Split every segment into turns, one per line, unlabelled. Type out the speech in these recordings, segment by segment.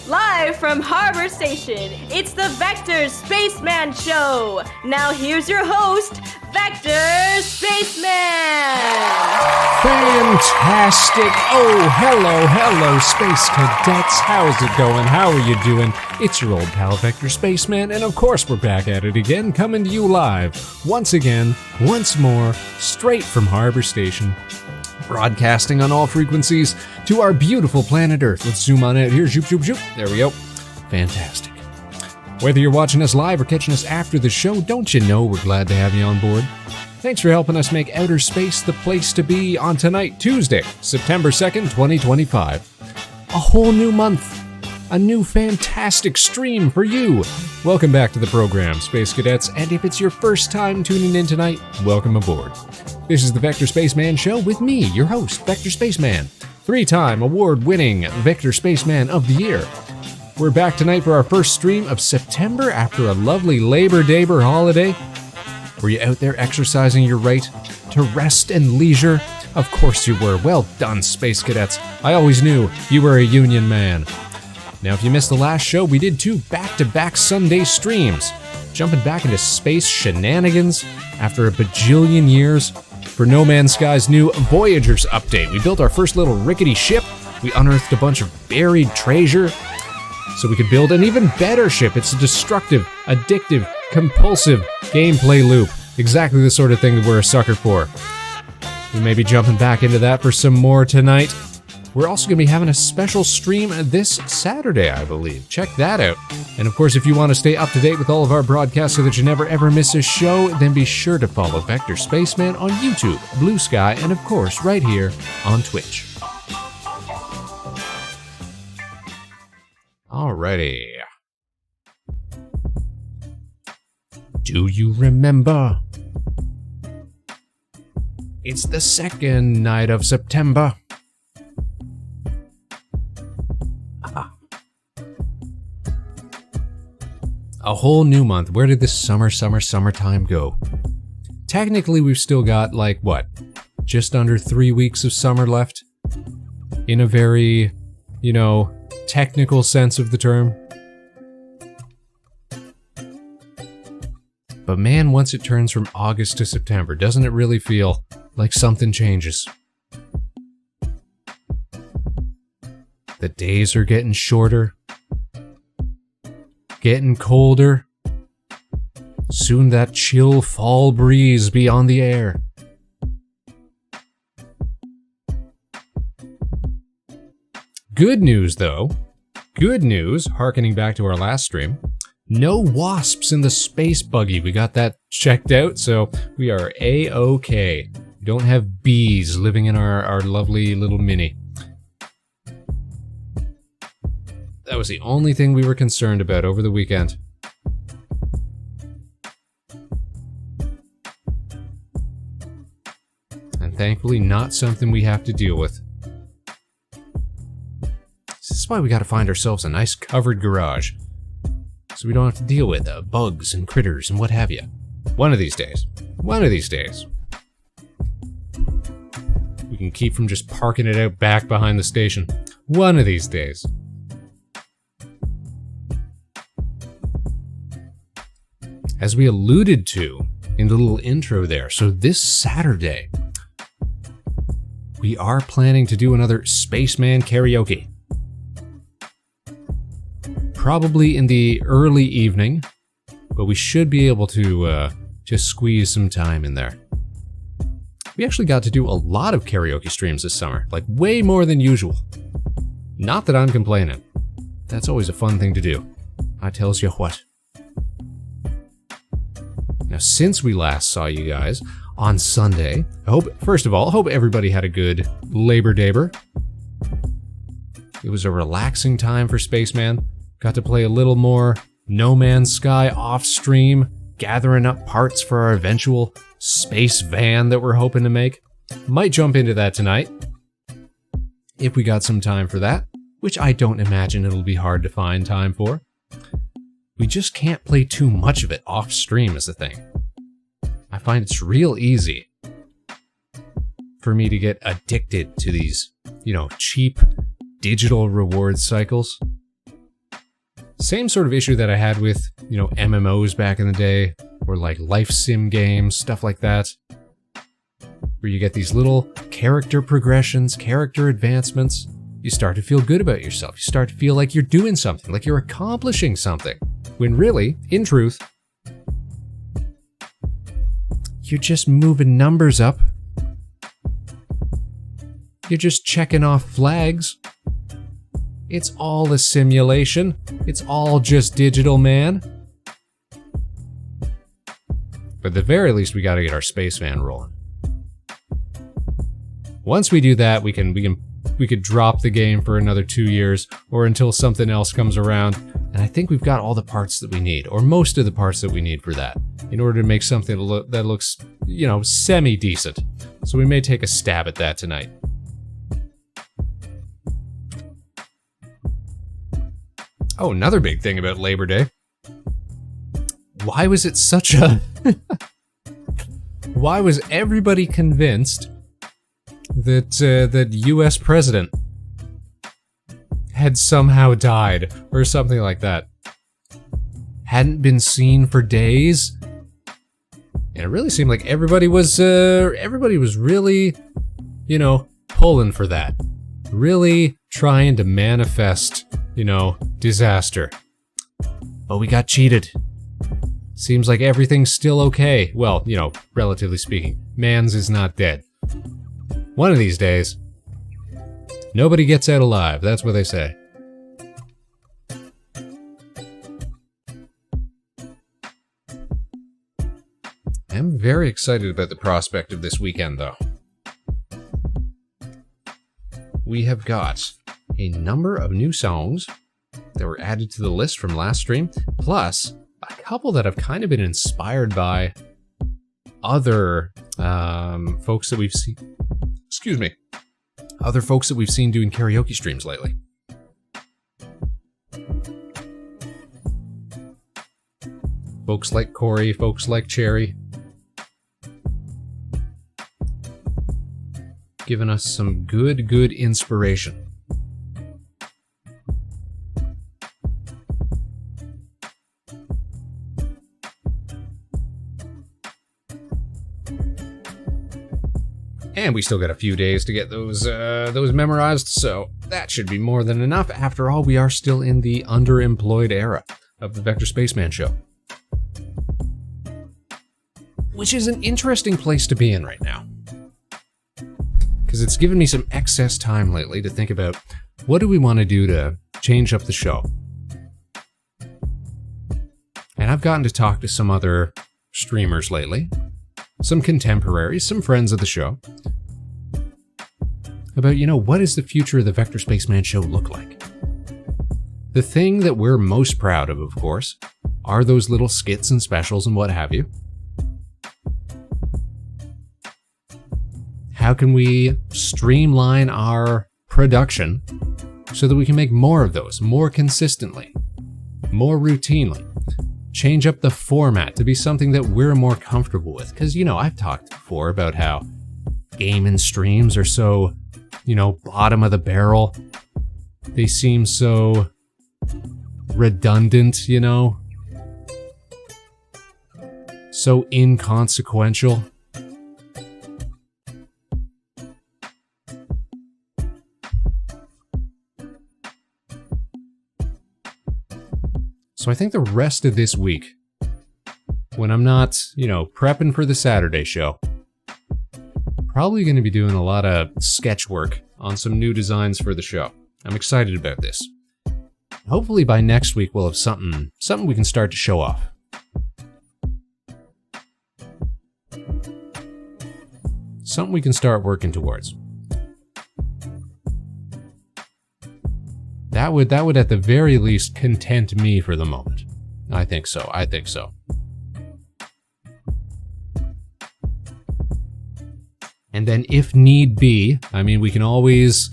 Live from Harbor Station, it's the Vector Spaceman Show. Now here's your host, Vector Spaceman.
Fantastic. Oh, hello, Space Cadets. How's it going? How are you doing? It's your old pal, Vector Spaceman, and of course we're back at it again, coming to you live, once again, once more, straight from Harbor Station. Broadcasting on all frequencies to our beautiful planet Earth. Let's zoom on out here. Zoop, zoop, zoop. There we go. Fantastic. Whether you're watching us live or catching us after the show, don't you know we're glad to have you on board? Thanks for helping us make outer space the place to be on tonight, Tuesday, September 2nd, 2025. A whole new month. A new fantastic stream for you. Welcome back to the program, Space Cadets, and if it's your first time tuning in tonight, welcome aboard. This is the Vector Spaceman Show with me, your host, Vector Spaceman, 3-time award-winning Vector Spaceman of the Year. We're back tonight for our first stream of September after a lovely Labor Day holiday. Were you out there exercising your right to rest and leisure? Of course you were. Well done, Space Cadets. I always knew you were a union man. Now, if you missed the last show, we did 2 back-to-back Sunday streams, jumping back into space shenanigans after a bajillion years for No Man's Sky's new Voyagers update. We built our first little rickety ship, we unearthed a bunch of buried treasure, so we could build an even better ship. It's a destructive, addictive, compulsive gameplay loop. Exactly the sort of thing that we're a sucker for. We may be jumping back into that for some more tonight. We're also going to be having a special stream this Saturday, I believe. Check that out. And of course, if you want to stay up to date with all of our broadcasts so that you never ever miss a show, then be sure to follow Vector Spaceman on YouTube, Blue Sky, and of course, right here on Twitch. Alrighty. Do you remember? It's the second night of September. A whole new month. Where did this summertime go? Technically, we've still got, just under 3 weeks of summer left. In a very, technical sense of the term. But man, once it turns from August to September, doesn't it really feel like something changes? The days are getting shorter. Getting colder. Soon that chill fall breeze be on the air. Good news, though. Good news, hearkening back to our last stream. No wasps in the space buggy. We got that checked out, so we are A-OK. We don't have bees living in our lovely little mini. That was the only thing we were concerned about over the weekend. And thankfully not something we have to deal with. This is why we gotta find ourselves a nice covered garage. So we don't have to deal with bugs and critters and what have you. One of these days. We can keep from just parking it out back behind the station. One of these days. As we alluded to in the little intro there, so this Saturday, we are planning to do another Spaceman karaoke. Probably in the early evening, but we should be able to just squeeze some time in there. We actually got to do a lot of karaoke streams this summer, way more than usual. Not that I'm complaining. That's always a fun thing to do. I tells you what. Now, since we last saw you guys on Sunday, first of all, I hope everybody had a good Labor Day. It was a relaxing time for Spaceman. Got to play a little more No Man's Sky off-stream, gathering up parts for our eventual space van that we're hoping to make. Might jump into that tonight, if we got some time for that, which I don't imagine it'll be hard to find time for. We just can't play too much of it off-stream is the thing. I find it's real easy for me to get addicted to these, cheap digital reward cycles. Same sort of issue that I had with, MMOs back in the day, or like life sim games, stuff like that, where you get these little character progressions, character advancements. You start to feel good about yourself. You start to feel like you're doing something, like you're accomplishing something, when really, in truth, you're just moving numbers up. You're just checking off flags. It's all a simulation. It's all just digital, man. But at the very least, we gotta get our Spacevan rolling. Once we do that, we could drop the game for another 2 years, or until something else comes around. And I think we've got all the parts that we need, or most of the parts that we need for that, in order to make something that looks, semi-decent. So we may take a stab at that tonight. Oh, another big thing about Labor Day. Why was it such a... Why was everybody convinced that US president had somehow died, or something like that? Hadn't been seen for days? And it really seemed like everybody was really, pulling for that. Really trying to manifest, disaster. But we got cheated. Seems like everything's still okay. Well, relatively speaking. Mans is not dead. One of these days, nobody gets out alive. That's what they say. I'm very excited about the prospect of this weekend, though. We have got a number of new songs that were added to the list from last stream, plus a couple that have kind of been inspired by other folks that we've seen. Excuse me. Other folks that we've seen doing karaoke streams lately. Folks like Corey, folks like Cherry. Giving us some good inspiration. And we still got a few days to get those memorized, so that should be more than enough. After all, we are still in the underemployed era of the Vector Spaceman show. Which is an interesting place to be in right now. Because it's given me some excess time lately to think about what do we want to do to change up the show. And I've gotten to talk to some other streamers lately, some contemporaries, some friends of the show, about, what does the future of the Vector Spaceman show look like? The thing that we're most proud of course, are those little skits and specials and what have you. How can we streamline our production so that we can make more of those, more consistently, more routinely? Change up the format to be something that we're more comfortable with. Because, I've talked before about how gaming streams are so, bottom of the barrel. They seem so redundant, so inconsequential. So I think the rest of this week, when I'm not, prepping for the Saturday show, probably going to be doing a lot of sketch work on some new designs for the show. I'm excited about this. Hopefully by next week we'll have something we can start to show off. Something we can start working towards. That would at the very least content me for the moment. I think so. And then if need be, we can always,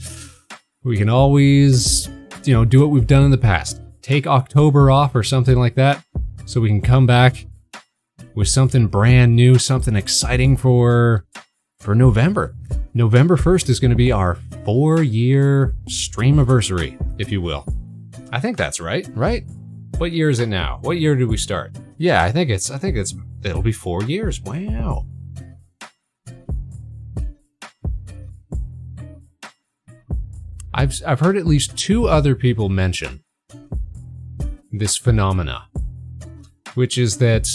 do what we've done in the past. Take October off or something like that, so we can come back with something brand new, something exciting for November. November 1st is going to be our 4-year streamiversary, if you will. I think that's right? What year is it now? What year did we start? Yeah, it'll be 4 years. Wow. I've heard at least 2 other people mention this phenomena, which is that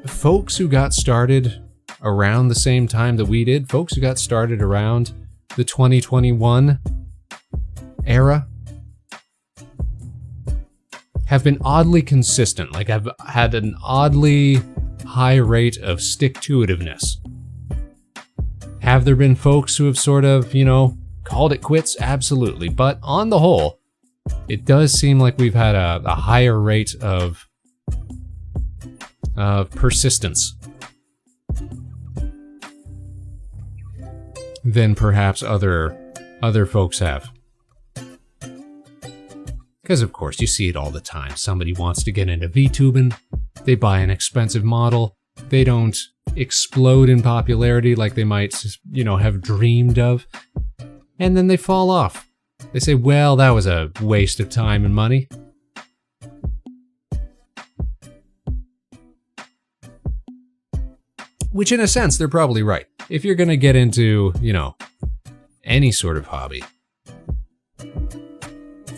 folks who got started around the same time that we did, folks who got started around the 2021 era, have been oddly consistent. Like, I've had an oddly high rate of stick-to-itiveness. Have there been folks who have sort of, you know, called it quits? Absolutely. But on the whole, it does seem like we've had a higher rate of persistence than perhaps other folks have. Because of course, you see it all the time. Somebody wants to get into VTubing, they buy an expensive model, they don't explode in popularity like they might, you know, have dreamed of, and then they fall off. They say, well, that was a waste of time and money. Which in a sense, they're probably right. If you're gonna get into, you know, any sort of hobby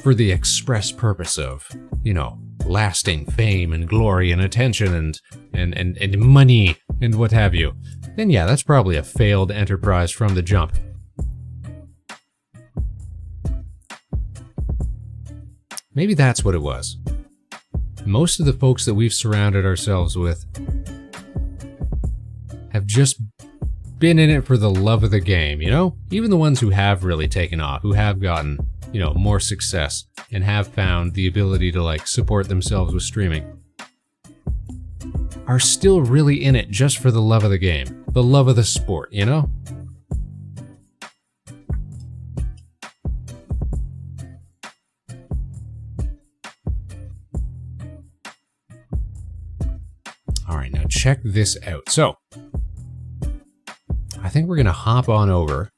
for the express purpose of, you know, lasting fame and glory and attention and money and what have you, then yeah, that's probably a failed enterprise from the jump. Maybe that's what it was. Most of the folks that we've surrounded ourselves with have just been in it for the love of the game, you know? Even the ones who have really taken off, who have gotten, you know, more success and have found the ability to, like, support themselves with streaming, are still really in it just for the love of the game, the love of the sport, you know? All right, now check this out. So, I think we're gonna hop on over,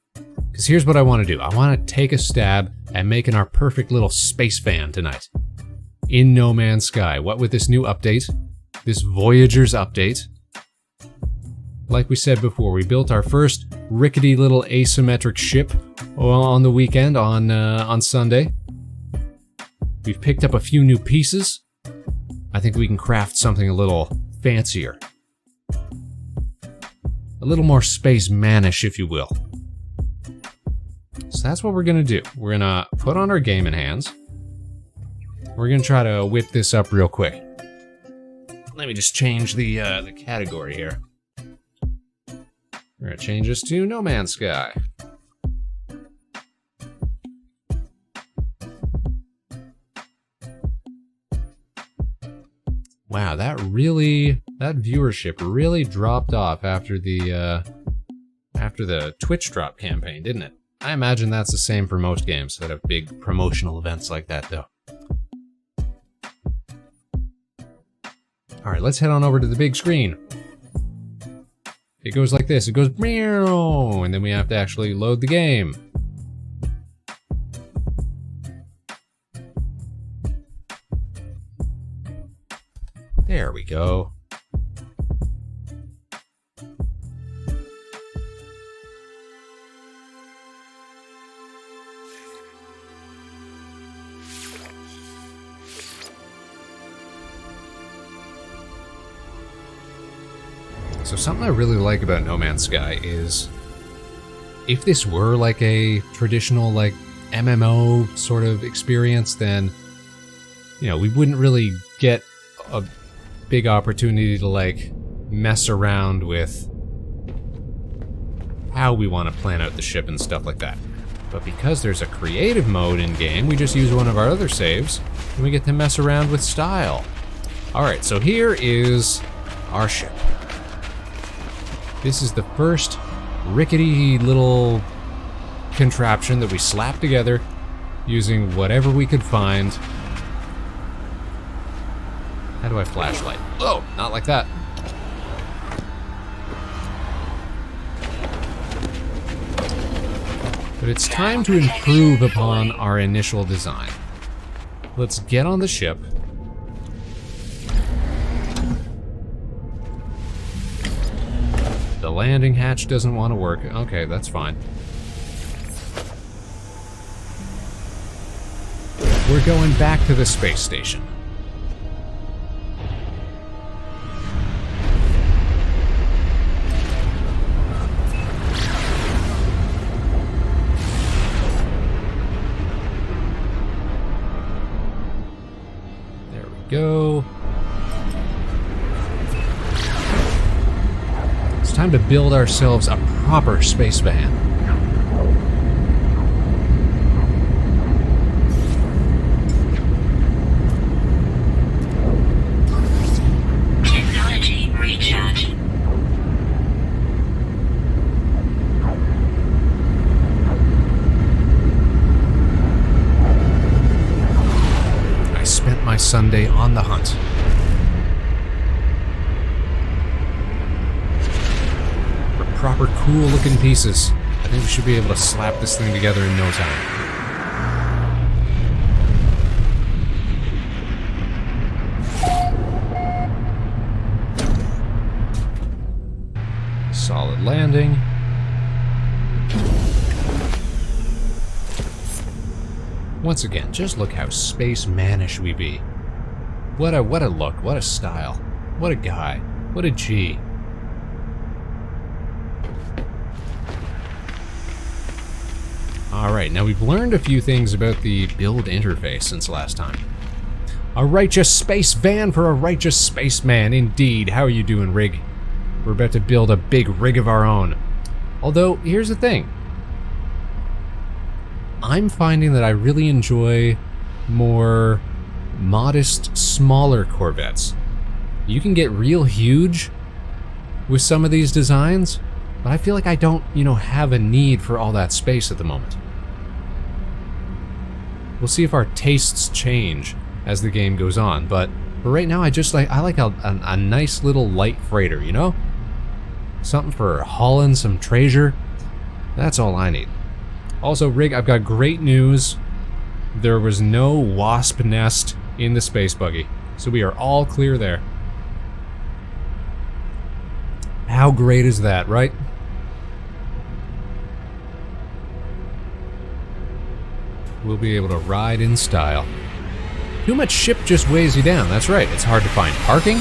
because here's what I want to do. I want to take a stab at making our perfect little space van tonight in No Man's Sky. What with this new update, this Voyagers update. Like we said before, we built our first rickety little asymmetric ship on the weekend on Sunday. We've picked up a few new pieces. I think we can craft something a little fancier. A little more space-manish, if you will. So that's what we're gonna do. We're gonna put on our gaming hands. We're gonna try to whip this up real quick. Let me just change the category here. We're gonna change this to No Man's Sky. Wow, that viewership really dropped off after the Twitch drop campaign, didn't it? I imagine that's the same for most games that have big promotional events like that, though. All right, let's head on over to the big screen. It goes like this. It goes meow, and then we have to actually load the game. There we go. So something I really like about No Man's Sky is, if this were like a traditional like MMO sort of experience, then, you know, we wouldn't really get a big opportunity to like mess around with how we want to plan out the ship and stuff like that. But because there's a creative mode in game, we just use one of our other saves and we get to mess around with style. All right, so here is our ship. This is the first rickety little contraption that we slapped together using whatever we could find. How do I flashlight? Oh, not like that. But it's time to improve upon our initial design. Let's get on the ship, landing hatch doesn't want to work. Okay, that's fine. We're going back to the space station. There we go. It's time to build ourselves a proper space van.
Technology recharge.
I spent my Sunday on the hunt. Proper cool looking pieces. I think we should be able to slap this thing together in no time. Solid landing. Once again, just look how space-manish we be. What a look, what a style, what a guy, what a G. Alright, now we've learned a few things about the build interface since last time. A righteous space van for a righteous spaceman, indeed. How are you doing, Rig? We're about to build a big rig of our own. Although, here's the thing. I'm finding that I really enjoy more modest, smaller Corvettes. You can get real huge with some of these designs, but I feel like I don't, have a need for all that space at the moment. We'll see if our tastes change as the game goes on, but for right now, I like a nice little light freighter, Something for hauling some treasure. That's all I need. Also, Rig, I've got great news. There was no wasp nest in the space buggy, so we are all clear there. How great is that, right? We'll be able to ride in style. Too much ship just weighs you down, that's right. It's hard to find parking.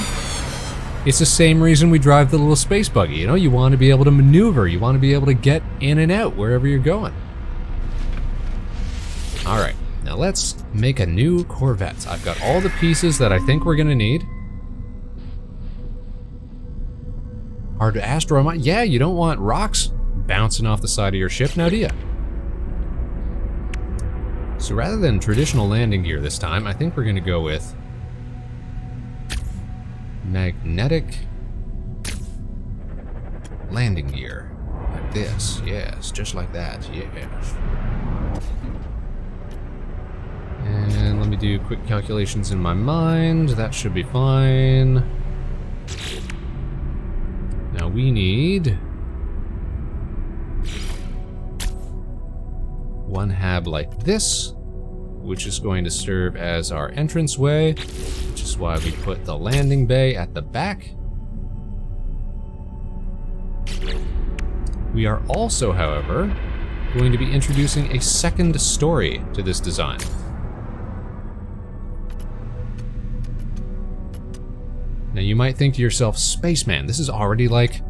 It's the same reason we drive the little space buggy, you want to be able to maneuver, you want to be able to get in and out wherever you're going. Alright, now let's make a new Corvette. I've got all the pieces that I think we're gonna need. Hard to asteroid. Yeah, you don't want rocks bouncing off the side of your ship, now do you? So rather than traditional landing gear this time, I think we're going to go with magnetic landing gear. Like this, yes, just like that, yes. And let me do quick calculations in my mind. That should be fine. Now we need one hab like this, which is going to serve as our entranceway, which is why we put the landing bay at the back. We are also, however, going to be introducing a second story to this design. Now you might think to yourself, Spaceman, this is already like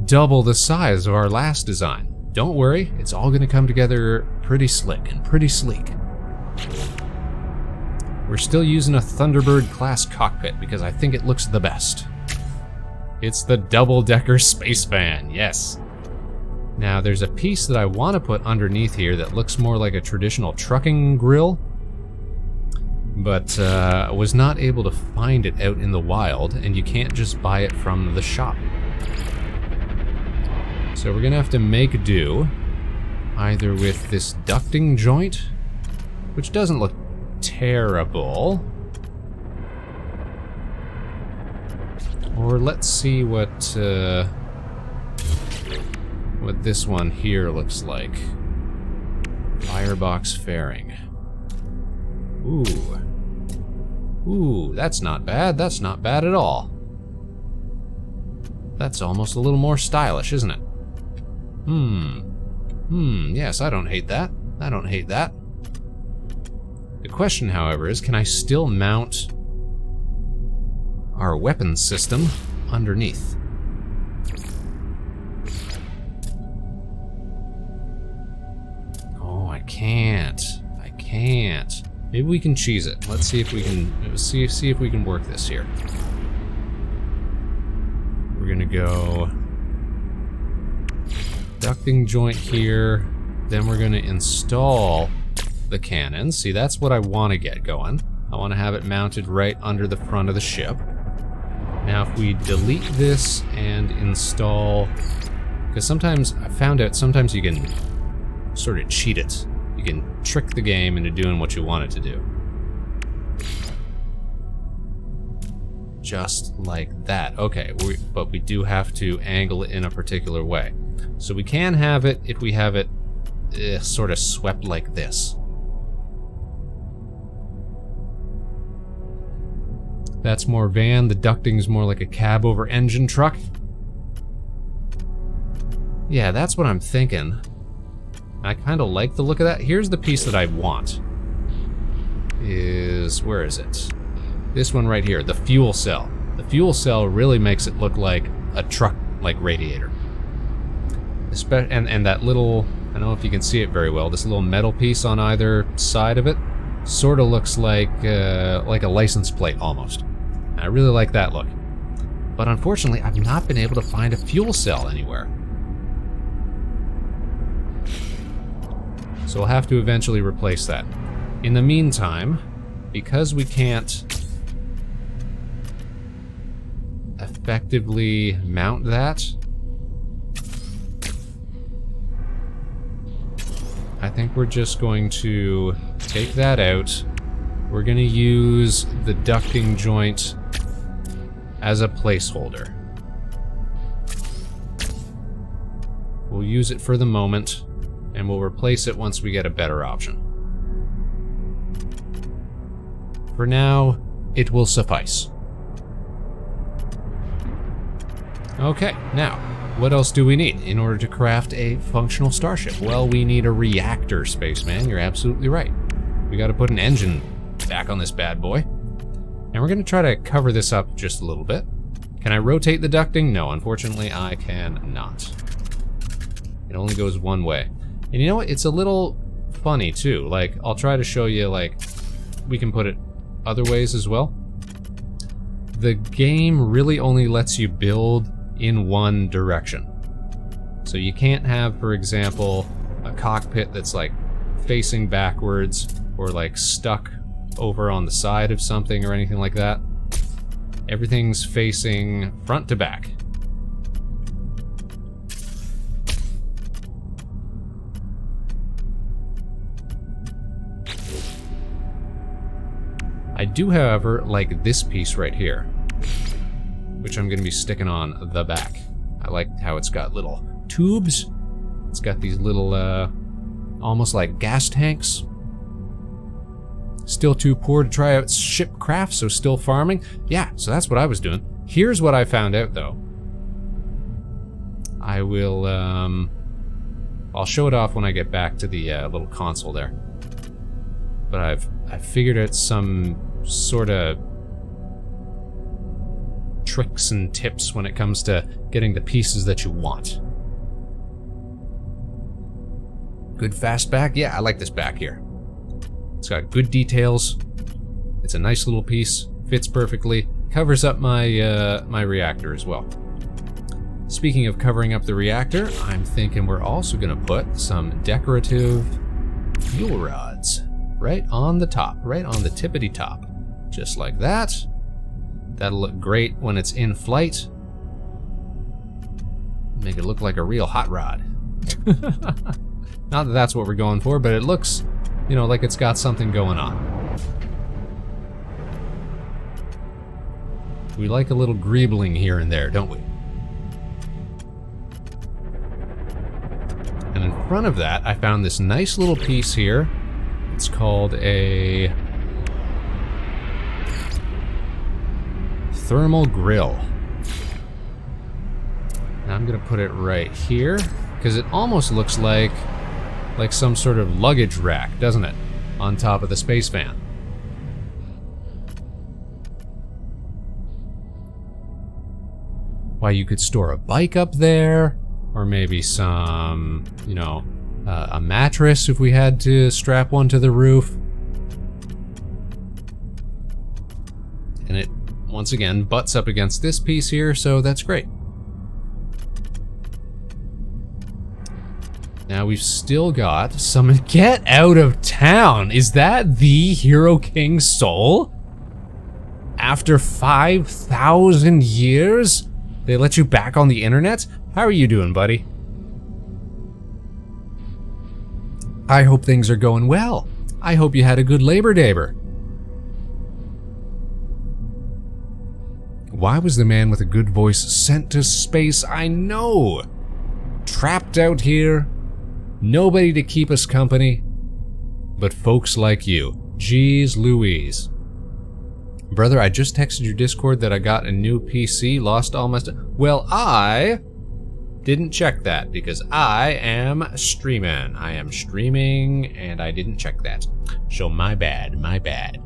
double the size of our last design. Don't worry, it's all going to come together pretty slick and pretty sleek. We're still using a Thunderbird class cockpit because I think it looks the best. It's the double-decker space van, yes. Now there's a piece that I want to put underneath here that looks more like a traditional trucking grill, but was not able to find it out in the wild, and you can't just buy it from the shop. So we're gonna have to make do either with this ducting joint, which doesn't look terrible, or let's see what this one here looks like. Firebox fairing. Ooh, that's not bad. That's not bad at all. That's almost a little more stylish, isn't it? Yes, I don't hate that. I don't hate that. The question, however, is can I still mount our weapons system underneath? Oh, I can't. I can't. Maybe we can cheese it. Let's see if we can see if we can work this here. We're gonna go ducting joint here. Then we're gonna install the cannon. See, that's what I want to get going. I want to have it mounted right under the front of the ship. Now, if we delete this and install, because sometimes I found out sometimes you can sort of cheat it. You can trick the game into doing what you want it to do. Just like that. Okay, but we do have to angle it in a particular way. So we can have it if we have it sort of swept like this. That's more van. The ducting's more like a cab over engine truck. Yeah, that's what I'm thinking. I kind of like the look of that. Here's the piece that I want. Where is it? This one right here, the fuel cell. The fuel cell really makes it look like a truck-like radiator. And that little, I don't know if you can see it very well, this little metal piece on either side of it sort of looks like a license plate almost. And I really like that look. But unfortunately, I've not been able to find a fuel cell anywhere. So we'll have to eventually replace that. In the meantime, because we can't effectively mount that, I think we're just going to take that out. We're going to use the ducting joint as a placeholder. We'll use it for the moment, and we'll replace it once we get a better option. For now, it will suffice. Okay, now, what else do we need in order to craft a functional starship? Well, we need a reactor, Spaceman. You're absolutely right. We gotta put an engine back on this bad boy. And we're gonna try to cover this up just a little bit. Can I rotate the ducting? No, unfortunately, I cannot. It only goes one way. And you know what? It's a little funny, too. Like, I'll try to show you, like, we can put it other ways as well. The game really only lets you build in one direction. So you can't have, for example, a cockpit that's like facing backwards or like stuck over on the side of something or anything like that. Everything's facing front to back. I do, however, like this piece right here, which I'm gonna be sticking on the back. I like how it's got little tubes. It's got these little, almost like gas tanks. Still too poor to try out ship craft, so still farming. Yeah, so that's what I was doing. Here's what I found out, though. I will, I'll show it off when I get back to the little console there. But I've figured out some sort of tricks and tips when it comes to getting the pieces that you want. Good fast back? Yeah, I like this back here. It's got good details. It's a nice little piece. Fits perfectly. Covers up my my reactor as well. Speaking of covering up the reactor, I'm thinking we're also gonna put some decorative fuel rods right on the top, right on the tippity top. Just like that. That'll look great when it's in flight. Make it look like a real hot rod. Not that that's what we're going for, but it looks, you know, like it's got something going on. We like a little greebling here and there, don't we? And in front of that, I found this nice little piece here. It's called a thermal grill. I'm gonna put it right here, because it almost looks like some sort of luggage rack, doesn't it? On top of the space van. Why, you could store a bike up there, or maybe some, you know, a mattress if we had to strap one to the roof. And it, once again, butts up against this piece here, so that's great. Now we've still got some. Get out of town! Is that the Hero King Soul? After 5,000 years? They let you back on the internet? How are you doing, buddy? I hope things are going well. I hope you had a good Labor Day-er. Why was the man with a good voice sent to space? I know! Trapped out here, nobody to keep us company, but folks like you. Jeez Louise. Brother, I just texted your Discord that I got a new PC, lost all my stuff. Well, I didn't check that because I am streaming. I am streaming and I didn't check that. So my bad, my bad.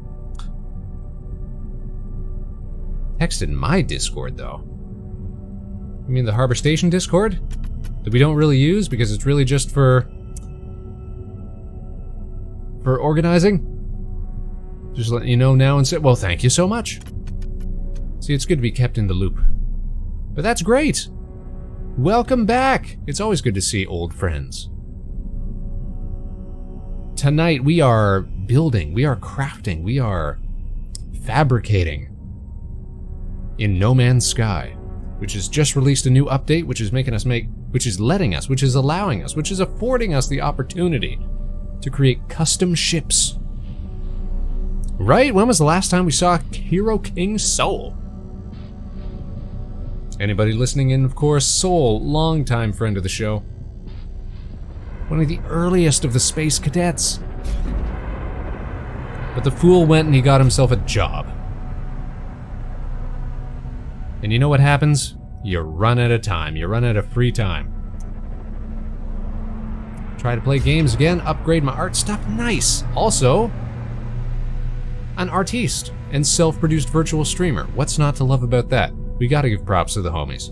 Texted my Discord though. You mean the Harbor Station Discord? That we don't really use because it's really just for organizing? Just letting you know now and say, well, thank you so much. See, it's good to be kept in the loop. But that's great. Welcome back. It's always good to see old friends. Tonight we are building, we are crafting, we are fabricating in No Man's Sky, which has just released a new update, which is making us which is letting us, which is allowing us, which is affording us the opportunity to create custom ships. Right? When was the last time we saw Hero King Soul? Anybody listening in, of course, Soul, longtime friend of the show. One of the earliest of the Space Cadets. But the fool went and he got himself a job. And you know what happens? You run out of time. You run out of free time. Try to play games again, upgrade my art stuff. Nice. Also, an artiste and self-produced virtual streamer. What's not to love about that? We gotta give props to the homies.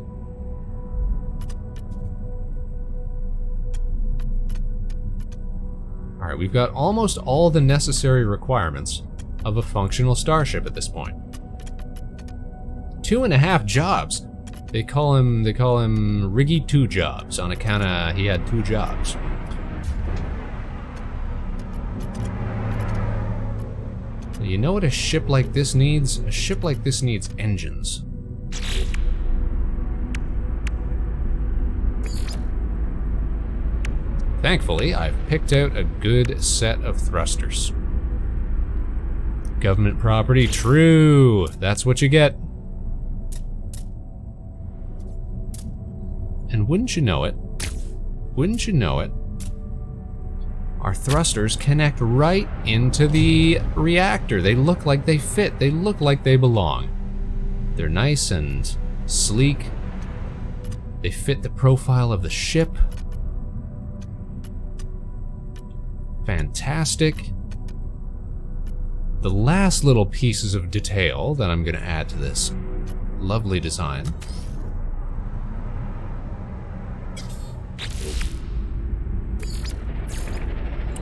Alright, we've got almost all the necessary requirements of a functional starship at this point. 2.5 jobs. They call him Riggy 2 jobs on account of he had 2 jobs. You know what a ship like this needs? A ship like this needs engines. Thankfully, I've picked out a good set of thrusters. Government property, true. That's what you get. And wouldn't you know it, our thrusters connect right into the reactor. They look like they fit. They look like they belong. They're nice and sleek. They fit the profile of the ship. Fantastic. The last little pieces of detail that I'm going to add to this lovely design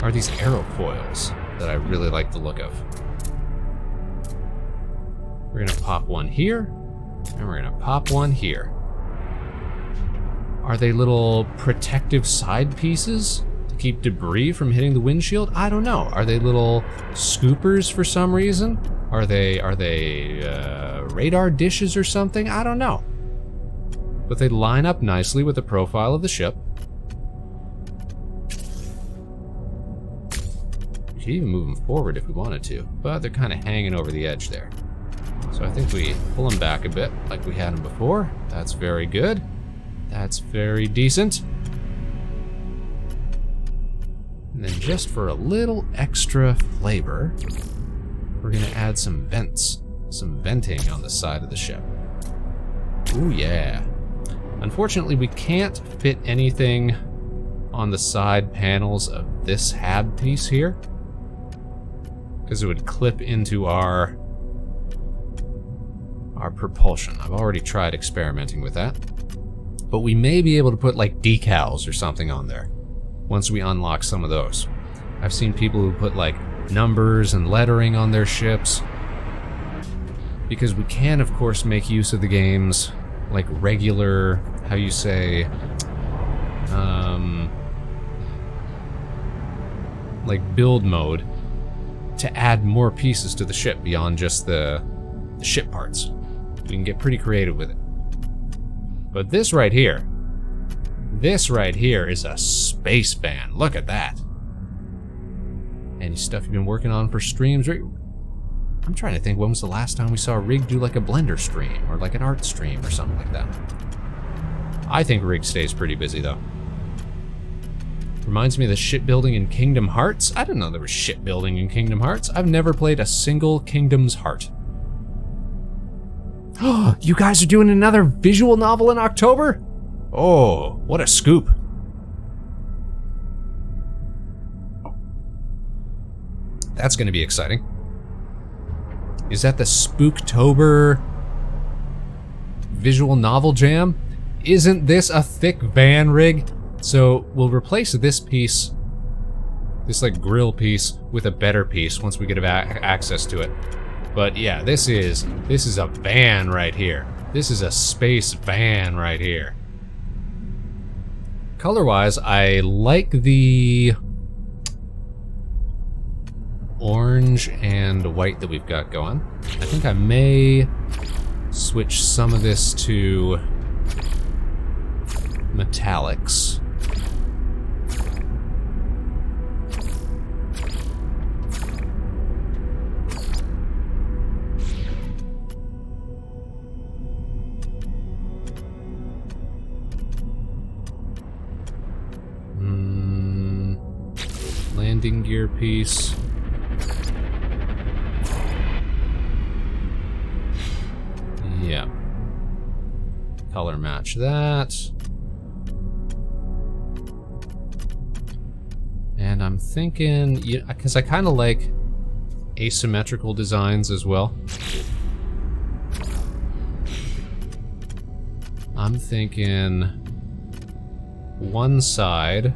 are these aerofoils that I really like the look of. We're gonna pop one here, and we're gonna pop one here. Are they little protective side pieces to keep debris from hitting the windshield? I don't know. Are they little scoopers for some reason? Are they radar dishes or something? I don't know. But they line up nicely with the profile of the ship. We could even move them forward if we wanted to, but they're kind of hanging over the edge there. So I think we pull them back a bit like we had them before. That's very good. That's very decent. And then just for a little extra flavor, we're gonna add some vents, some venting on the side of the ship. Ooh yeah. Unfortunately, we can't fit anything on the side panels of this hab piece here, because it would clip into our propulsion. I've already tried experimenting with that. But we may be able to put like decals or something on there once we unlock some of those. I've seen people who put like numbers and lettering on their ships, because we can of course make use of the game's like regular, how you say, like build mode to add more pieces to the ship beyond just the ship parts. We can get pretty creative with it. But this right here is a Spaceman. Look at that. Any stuff you've been working on for streams? I'm trying to think, when was the last time we saw Rig do like a Blender stream or like an art stream or something like that? I think Rig stays pretty busy though. Reminds me of the shipbuilding in Kingdom Hearts. I didn't know there was shipbuilding in Kingdom Hearts. I've never played a single Kingdom's Heart. Oh, you guys are doing another visual novel in October? Oh, what a scoop. That's going to be exciting. Is that the Spooktober visual novel jam? Isn't this a thick van rig? So we'll replace this piece, this like grill piece, with a better piece once we get access to it. But yeah, this is a van right here. This is a space van right here. Color-wise, I like the orange and white that we've got going. I think I may switch some of this to metallics. Landing gear piece. Yeah. Color match that. And I'm thinking, because I kind of like asymmetrical designs as well. I'm thinking one side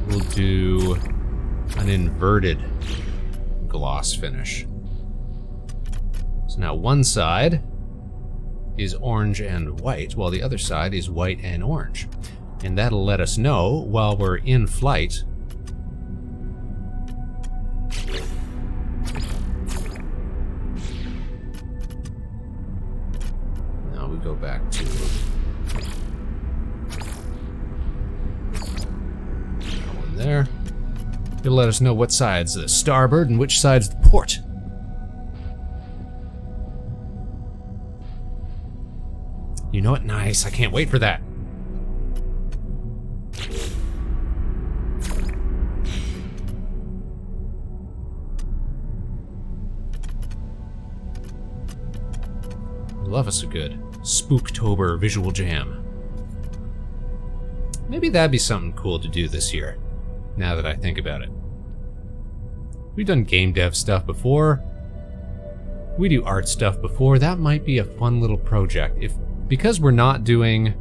we'll do an inverted gloss finish. So now one side is orange and white, while the other side is white and orange. And that'll let us know while we're in flight now we go back to there. It'll let us know what side's the starboard and which side's the port. You know what? Nice. I can't wait for that. Love us a good Spooktober visual jam. Maybe that'd be something cool to do this year. Now that I think about it. We've done game dev stuff before. We do art stuff before. That might be a fun little project. Because we're not doing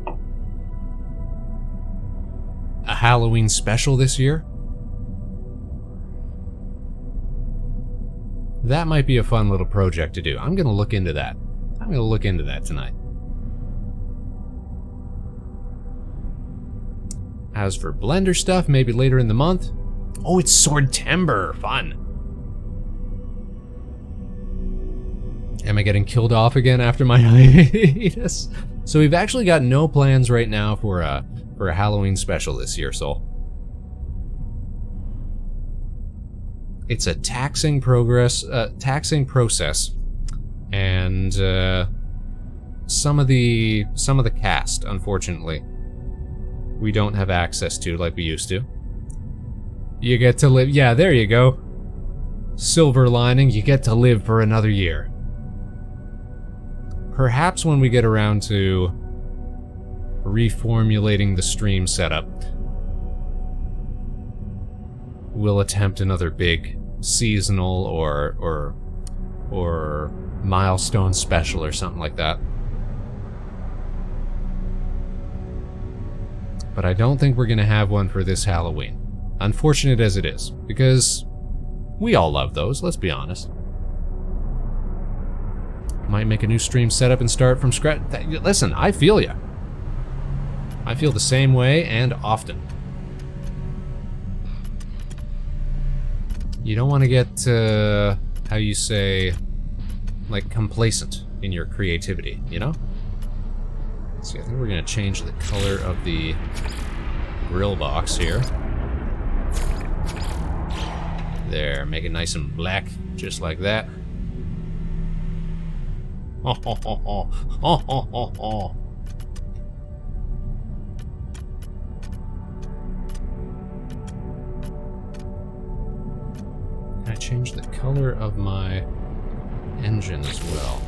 a Halloween special this year, that might be a fun little project to do. I'm gonna look into that. I'm gonna look into that tonight. As for Blender stuff, maybe later in the month. Oh, it's Swordtember. Fun. Am I getting killed off again after my hiatus? So we've actually got no plans right now for a Halloween special this year, Soul. It's a taxing process, and some of the cast, unfortunately, we don't have access to like we used to. You get to live, yeah, there you go. Silver lining, you get to live for another year. Perhaps when we get around to reformulating the stream setup, we'll attempt another big seasonal or milestone special or something like that. But I don't think we're going to have one for this Halloween. Unfortunate as it is, because we all love those, let's be honest. Might make a new stream setup and start from scratch. Listen, I feel ya. I feel the same way and often. You don't want to get, how you say, like complacent in your creativity, you know? Let's see, I think we're going to change the color of the grill box here. There, make it nice and black, just like that. Oh, oh, oh, oh, oh, oh, oh, oh. Can I change the color of my engine as well?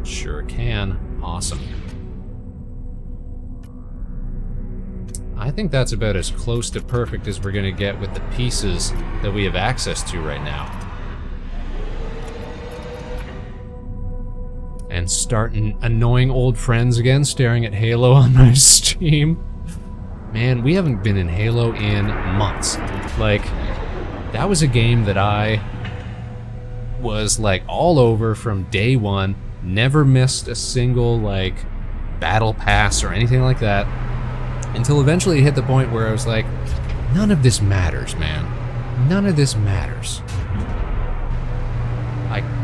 Sure can. Awesome. I think that's about as close to perfect as we're going to get with the pieces that we have access to right now. And starting annoying old friends again, staring at Halo on my Steam. Man, we haven't been in Halo in months. Like, that was a game that I was like all over from day one. Never missed a single like battle pass or anything like that. Until eventually it hit the point where I was like, none of this matters, man. None of this matters.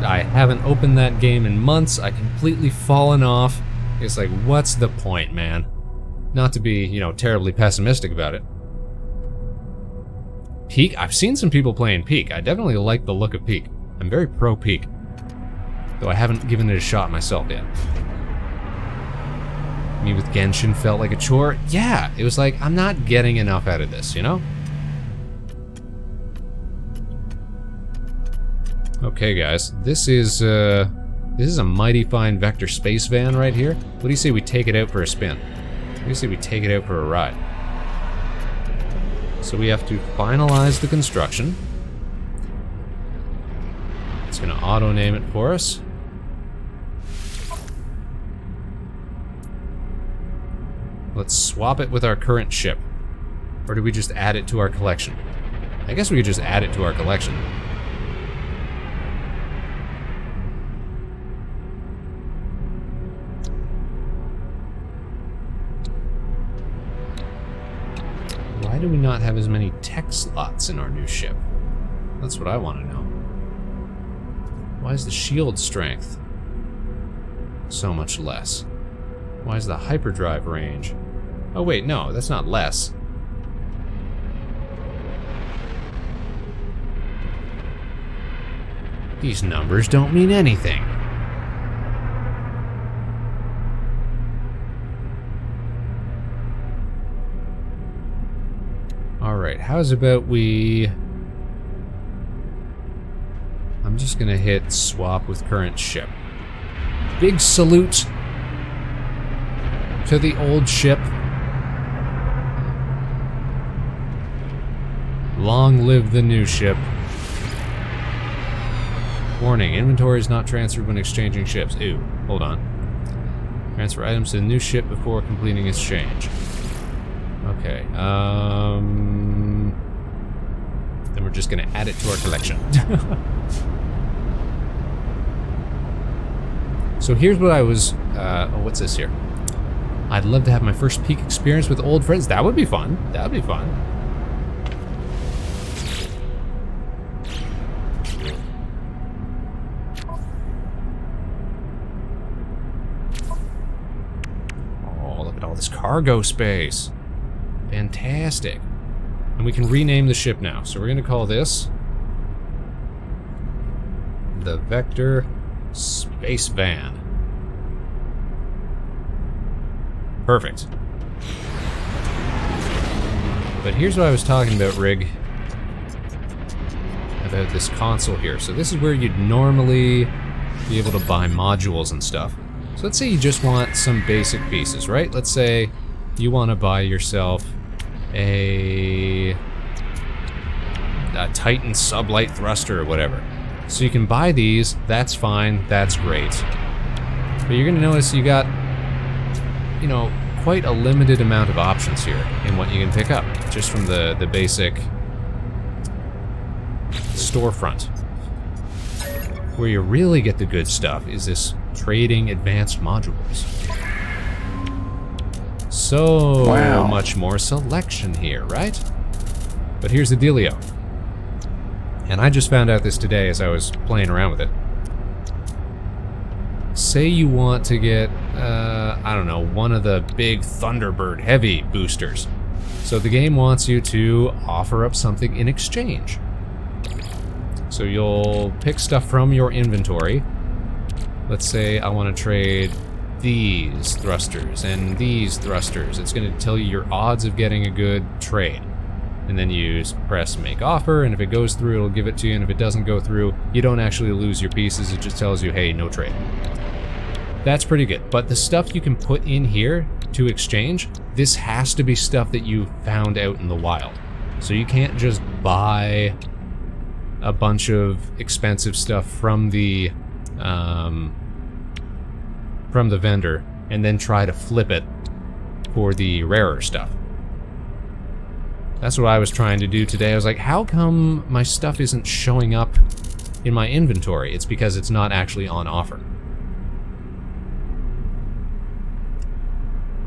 I haven't opened that game in months. I completely fallen off. It's like, what's the point, man? Not to be, you know, terribly pessimistic about it. Peak? I've seen some people playing Peak. I definitely like the look of Peak. I'm very pro Peak. Though I haven't given it a shot myself yet. Me with Genshin felt like a chore. Yeah, it was like, I'm not getting enough out of this, you know? Okay, guys, this is a mighty fine Vector Spacevan right here. What do you say we take it out for a spin? What do you say we take it out for a ride? So we have to finalize the construction. It's gonna auto-name it for us. Let's swap it with our current ship. Or do we just add it to our collection? I guess we could just add it to our collection. Why do we not have as many tech slots in our new ship? That's what I want to know. Why is the shield strength so much less? Why is the hyperdrive range? Oh wait, no, that's not less. These numbers don't mean anything. Alright, how's about we... I'm just gonna hit swap with current ship. Big salute to the old ship. Long live the new ship. Warning, inventory is not transferred when exchanging ships. Ew, hold on. Transfer items to the new ship before completing exchange. Okay, then we're just gonna add it to our collection. So here's what I was, oh, what's this here? I'd love to have my first peak experience with old friends. That would be fun. That would be fun. Oh, look at all this cargo space. Fantastic. And we can rename the ship now. So we're going to call this the Vector Spacevan. Perfect. But here's what I was talking about, Rig. About this console here. So this is where you'd normally be able to buy modules and stuff. So let's say you just want some basic pieces, right? Let's say you want to buy yourself a Titan sublight thruster or whatever. So you can buy these, that's fine, that's great. But you're gonna notice you got, you know, quite a limited amount of options here in what you can pick up, just from the basic storefront. Where you really get the good stuff is this trading advanced modules. So much more selection here, right? But here's the dealio. And I just found out this today as I was playing around with it. Say you want to get, I don't know, one of the big Thunderbird heavy boosters. So the game wants you to offer up something in exchange. So you'll pick stuff from your inventory. Let's say I want to trade these thrusters and these thrusters. It's going to tell you your odds of getting a good trade. And then you press make offer, and if it goes through, it'll give it to you, and if it doesn't go through, you don't actually lose your pieces, it just tells you, hey, no trade. That's pretty good. But the stuff you can put in here to exchange, this has to be stuff that you found out in the wild. So you can't just buy a bunch of expensive stuff from the vendor and then try to flip it for the rarer stuff. That's what I was trying to do today. I was like, how come my stuff isn't showing up in my inventory? It's because it's not actually on offer.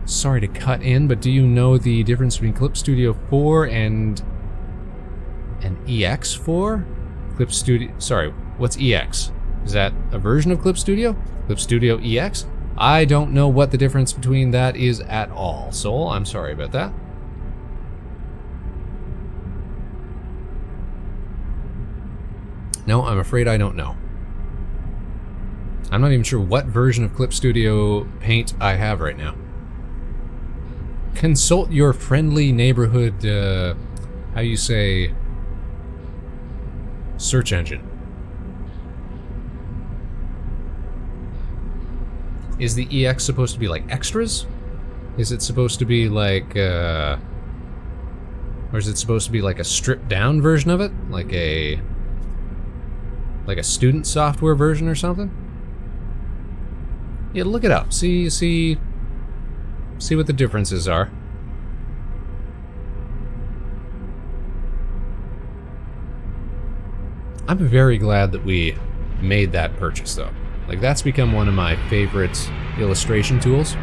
Sorry to cut in, but do you know the difference between Clip Studio 4 and an EX4? Clip Studio, sorry, what's EX? Is that a version of Clip Studio? Clip Studio EX? I don't know what the difference between that is at all, Soul. I'm sorry about that. No, I'm afraid I don't know. I'm not even sure what version of Clip Studio Paint I have right now. Consult your friendly neighborhood, how you say, search engine. Is the EX supposed to be like extras? Is it supposed to be like, or is it supposed to be like a stripped down version of it? Like a student software version or something? Yeah, look it up. See what the differences are. I'm very glad that we made that purchase, though. Like, that's become one of my favorite illustration tools.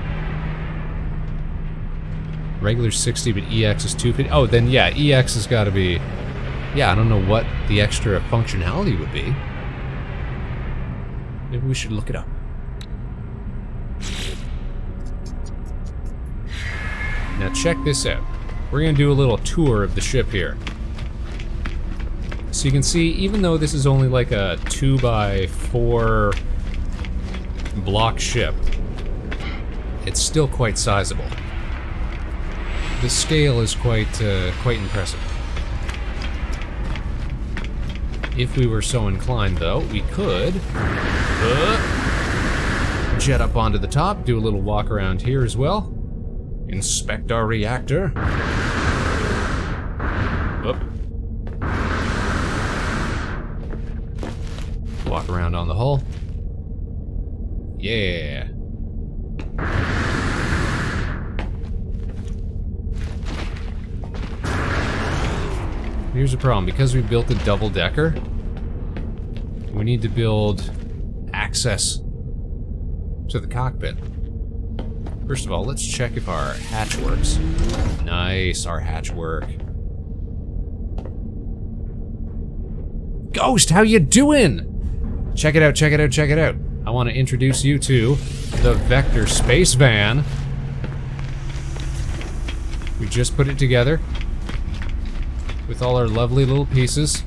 Regular 60, but EX is 250. Oh, then yeah, EX has got to be... Yeah, I don't know what the extra functionality would be. Maybe we should look it up. Now check this out. We're going to do a little tour of the ship here. So you can see, even though this is only like a 2x4 block ship, it's still quite sizable. The scale is quite impressive. If we were so inclined, though, we could jet up onto the top, do a little walk around here as well, inspect our reactor. Oop. Walk around on the hull. Yeah. Here's the problem. Because we built a double-decker, we need to build access to the cockpit. First of all, let's check if our hatch works. Nice, our hatch work. Ghost, how you doing? Check it out, check it out, check it out. I want to introduce you to the Vector Spacevan. We just put it together with all our lovely little pieces.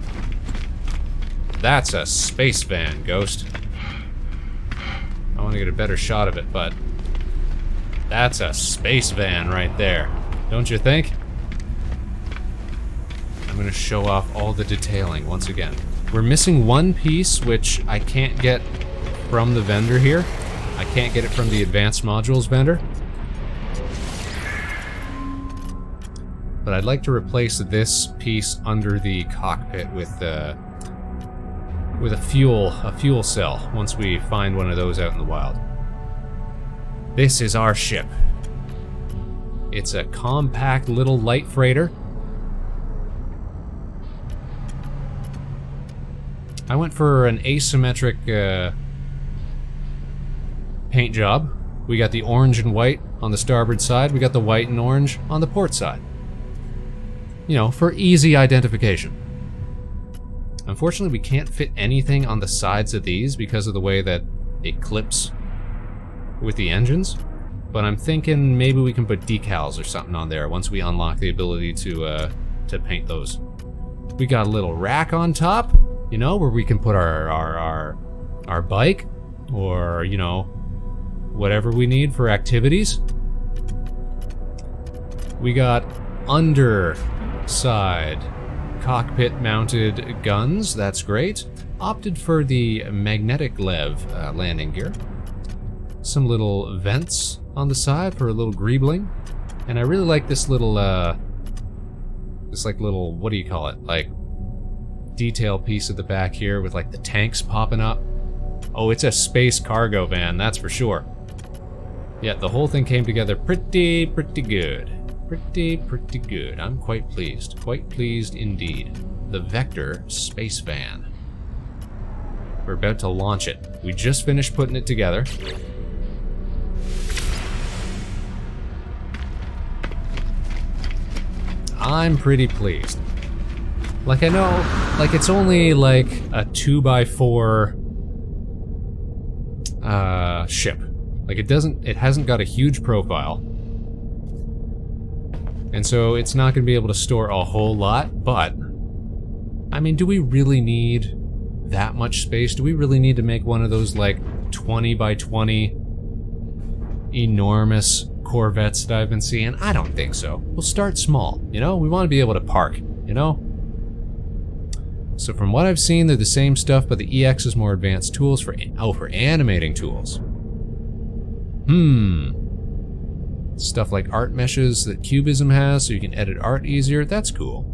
That's a space van, Ghost. I want to get a better shot of it, but that's a space van right there. Don't you think? I'm going to show off all the detailing once again. We're missing one piece, which I can't get from the vendor here. I can't get it from the advanced modules vendor. But I'd like to replace this piece under the cockpit with a fuel cell once we find one of those out in the wild. This is our ship. It's a compact little light freighter. I went for an asymmetric paint job. We got the orange and white on the starboard side. We got the white and orange on the port side. You know, for easy identification. Unfortunately, we can't fit anything on the sides of these because of the way that it clips with the engines. But I'm thinking maybe we can put decals or something on there once we unlock the ability to paint those. We got a little rack on top, you know, where we can put our bike or, you know, whatever we need for activities. We got underside cockpit mounted guns, that's great. Opted for the magnetic lev landing gear. Some little vents on the side for a little greebling. And I really like this little, little, what do you call it? Like, detail piece at the back here with like the tanks popping up. Oh, it's a space cargo van, that's for sure. Yeah, the whole thing came together pretty good. Pretty good. I'm quite pleased indeed. The Vector Spacevan. We're about to launch it. We just finished putting it together. I'm pretty pleased. Like, I know, like, it's only like a 2x4 ship. Like, it hasn't got a huge profile. And so it's not gonna be able to store a whole lot, but I mean, do we really need that much space? Do we really need to make one of those like 20x20 enormous Corvettes that I've been seeing? I don't think so. We'll start small, you know? We want to be able to park, you know? So from what I've seen, they're the same stuff, but the EX is more advanced tools for animating tools. Stuff like art meshes that Cubism has, so you can edit art easier. That's cool.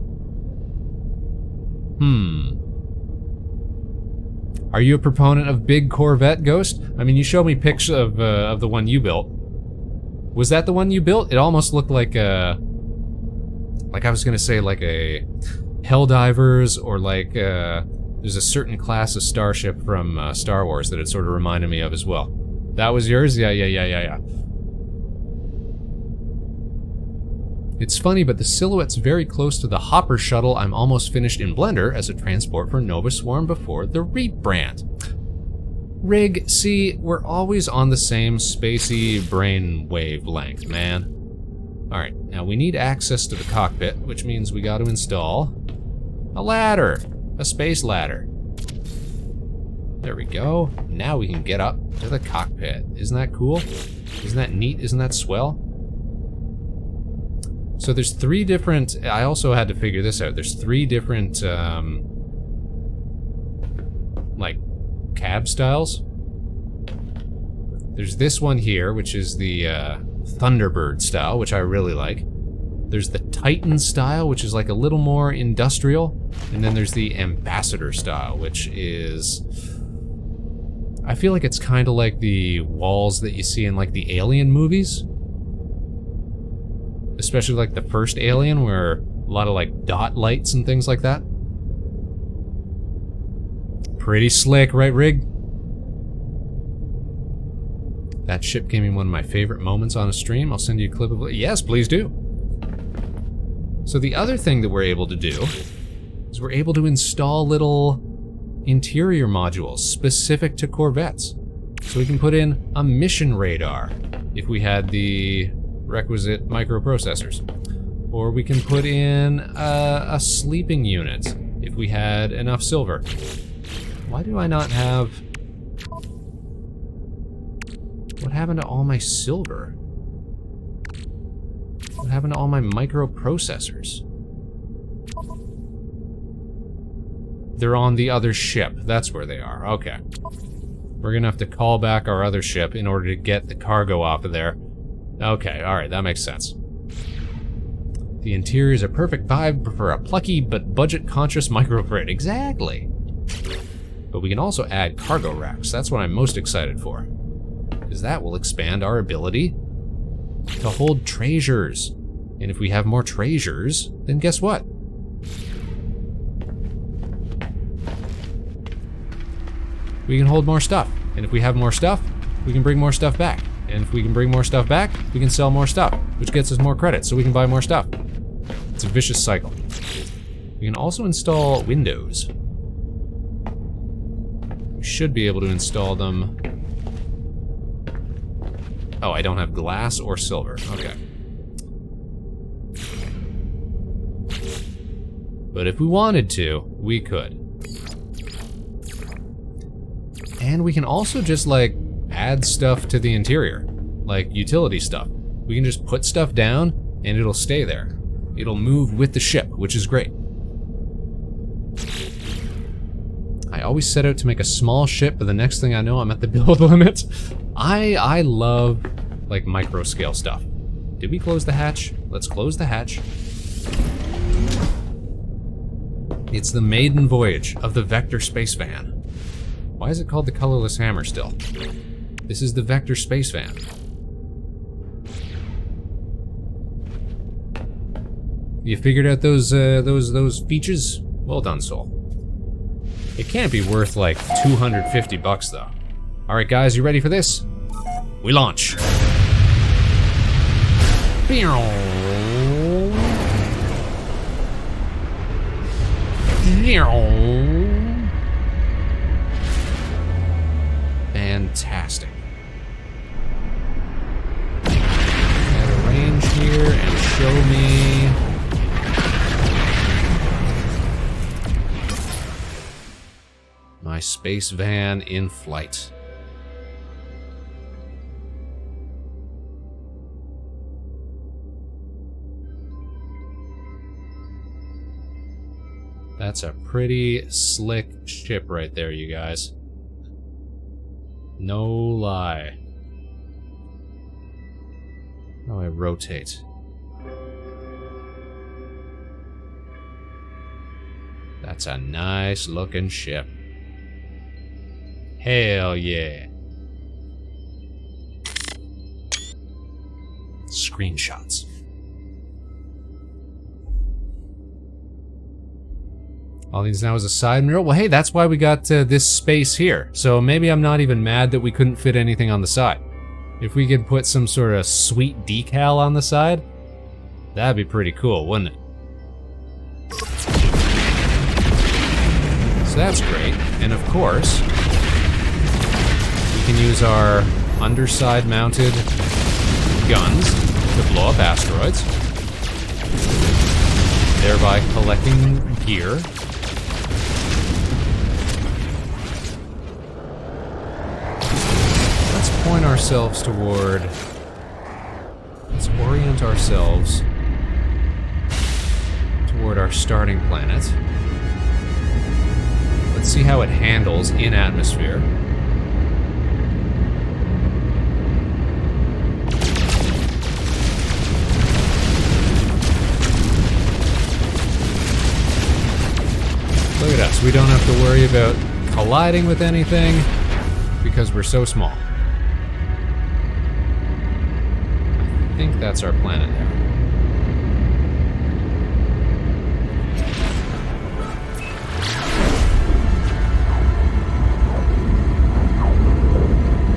Are you a proponent of big Corvette, Ghost? I mean, you showed me pics of the one you built. Was that the one you built? It almost looked like I was gonna say like a Helldivers, or like there's a certain class of starship from Star Wars that it sort of reminded me of as well. That was yours? Yeah. It's funny, but the silhouette's very close to the Hopper shuttle I'm almost finished in Blender as a transport for Nova Swarm before the rebrand. Rig, see, we're always on the same spacey brain wavelength, man. Alright, now we need access to the cockpit, which means we gotta install a ladder. A space ladder. There we go. Now we can get up to the cockpit. Isn't that cool? Isn't that neat? Isn't that swell? So there's 3 different, I also had to figure this out, there's 3 different, like, cab styles. There's this one here, which is the Thunderbird style, which I really like. There's the Titan style, which is like a little more industrial. And then there's the Ambassador style, which is, I feel like it's kind of like the walls that you see in like the Alien movies. Especially like the first Alien, where a lot of like dot lights and things like that. Pretty slick, right, Rig? That ship gave me one of my favorite moments on a stream. I'll send you a clip of it. Yes, please do. So the other thing that we're able to do is we're able to install little interior modules specific to Corvettes. So we can put in a mission radar if we had the requisite microprocessors. Or we can put in a sleeping unit if we had enough silver. Why do I not have... What happened to all my silver? What happened to all my microprocessors? They're on the other ship. That's where they are. Okay. We're gonna have to call back our other ship in order to get the cargo off of there. Okay, alright, that makes sense. The interior is a perfect vibe for a plucky but budget-conscious microgrid. Exactly! But we can also add cargo racks. That's what I'm most excited for. Because that will expand our ability to hold treasures. And if we have more treasures, then guess what? We can hold more stuff. And if we have more stuff, we can bring more stuff back. And if we can bring more stuff back, we can sell more stuff, which gets us more credits, so we can buy more stuff. It's a vicious cycle. We can also install windows. We should be able to install them. Oh, I don't have glass or silver. Okay. But if we wanted to, we could. And we can also just, like, add stuff to the interior. Like, utility stuff. We can just put stuff down, and it'll stay there. It'll move with the ship, which is great. I always set out to make a small ship, but the next thing I know, I'm at the build limit. I love, like, micro-scale stuff. Did we close the hatch? Let's close the hatch. It's the maiden voyage of the Vector Spacevan. Why is it called the Colorless Hammer still? This is the Vector Spacevan. You figured out those features? Well done, Soul. It can't be worth like 250 bucks though. All right, guys, you ready for this? We launch. Fantastic. Add a range here and show me. My space van in flight. That's a pretty slick ship right there, you guys. No lie. How do I rotate? That's a nice looking ship. Hell yeah. Screenshots. All these now is a side mirror. Well, hey, that's why we got this space here. So maybe I'm not even mad that we couldn't fit anything on the side. If we could put some sort of sweet decal on the side, that'd be pretty cool, wouldn't it? So that's great. And of course, we can use our underside mounted guns to blow up asteroids, thereby collecting gear. Let's point ourselves toward... Let's orient ourselves toward our starting planet. Let's see how it handles in atmosphere. Look at us, we don't have to worry about colliding with anything because we're so small. I think that's our planet now.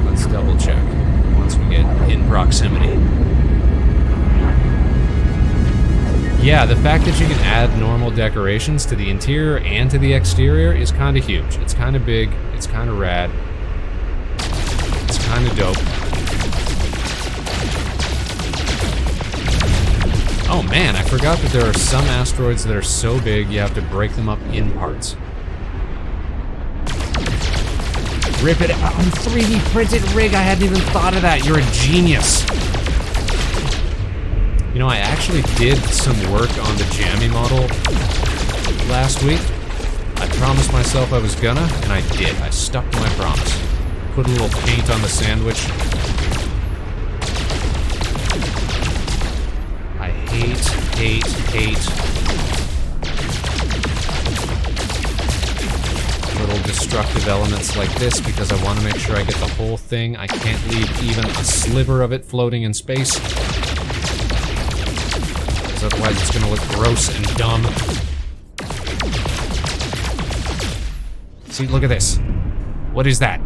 Let's double check once we get in proximity. Yeah, the fact that you can add normal decorations to the interior and to the exterior is kind of huge. It's kind of big, it's kind of rad, it's kind of dope. Oh man, I forgot that there are some asteroids that are so big you have to break them up in parts. Rip it out on 3D printed rig, I hadn't even thought of that. You're a genius. You know, I actually did some work on the Jammy model last week. I promised myself I was gonna, and I did. I stuck to my promise. Put a little paint on the sandwich. I hate little destructive elements like this because I want to make sure I get the whole thing. I can't leave even a sliver of it floating in space. Because otherwise it's going to look gross and dumb. See, look at this. What is that?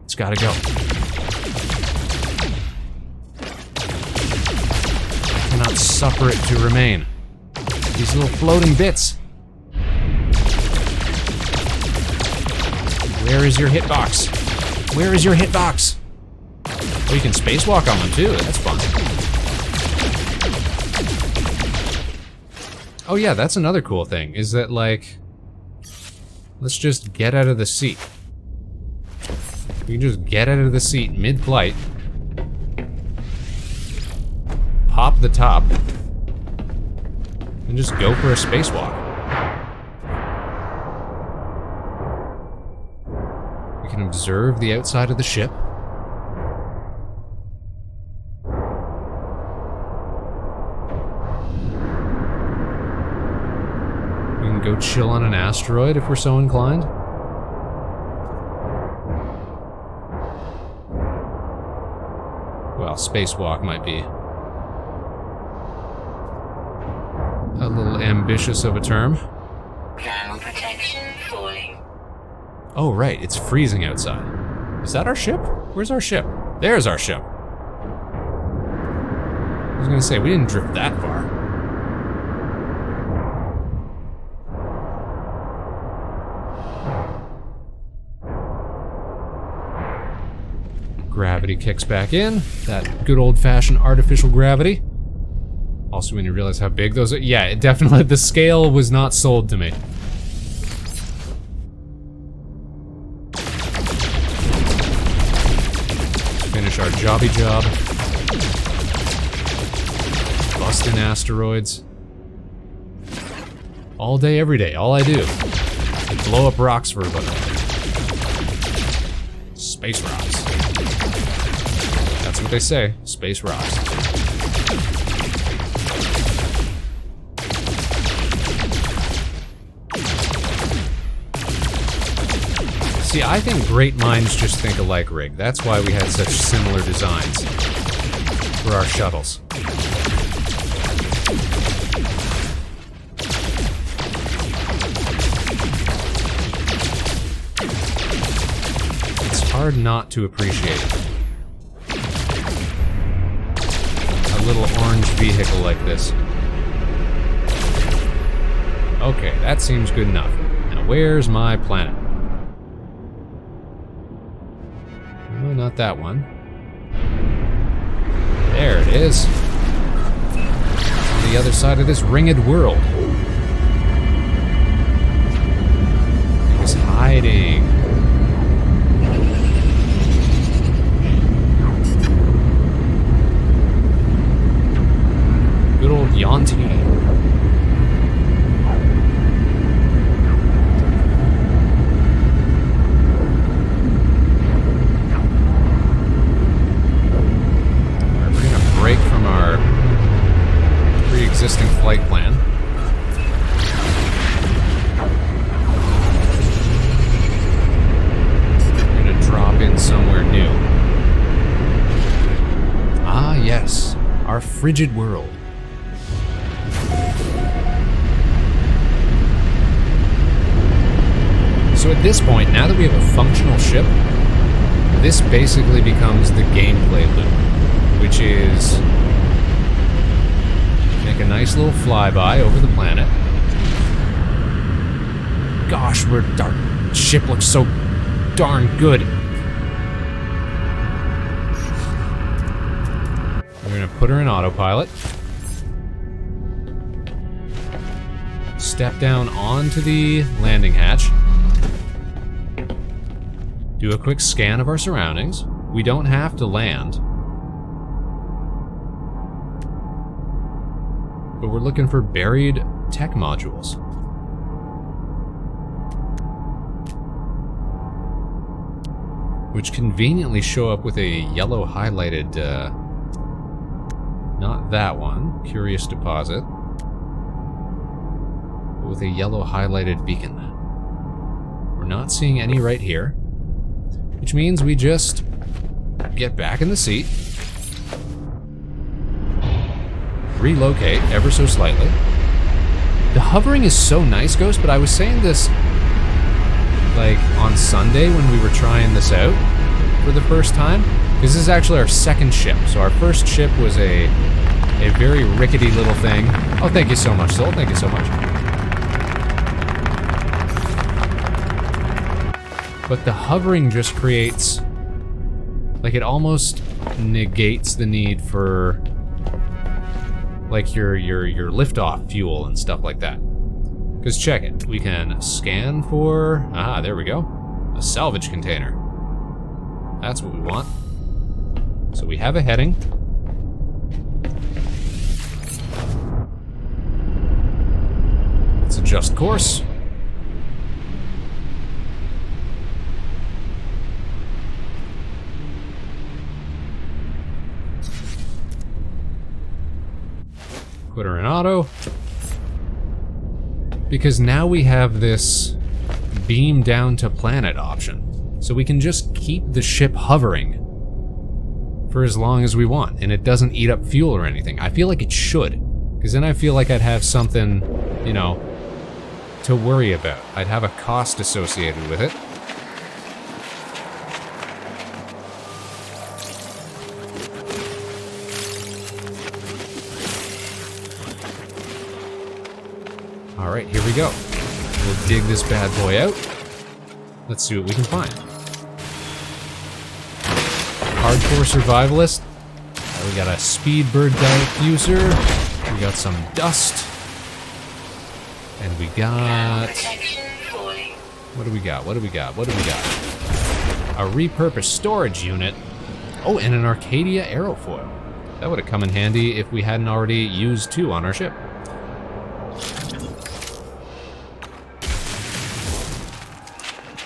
It's gotta go. I cannot suffer it to remain. These little floating bits. Where is your hitbox? Where is your hitbox? Oh, you can spacewalk on them too. That's fun. Oh yeah, that's another cool thing, is that like, let's just get out of the seat. We can just get out of the seat mid-flight, pop the top, and just go for a spacewalk. We can observe the outside of the ship. Go chill on an asteroid if we're so inclined. Well, spacewalk might be a little ambitious of a term.
Ground protection falling.
Oh, right, it's freezing outside. Is that our ship? Where's our ship? There's our ship. I was gonna say, we didn't drift that far. Gravity kicks back in. That good old-fashioned artificial gravity. Also, when you realize how big those are, yeah, it definitely, the scale was not sold to me. Finish our jobby job. Busting asteroids. All day, every day, all I do is blow up rocks for a living. Space rocks. That's what they say. Space rocks. See, I think great minds just think alike, Rig. That's why we had such similar designs for our shuttles. It's hard not to appreciate it. Little orange vehicle like this. Okay, that seems good enough. Now where's my planet? No, not that one. There it is. On the other side of this ringed world. It was hiding. Good old Yanti. We're gonna break from our pre-existing flight plan. We're gonna drop in somewhere new. Ah, yes, our frigid world. So at this point, now that we have a functional ship, this basically becomes the gameplay loop, which is make a nice little flyby over the planet. Gosh, our ship looks so darn good. We're gonna put her in autopilot. Step down onto the landing hatch. Do a quick scan of our surroundings. We don't have to land. But we're looking for buried tech modules. which conveniently show up with a yellow highlighted, not that one, Curious Deposit, but with a yellow highlighted beacon. We're not seeing any right here, which means we just get back in the seat, relocate ever so slightly. The hovering is so nice, Ghost, but I was saying this like on Sunday when we were trying this out for the first time, because this is actually our second ship. So our first ship was a very rickety little thing. Oh, thank you so much, Soul. Thank you so much. But the hovering just creates, like, it almost negates the need for like your liftoff fuel and stuff like that. Because check it, we can scan for, there we go, a salvage container. That's what we want. So we have a heading. Let's adjust course. Put her in auto. Because now we have this beam down to planet option. So we can just keep the ship hovering for as long as we want, and it doesn't eat up fuel or anything. I feel like it should, because then I feel like I'd have something, you know, to worry about. I'd have a cost associated with it. Alright, here we go. We'll dig this bad boy out. Let's see what we can find. Hardcore survivalist. We got a speed bird diffuser. We got some dust. And we got... What do we got? What do we got? What do we got? A repurposed storage unit. Oh, and an Arcadia aerofoil. That would have come in handy if we hadn't already used 2 on our ship.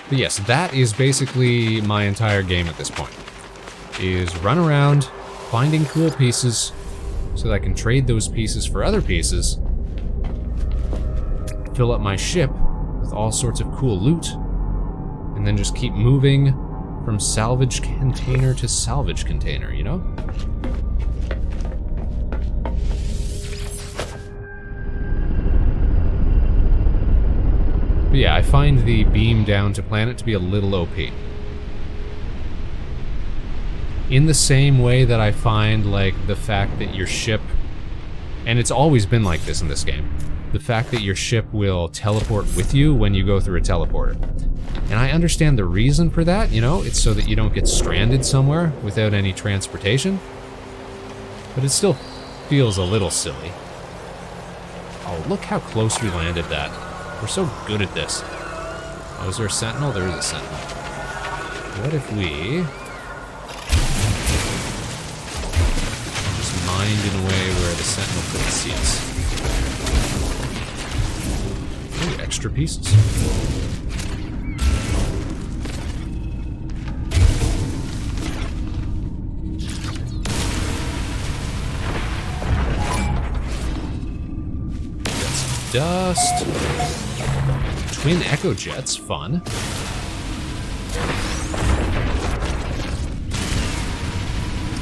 But yes, that is basically my entire game at this point. Is run around, finding cool pieces, so that I can trade those pieces for other pieces, fill up my ship with all sorts of cool loot, and then just keep moving from salvage container to salvage container, you know? But yeah, I find the beam down to planet to be a little OP. In the same way that I find, like, the fact that your ship, and it's always been like this in this game, the fact that your ship will teleport with you when you go through a teleporter. And I understand the reason for that, you know, it's so that you don't get stranded somewhere without any transportation. But it still feels a little silly. Oh, look how close we landed that. We're so good at this. Oh, is there a sentinel? There is a sentinel. What if we just mined in a way where the sentinel couldn't see us? Ooh, extra pieces. Got some dust. Twin Echo Jets, fun.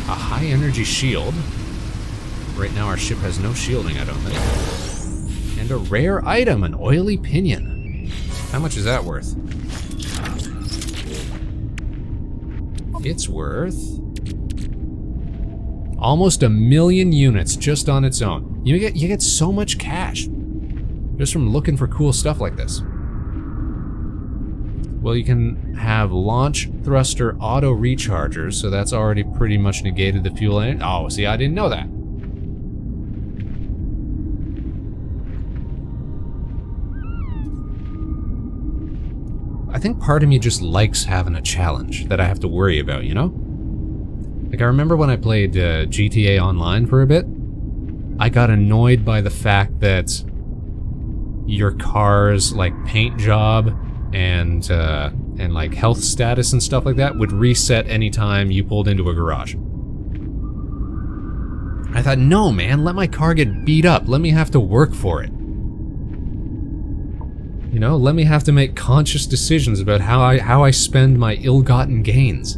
A high energy shield. Right now our ship has no shielding, I don't think. And a rare item, an oily pinion. How much is that worth? It's worth almost 1 million units just on its own. You get so much cash just from looking for cool stuff like this. Well, you can have launch thruster auto rechargers, so that's already pretty much negated the fuel in it. Oh, see, I didn't know that. I think part of me just likes having a challenge that I have to worry about, you know? Like, I remember when I played GTA Online for a bit, I got annoyed by the fact that your car's, like, paint job and and like health status and stuff like that would reset anytime you pulled into a garage. I thought, no man, let my car get beat up. Let me have to work for it. You know, let me have to make conscious decisions about how I spend my ill-gotten gains.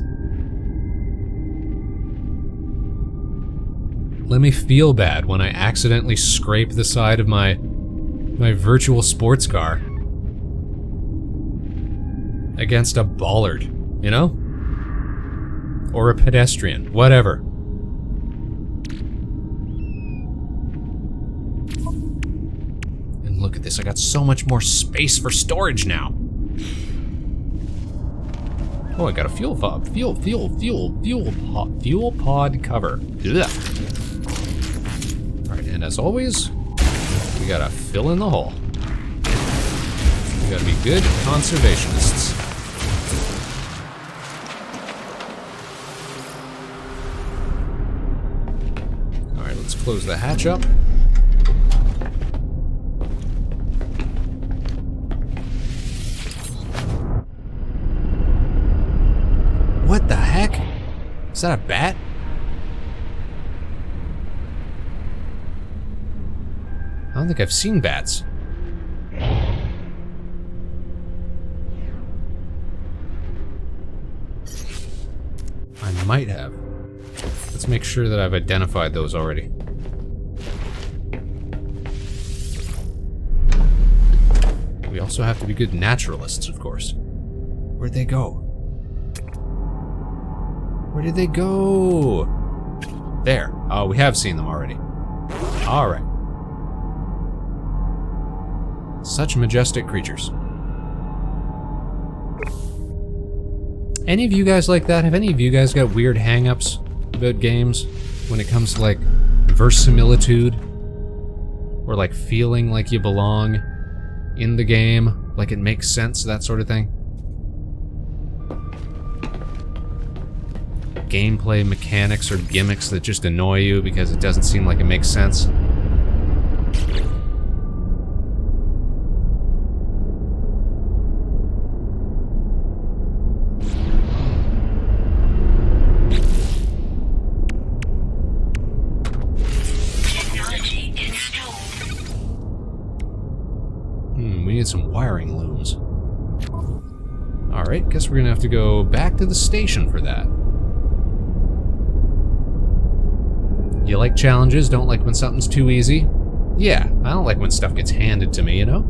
Let me feel bad when I accidentally scrape the side of my virtual sports car against a bollard, you know? Or a pedestrian, whatever. And look at this, I got so much more space for storage now. Oh, I got a fuel pod cover. Ugh. Alright, and as always, we gotta fill in the hole. We gotta be good conservationists. Alright, let's close the hatch up. What the heck? Is that a bat? I don't think I've seen bats. I might have. Let's make sure that I've identified those already. We also have to be good naturalists, of course. Where'd they go? Where did they go? There. Oh, we have seen them already. Alright. Such majestic creatures. Any of you guys like that? Have any of you guys got weird hang-ups about games when it comes to like verisimilitude? Or like feeling like you belong in the game? Like it makes sense, that sort of thing? Gameplay mechanics or gimmicks that just annoy you because it doesn't seem like it makes sense? We need some wiring looms. Alright, guess we're gonna have to go back to the station for that. You like challenges, don't like when something's too easy? Yeah, I don't like when stuff gets handed to me, you know?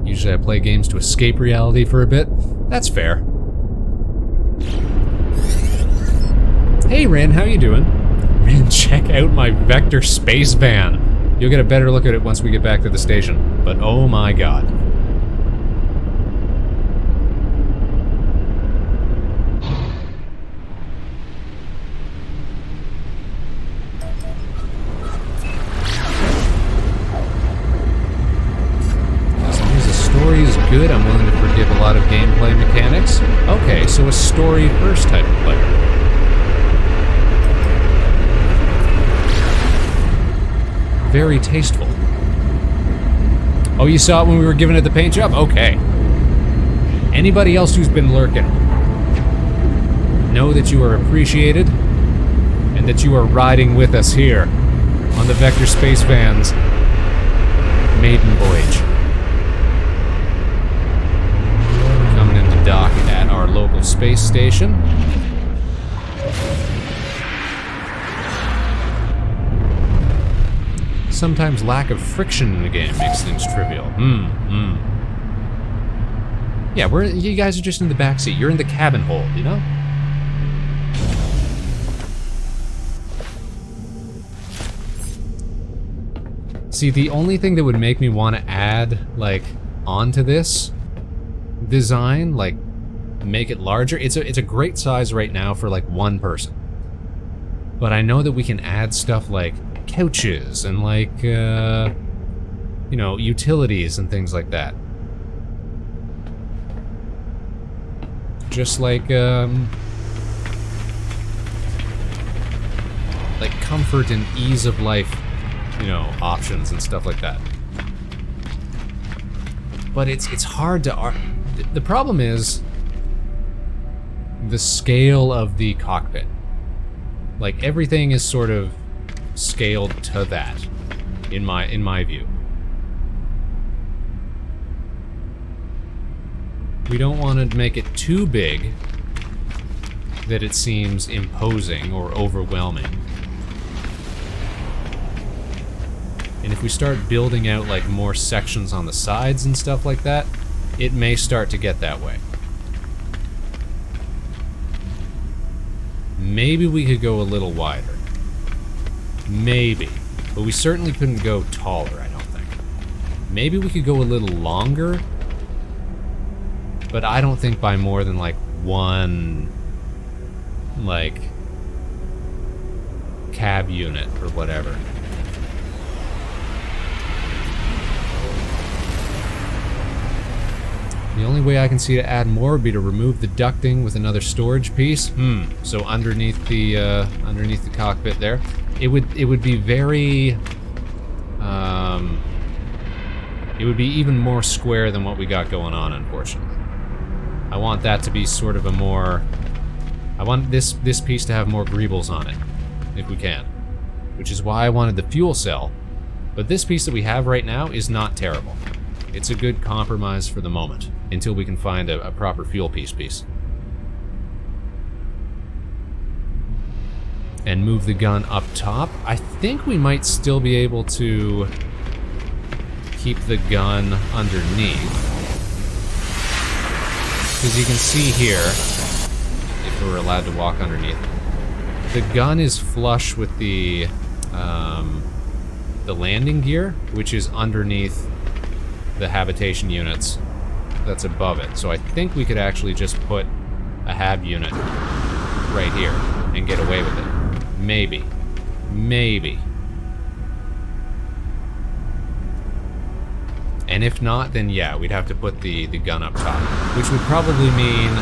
Usually I play games to escape reality for a bit. That's fair. Hey Rin, how you doing? Rin, check out my Vector Spacevan. You'll get a better look at it once we get back to the station. But oh my god. Is good, I'm willing to forgive a lot of gameplay mechanics. Okay, so a story first type of player. Very tasteful. Oh, you saw it when we were giving it the paint job? Okay. Anybody else who's been lurking, know that you are appreciated and that you are riding with us here on the Vector Spacevan's maiden voyage. Dock at our local space station. Sometimes lack of friction in the game makes things trivial. Yeah, you guys are just in the backseat. You're in the cabin hold, you know? See, the only thing that would make me want to add, like, onto this design, like make it larger. It's a great size right now for like one person. But I know that we can add stuff like couches and like you know, utilities and things like that. Just like comfort and ease of life, you know, options and stuff like that. But it's hard to The problem is the scale of the cockpit. Like, everything is sort of scaled to that, in my view. We don't want to make it too big that it seems imposing or overwhelming. And if we start building out like more sections on the sides and stuff like that, it may start to get that way. Maybe we could go a little wider. Maybe. But we certainly couldn't go taller, I don't think. Maybe we could go a little longer, but I don't think by more than like one, like, cab unit or whatever. The only way I can see to add more would be to remove the ducting with another storage piece. So underneath the cockpit there, it would be very, it would be even more square than what we got going on, unfortunately. I want that to be sort of a more, I want this piece to have more greebles on it, if we can. Which is why I wanted the fuel cell. But this piece that we have right now is not terrible. It's a good compromise for the moment, until we can find a proper fuel piece. And move the gun up top. I think we might still be able to keep the gun underneath. Because you can see here, if we're allowed to walk underneath, the gun is flush with the landing gear, which is underneath the habitation units that's above it. So I think we could actually just put a hab unit right here and get away with it. Maybe. And if not, then yeah, we'd have to put the gun up top, which would probably mean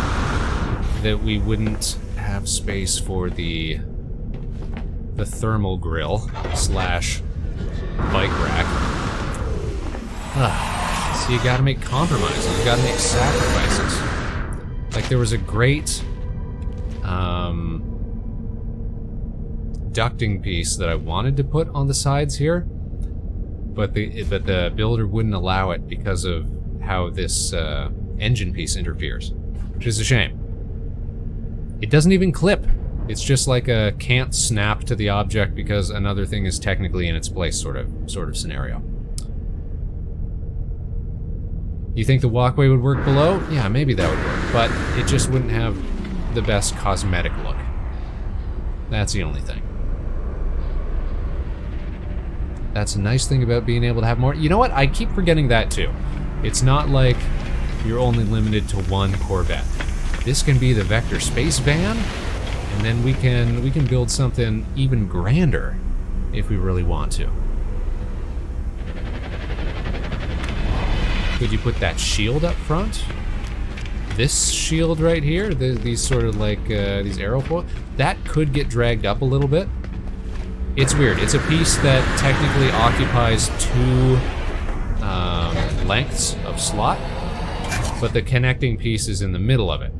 that we wouldn't have space for the thermal grill slash bike rack. So you gotta make compromises, you gotta make sacrifices. Like, there was a great ducting piece that I wanted to put on the sides here, but the builder wouldn't allow it because of how this engine piece interferes, which is a shame. It doesn't even clip. It's just like a can't snap to the object because another thing is technically in its place sort of scenario. You think the walkway would work below? Yeah, maybe that would work, but it just wouldn't have the best cosmetic look. That's the only thing. That's a nice thing about being able to have more. You know what? I keep forgetting that too. It's not like you're only limited to one Corvette. This can be the Vector Spacevan, and then we can build something even grander if we really want to. Could you put that shield up front? This shield right here, these sort of like these aerofoil, that could get dragged up a little bit. It's weird. It's a piece that technically occupies two lengths of slot, but the connecting piece is in the middle of it.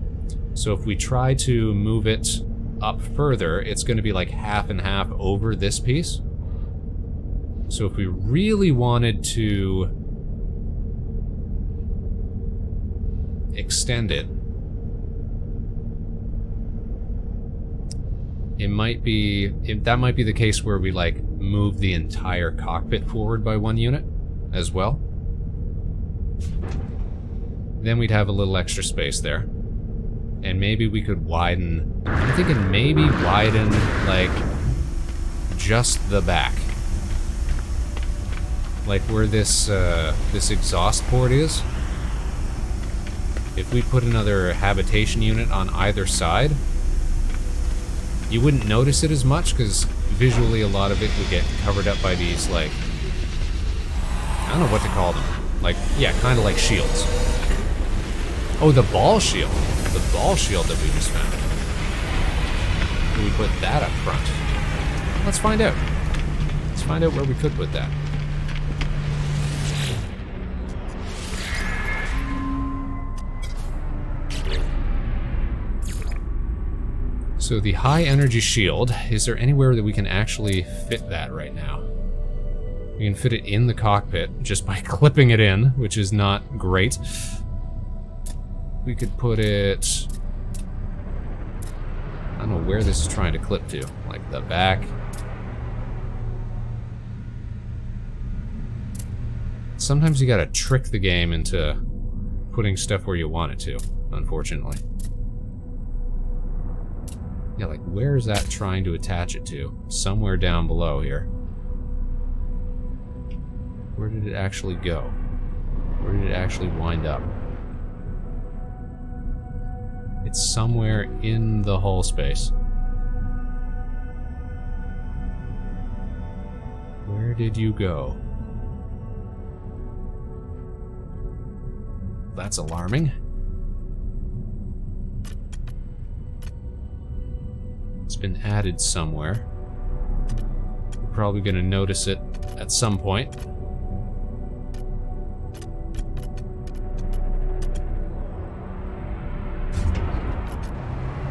So if we try to move it up further, it's going to be like half and half over this piece. So if we really wanted to extend it, that might be the case where we like move the entire cockpit forward by one unit as well. Then we'd have a little extra space there. And maybe we could widen, I'm thinking maybe widen like just the back. Like where this exhaust port is. If we put another habitation unit on either side, you wouldn't notice it as much because visually a lot of it would get covered up by these, like, I don't know what to call them. Like, yeah, kind of like shields. Oh, the ball shield. The ball shield that we just found. Can we put that up front? Let's find out. Let's find out where we could put that. So the high energy shield, is there anywhere that we can actually fit that right now? We can fit it in the cockpit just by clipping it in, which is not great. We could put it... I don't know where this is trying to clip to. Like the back. Sometimes you gotta trick the game into putting stuff where you want it to, unfortunately. Yeah, like where is that trying to attach it to? Somewhere down below here. Where did it actually go? Where did it actually wind up? It's somewhere in the hull space. Where did you go? That's alarming. It's been added somewhere. We're probably gonna notice it at some point.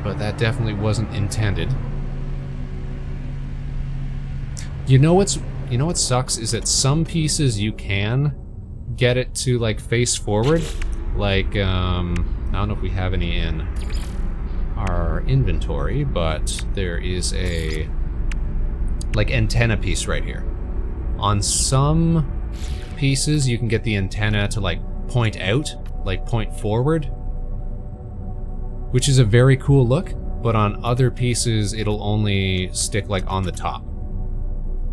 But that definitely wasn't intended. You know what sucks is that some pieces you can get it to like face forward. Like I don't know if we have any in our inventory, but there is a like antenna piece right here. On some pieces you can get the antenna to like point out, like point forward, which is a very cool look, but on other pieces it'll only stick like on the top.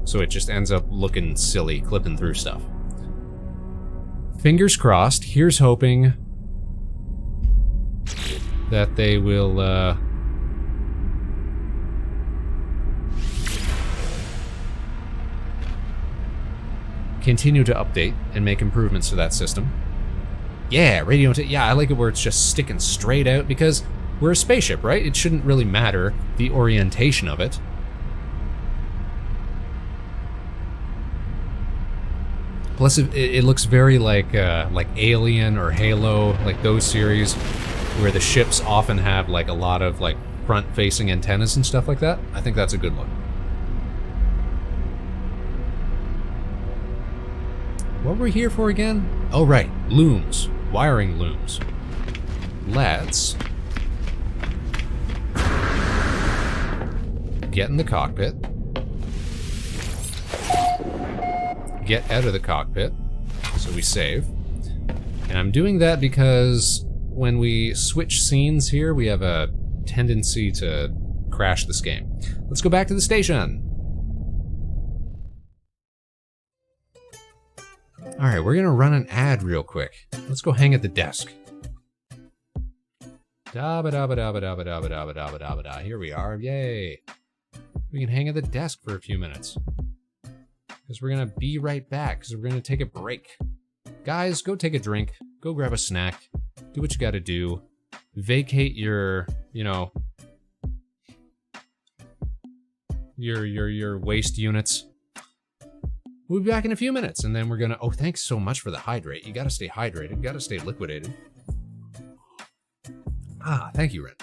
So it just ends up looking silly, clipping through stuff. Fingers crossed, here's hoping that they will continue to update and make improvements to that system. Yeah, radio, yeah, I like it where it's just sticking straight out because we're a spaceship, right? It shouldn't really matter the orientation of it. Plus, it looks very like Alien or Halo, like those series where the ships often have like a lot of like front-facing antennas and stuff like that. I think that's a good look. What were we here for again? Oh, right, looms. Wiring looms. Let's get in the cockpit. Get out of the cockpit. So we save. And I'm doing that because when we switch scenes here, we have a tendency to crash this game. Let's go back to the station. All right, we're gonna run an ad real quick. Let's go hang at the desk. Da-ba-da-ba-da-ba-da-ba-da-ba-da-ba-da-ba-da. Here we are, yay. We can hang at the desk for a few minutes. Because we're gonna be right back, because we're gonna take a break. Guys, go take a drink, go grab a snack, do what you gotta do. Vacate your, your waste units. We'll be back in a few minutes, and then we're gonna... Oh, thanks so much for the hydrate. You gotta stay hydrated. You gotta stay liquidated. Ah, thank you, Ren.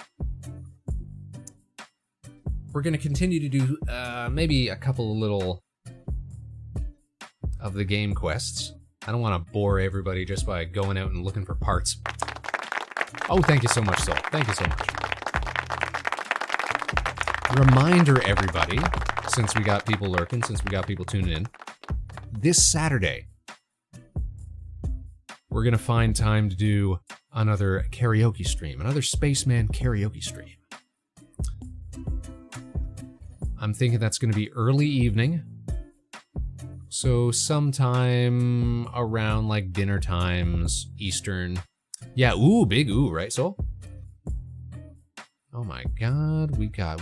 We're gonna continue to do maybe a couple of little of the game quests. I don't want to bore everybody just by going out and looking for parts. Oh, thank you so much, Soul. Thank you so much. Reminder, everybody, since we got people lurking, since we got people tuning in, this Saturday, we're gonna find time to do another karaoke stream, another Spaceman karaoke stream. I'm thinking that's gonna be early evening, so sometime around like dinner times, Eastern. Yeah, ooh, big ooh, right, Soul? Oh my God, we got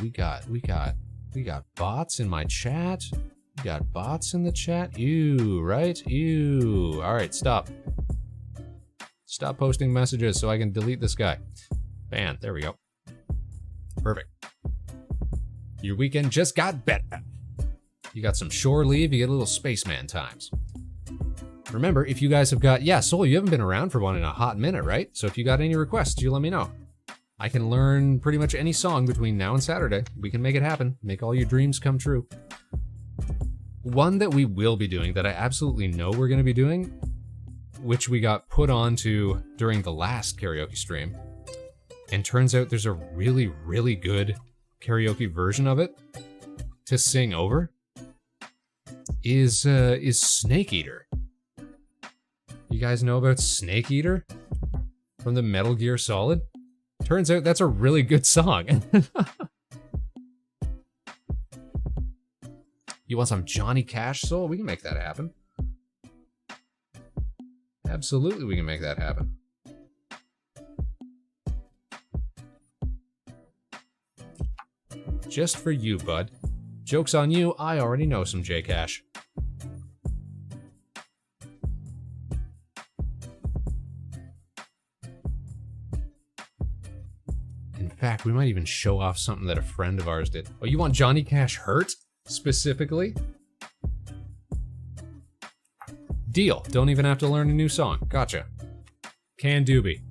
bots in my chat. We got bots in the chat. Ew, right? Ew. All right, stop. Stop posting messages so I can delete this guy. Ban, there we go. Perfect. Your weekend just got better. You got some shore leave, you get a little spaceman times. Remember, if you guys have got, yeah, Soul, you haven't been around for one in a hot minute, right? So if you got any requests, you let me know. I can learn pretty much any song between now and Saturday. We can make it happen. Make all your dreams come true. One that we will be doing, that I absolutely know we're going to be doing, which we got put onto during the last karaoke stream, and turns out there's a really, really good karaoke version of it to sing over, is Snake Eater. You guys know about Snake Eater from the Metal Gear Solid? Turns out that's a really good song. You want some Johnny Cash soul? We can make that happen. Absolutely, we can make that happen. Just for you, bud. Joke's on you, I already know some J Cash. In fact, we might even show off something that a friend of ours did. Oh, you want Johnny Cash Hurt? Specifically? Deal. Don't even have to learn a new song. Gotcha. Can doobie.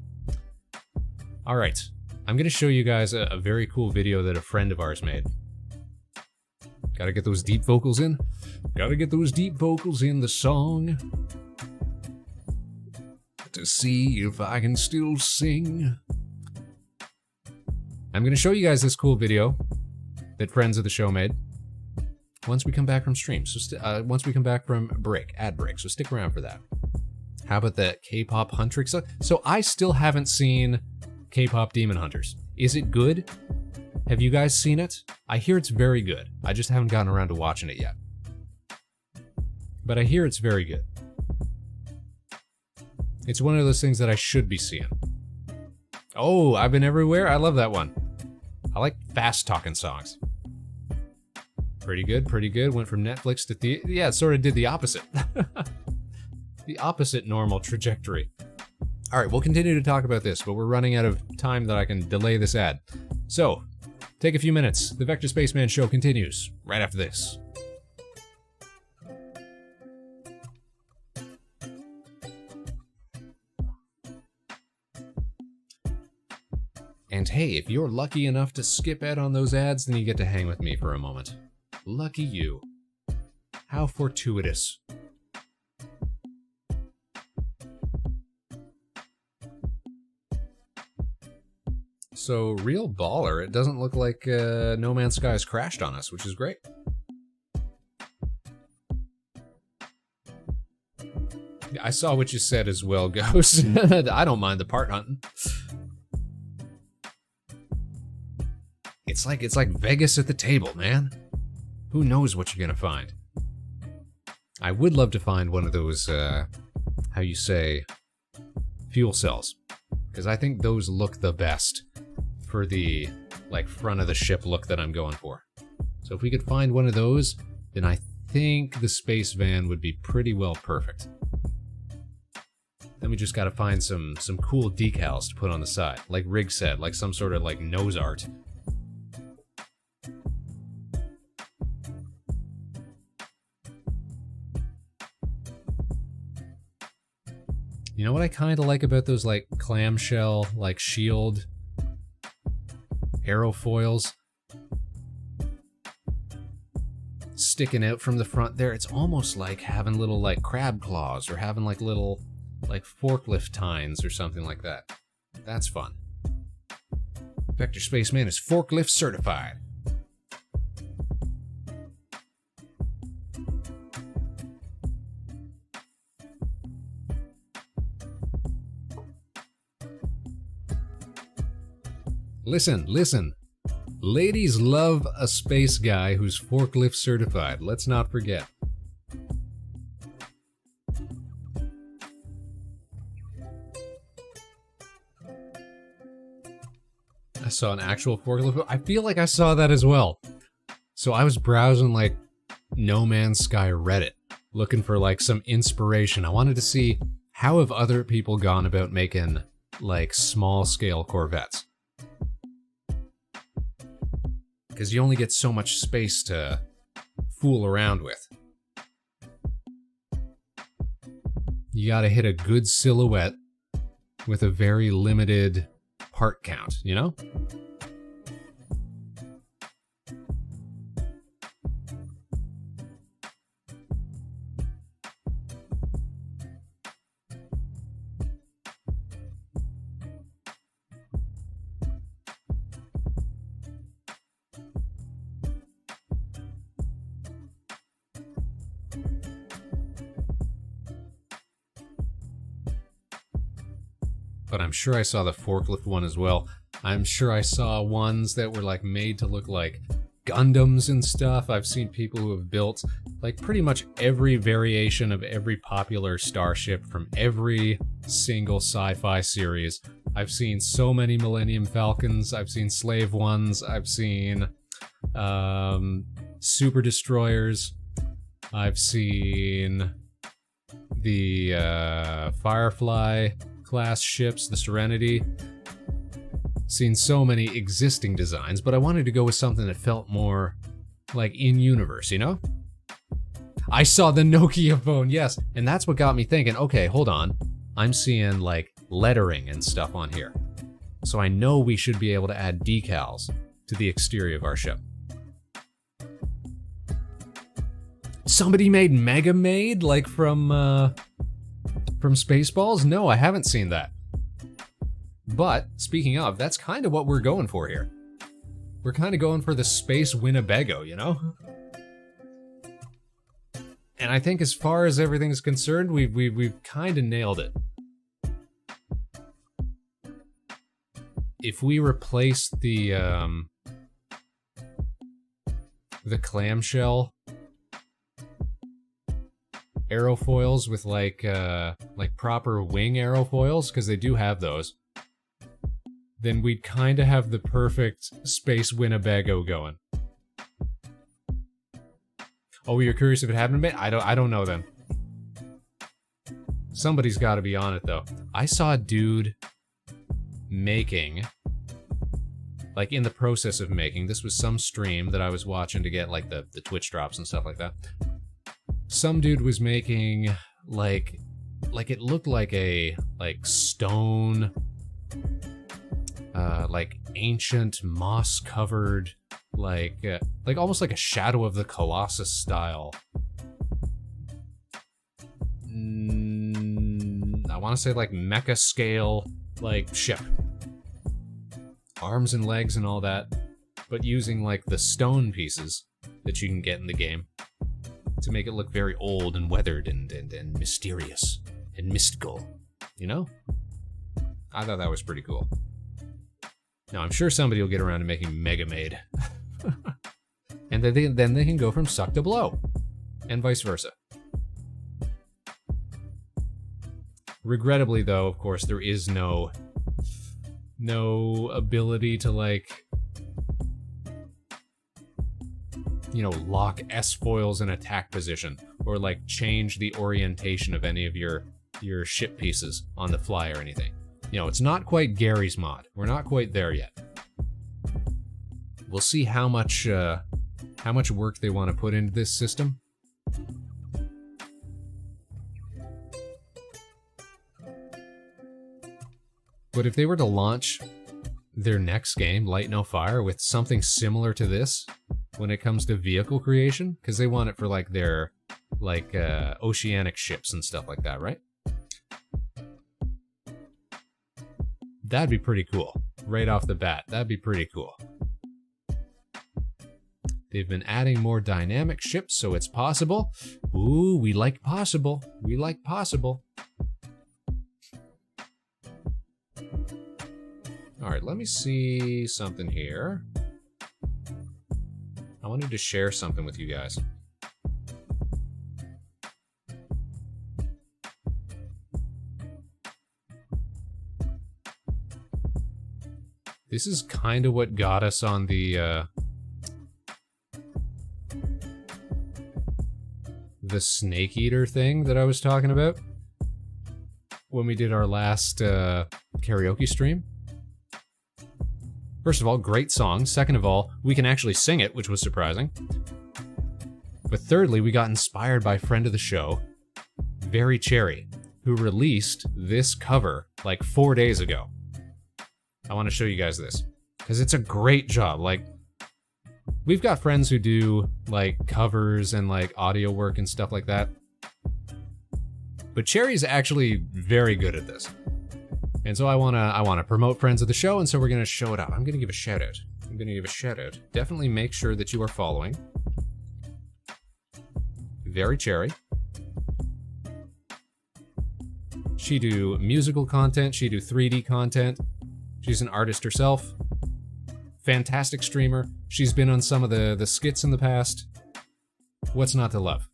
Alright. I'm gonna show you guys a very cool video that a friend of ours made. Gotta get those deep vocals in. Gotta get those deep vocals in the song. To see if I can still sing. I'm gonna show you guys this cool video that friends of the show made. Once we come back from stream, so once we come back from ad break, so stick around for that. How about the K-pop Huntrix? So I still haven't seen K-pop Demon Hunters. Is it good? Have you guys seen it? I hear it's very good. I just haven't gotten around to watching it yet. But I hear it's very good. It's one of those things that I should be seeing. Oh, I've Been Everywhere? I love that one. I like fast-talking songs. Pretty good, pretty good. Went from Netflix to yeah, it sort of did the opposite. The opposite normal trajectory. All right, we'll continue to talk about this, but we're running out of time that I can delay this ad. So, take a few minutes. The Vector Spaceman show continues right after this. And hey, if you're lucky enough to skip out on those ads, then you get to hang with me for a moment. Lucky you. How fortuitous. So, real baller. It doesn't look like No Man's Sky has crashed on us, which is great. I saw what you said as well, Ghost. I don't mind the part hunting. It's like Vegas at the table, man. Who knows what you're gonna find? I would love to find one of those, how you say, fuel cells. Because I think those look the best for the, like, front of the ship look that I'm going for. So if we could find one of those, then I think the space van would be pretty well perfect. Then we just gotta find some cool decals to put on the side. Like Rig said, like some sort of, like, nose art. You know what I kind of like about those, like, clamshell, like, shield aerofoils sticking out from the front there? It's almost like having little, like, crab claws or having, like, little, like, forklift tines or something like that. That's fun. Vector Spaceman is forklift certified. Listen, listen. Ladies love a space guy who's forklift certified. Let's not forget. I saw an actual forklift. I feel like I saw that as well. So I was browsing, like, No Man's Sky Reddit, looking for, like, some inspiration. I wanted to see how have other people gone about making, like, small-scale Corvettes. Because you only get so much space to fool around with. You gotta hit a good silhouette with a very limited part count, you know? But I'm sure I saw the forklift one as well. I'm sure I saw ones that were like made to look like Gundams and stuff. I've seen people who have built like pretty much every variation of every popular starship from every single sci-fi series. I've seen so many Millennium Falcons. I've seen Slave Ones. I've seen Super Destroyers. I've seen the Firefly class ships, the Serenity. Seen so many existing designs, but I wanted to go with something that felt more like in-universe, you know? I saw the Nokia phone, yes, and that's what got me thinking, okay, hold on. I'm seeing like lettering and stuff on here. So I know we should be able to add decals to the exterior of our ship. Somebody made Mega Maid, like from Spaceballs? No, I haven't seen that. But, speaking of, that's kind of what we're going for here. We're kind of going for the Space Winnebago, you know? And I think as far as everything's concerned, we've kind of nailed it. If we replace the clamshell aerofoils with like proper wing aerofoils, because they do have those, then we'd kind of have the perfect Space Winnebago going. Oh, you're curious if it happened to me? I don't know then. Somebody's got to be on it though. I saw a dude making, like in the process of making, this was some stream that I was watching to get like the Twitch drops and stuff like that. Some dude was making like it looked like a stone, like ancient moss covered, like almost like a Shadow of the Colossus style. I want to say like mecha scale, like ship, arms and legs and all that, but using like the stone pieces that you can get in the game to make it look very old and weathered and mysterious and mystical, you know? I thought that was pretty cool. Now, I'm sure somebody will get around to making Mega Maid. And then they can go from suck to blow. And vice versa. Regrettably, though, of course, there is no ability to, like, you know, lock S-foils in attack position, or like change the orientation of any of your ship pieces on the fly or anything. You know, it's not quite Gary's mod. We're not quite there yet. We'll see how much work they want to put into this system. But if they were to launch their next game, Light No Fire, with something similar to this when it comes to vehicle creation, because they want it for like their oceanic ships and stuff like that, right? That'd be pretty cool. Right off the bat, that'd be pretty cool. They've been adding more dynamic ships, so it's possible. Ooh, we like possible. We like possible. Alright, let me see something here. I wanted to share something with you guys. This is kind of what got us on the snake eater thing that I was talking about when we did our last karaoke stream. First of all, great song. Second of all, we can actually sing it, which was surprising. But thirdly, we got inspired by friend of the show, Very Cherry, who released this cover like 4 days ago. I want to show you guys this because it's a great job. Like, we've got friends who do like covers and like audio work and stuff like that. But Cherry's actually very good at this. And so I wanna promote friends of the show, and so we're gonna show it out. I'm gonna give a shout out. Definitely make sure that you are following Very Cherry. She do musical content, she do 3D content. She's an artist herself. Fantastic streamer. She's been on some of the skits in the past. What's not to love?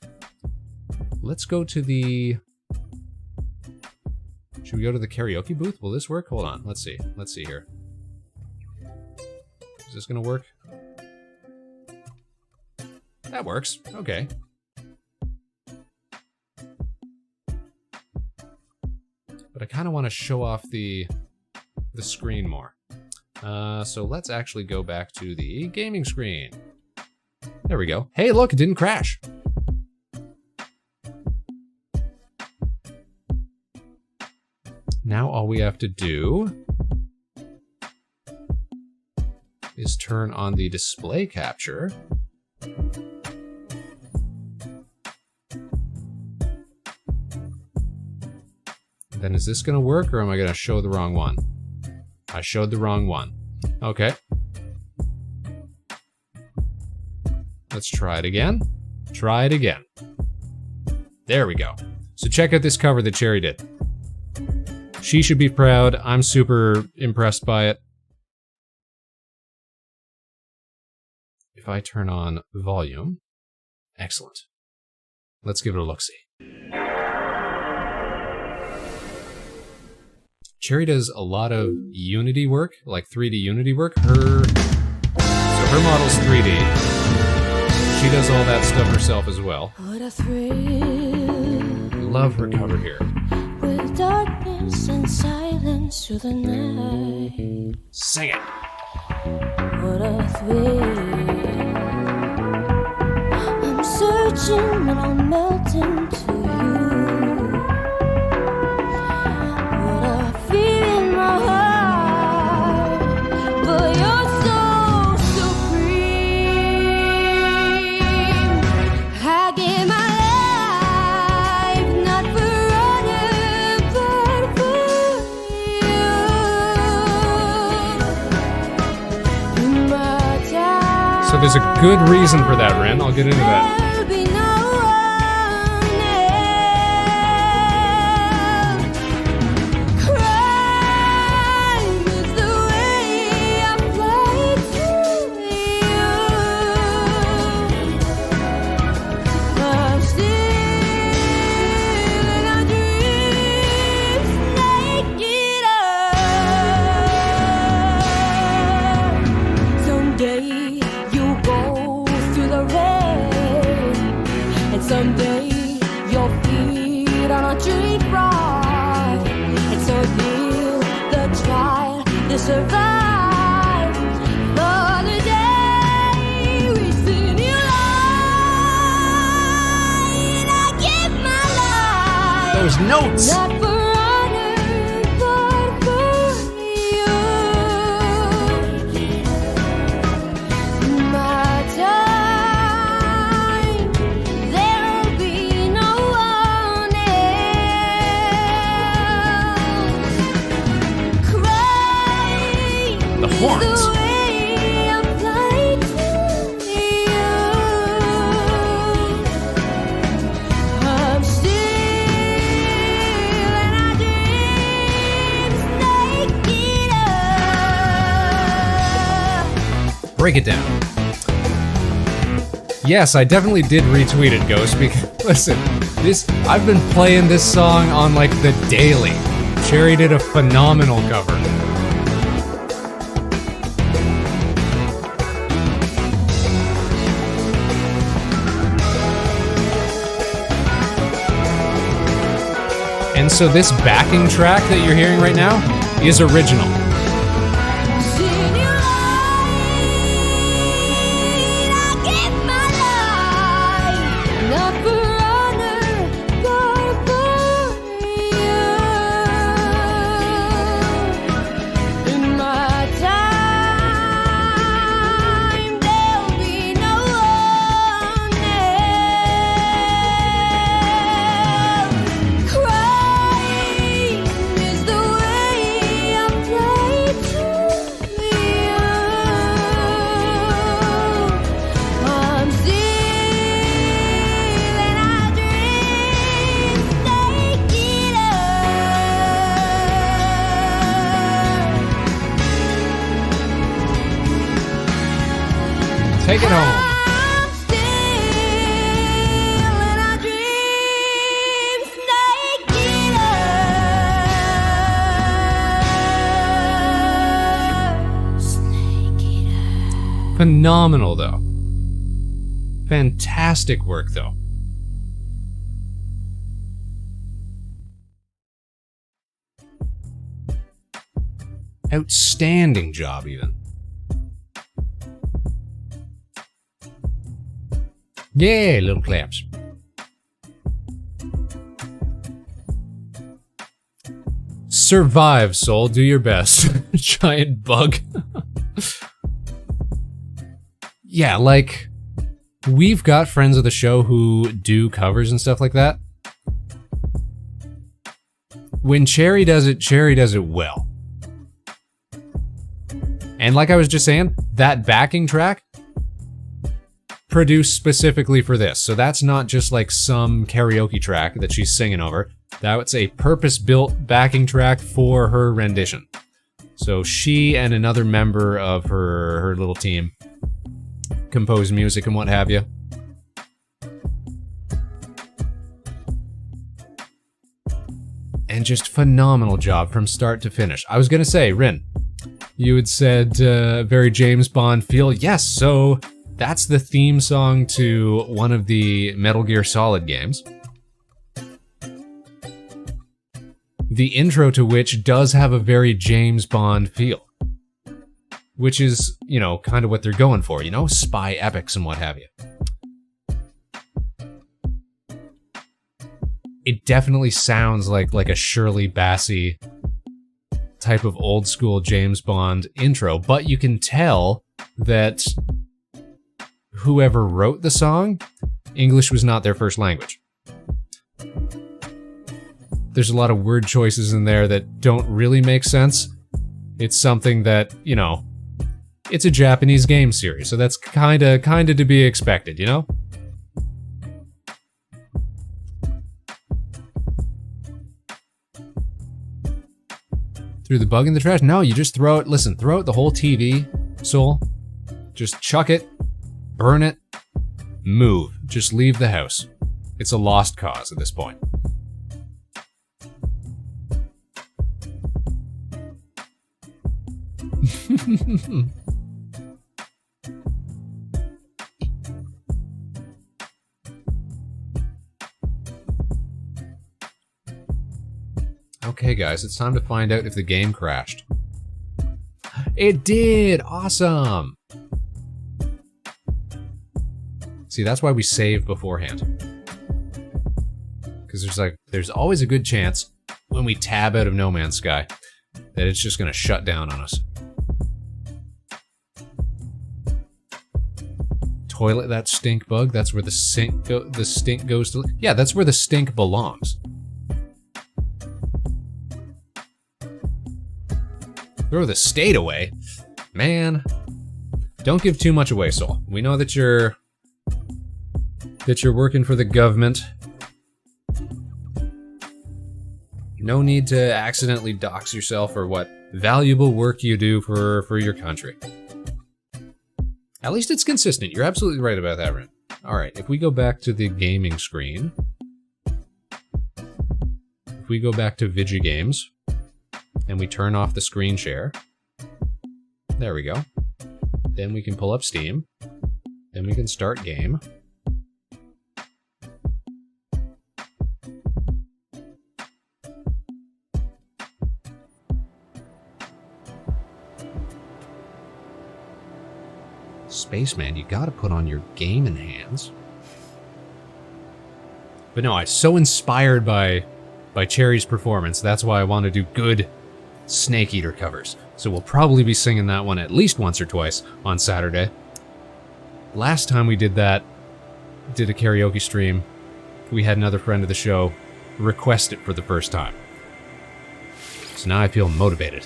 Let's go to the... Should we go to the karaoke booth? Will this work? Hold on, let's see. Let's see here. Is this gonna work? That works, okay. But I kind of want to show off the screen more. So let's actually go back to the gaming screen. There we go. Hey, look, it didn't crash. Now all we have to do is turn on the display capture. Then is this gonna work, or am I gonna show the wrong one? I showed the wrong one. Okay. Let's try it again. Try it again. There we go. So check out this cover that Cherry did. She should be proud. I'm super impressed by it. If I turn on volume, excellent. Let's give it a look-see. Cherry does a lot of Unity work, like 3D Unity work. Her model's 3D. She does all that stuff herself as well.
What a thrill.
Love her cover here.
With darkness and silence through the night.
Sing it.
What a thrill. I'm searching and I'm melting to you. What a feel in my heart. But you're so supreme. I give my life not for honor, but for you. My time.
So there's a good reason for that, Ren. I'll get into that.
There'll be no one else. Crime is the way I play to you. I'm still in our dreams, naked up. Someday you'll go through the rain, and someday your feet on a tree frog, and so deal the trial, the survive for the day we see new light. I give my life.
Those notes!
Not for honor, but for you. My time, there'll be no one else. Crying
The horns.
is the way I play to you. I'm still in our dreams, naked up.
Break it down. Yes, I definitely did retweet it, Ghost, because, listen, I've been playing this song on, like, the daily. Cherry did a phenomenal cover. And so this backing track that you're hearing right now is original.
Seen you light, I give my life, not for honor, but for you. In my
Take it home.
I'm still in a dream, snake eater. Snake eater.
Phenomenal, though. Fantastic work, though. Outstanding job, even. Yeah, little claps. Survive, Soul. Do your best. Giant bug. Yeah, like, we've got friends of the show who do covers and stuff like that. When Cherry does it well. And like I was just saying, that backing track, produced specifically for this. So that's not just like some karaoke track that she's singing over. That's a purpose-built backing track for her rendition. So she and another member of her little team compose music and what have you. And just phenomenal job from start to finish. I was gonna say, Rin, you had said very James Bond feel. Yes, so that's the theme song to one of the Metal Gear Solid games. The intro to which does have a very James Bond feel. Which is, you know, kind of what they're going for, you know? Spy epics and what have you. It definitely sounds like a Shirley Bassey type of old school James Bond intro, but you can tell that whoever wrote the song, English was not their first language. There's a lot of word choices in there that don't really make sense. It's something that, you know, it's a Japanese game series, so that's kinda to be expected, you know? Threw the bug in the trash? No, you just throw it. Listen, throw out the whole TV, Soul. Just chuck it, burn it, move. Just leave the house. It's a lost cause at this point. Okay, guys, it's time to find out if the game crashed. It did! Awesome! See, that's why we save beforehand. Because there's always a good chance when we tab out of No Man's Sky that it's just gonna shut down on us. Toilet that stink bug, that's where the stink goes to... Yeah, that's where the stink belongs. Throw the state away? Man. Don't give too much away, Soul. We know that you're working for the government. No need to accidentally dox yourself for what valuable work you do for your country. At least it's consistent. You're absolutely right about that, Ren. Alright, if we go back to the gaming screen. If we go back to Vidya Games. And we turn off the screen share. There we go. Then we can pull up Steam. Then we can start game. Spaceman, you gotta put on your gaming hands. But no, I was so inspired by Cherry's performance. That's why I want to do good Snake Eater covers. So we'll probably be singing that one at least once or twice on Saturday. Last time we did that, did a karaoke stream, we had another friend of the show request it for the first time. So now I feel motivated.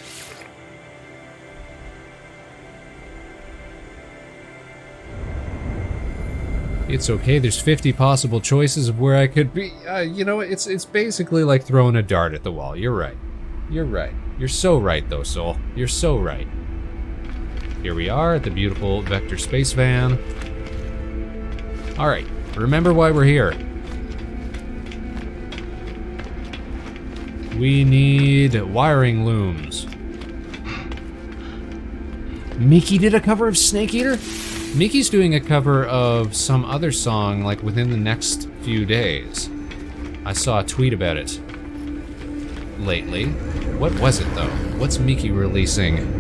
It's okay, there's 50 possible choices of where I could be. You know, it's basically like throwing a dart at the wall. You're right. You're right. You're so right, though, Soul. You're so right. Here we are at the beautiful Vector Spacevan. Alright, remember why we're here. We need wiring looms. Miki did a cover of Snake Eater? Miki's doing a cover of some other song like within the next few days. I saw a tweet about it lately. What was it though? What's Miki releasing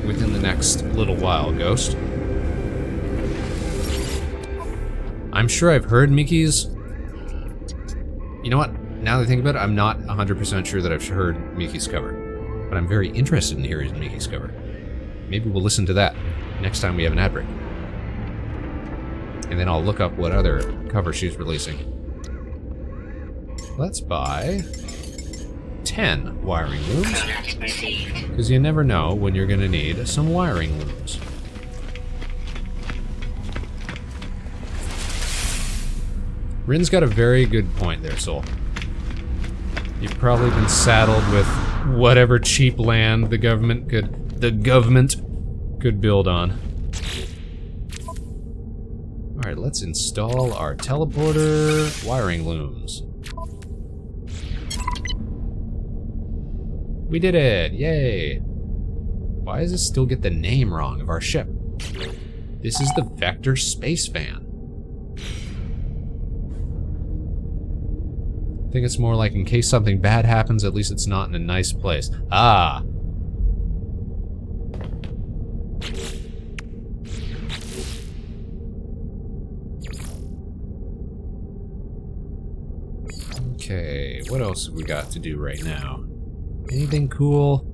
within the next little while, Ghost? I'm sure I've heard Miki's. You know what? Now that I think about it, I'm not 100% sure that I've heard Miki's cover. But I'm very interested in hearing Miki's cover. Maybe we'll listen to that next time we have an ad break. And then I'll look up what other cover she's releasing. Let's buy 10 wiring looms. Because you never know when you're going to need some wiring looms. Rin's got a very good point there, Soul. You've probably been saddled with whatever cheap land the government could build on. Alright, let's install our teleporter wiring looms. We did it! Yay! Why does this still get the name wrong of our ship? This is the Vector Spacevan. I think it's more like in case something bad happens, at least it's not in a nice place. Ah! Okay, what else have we got to do right now? Anything cool?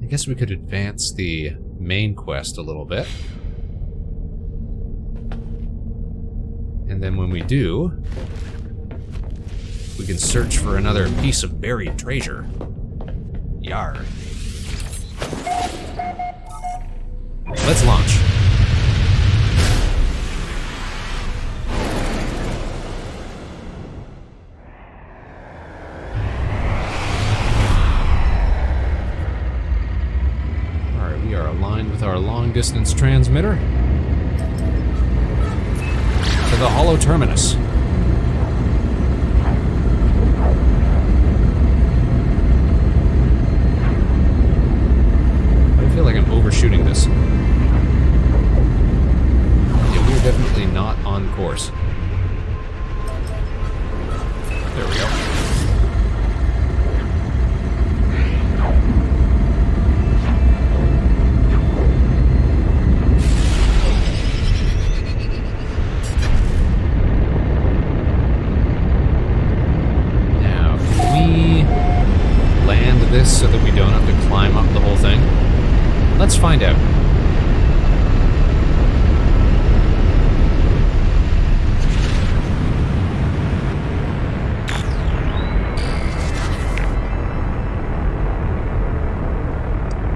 I guess we could advance the main quest a little bit. And then when we do, we can search for another piece of buried treasure. Yar. Let's launch. Alright, we are aligned with our long-distance transmitter to the hollow terminus. I feel like I'm overshooting this. Yeah, we're definitely not on course. There we go. So that we don't have to climb up the whole thing? Let's find out.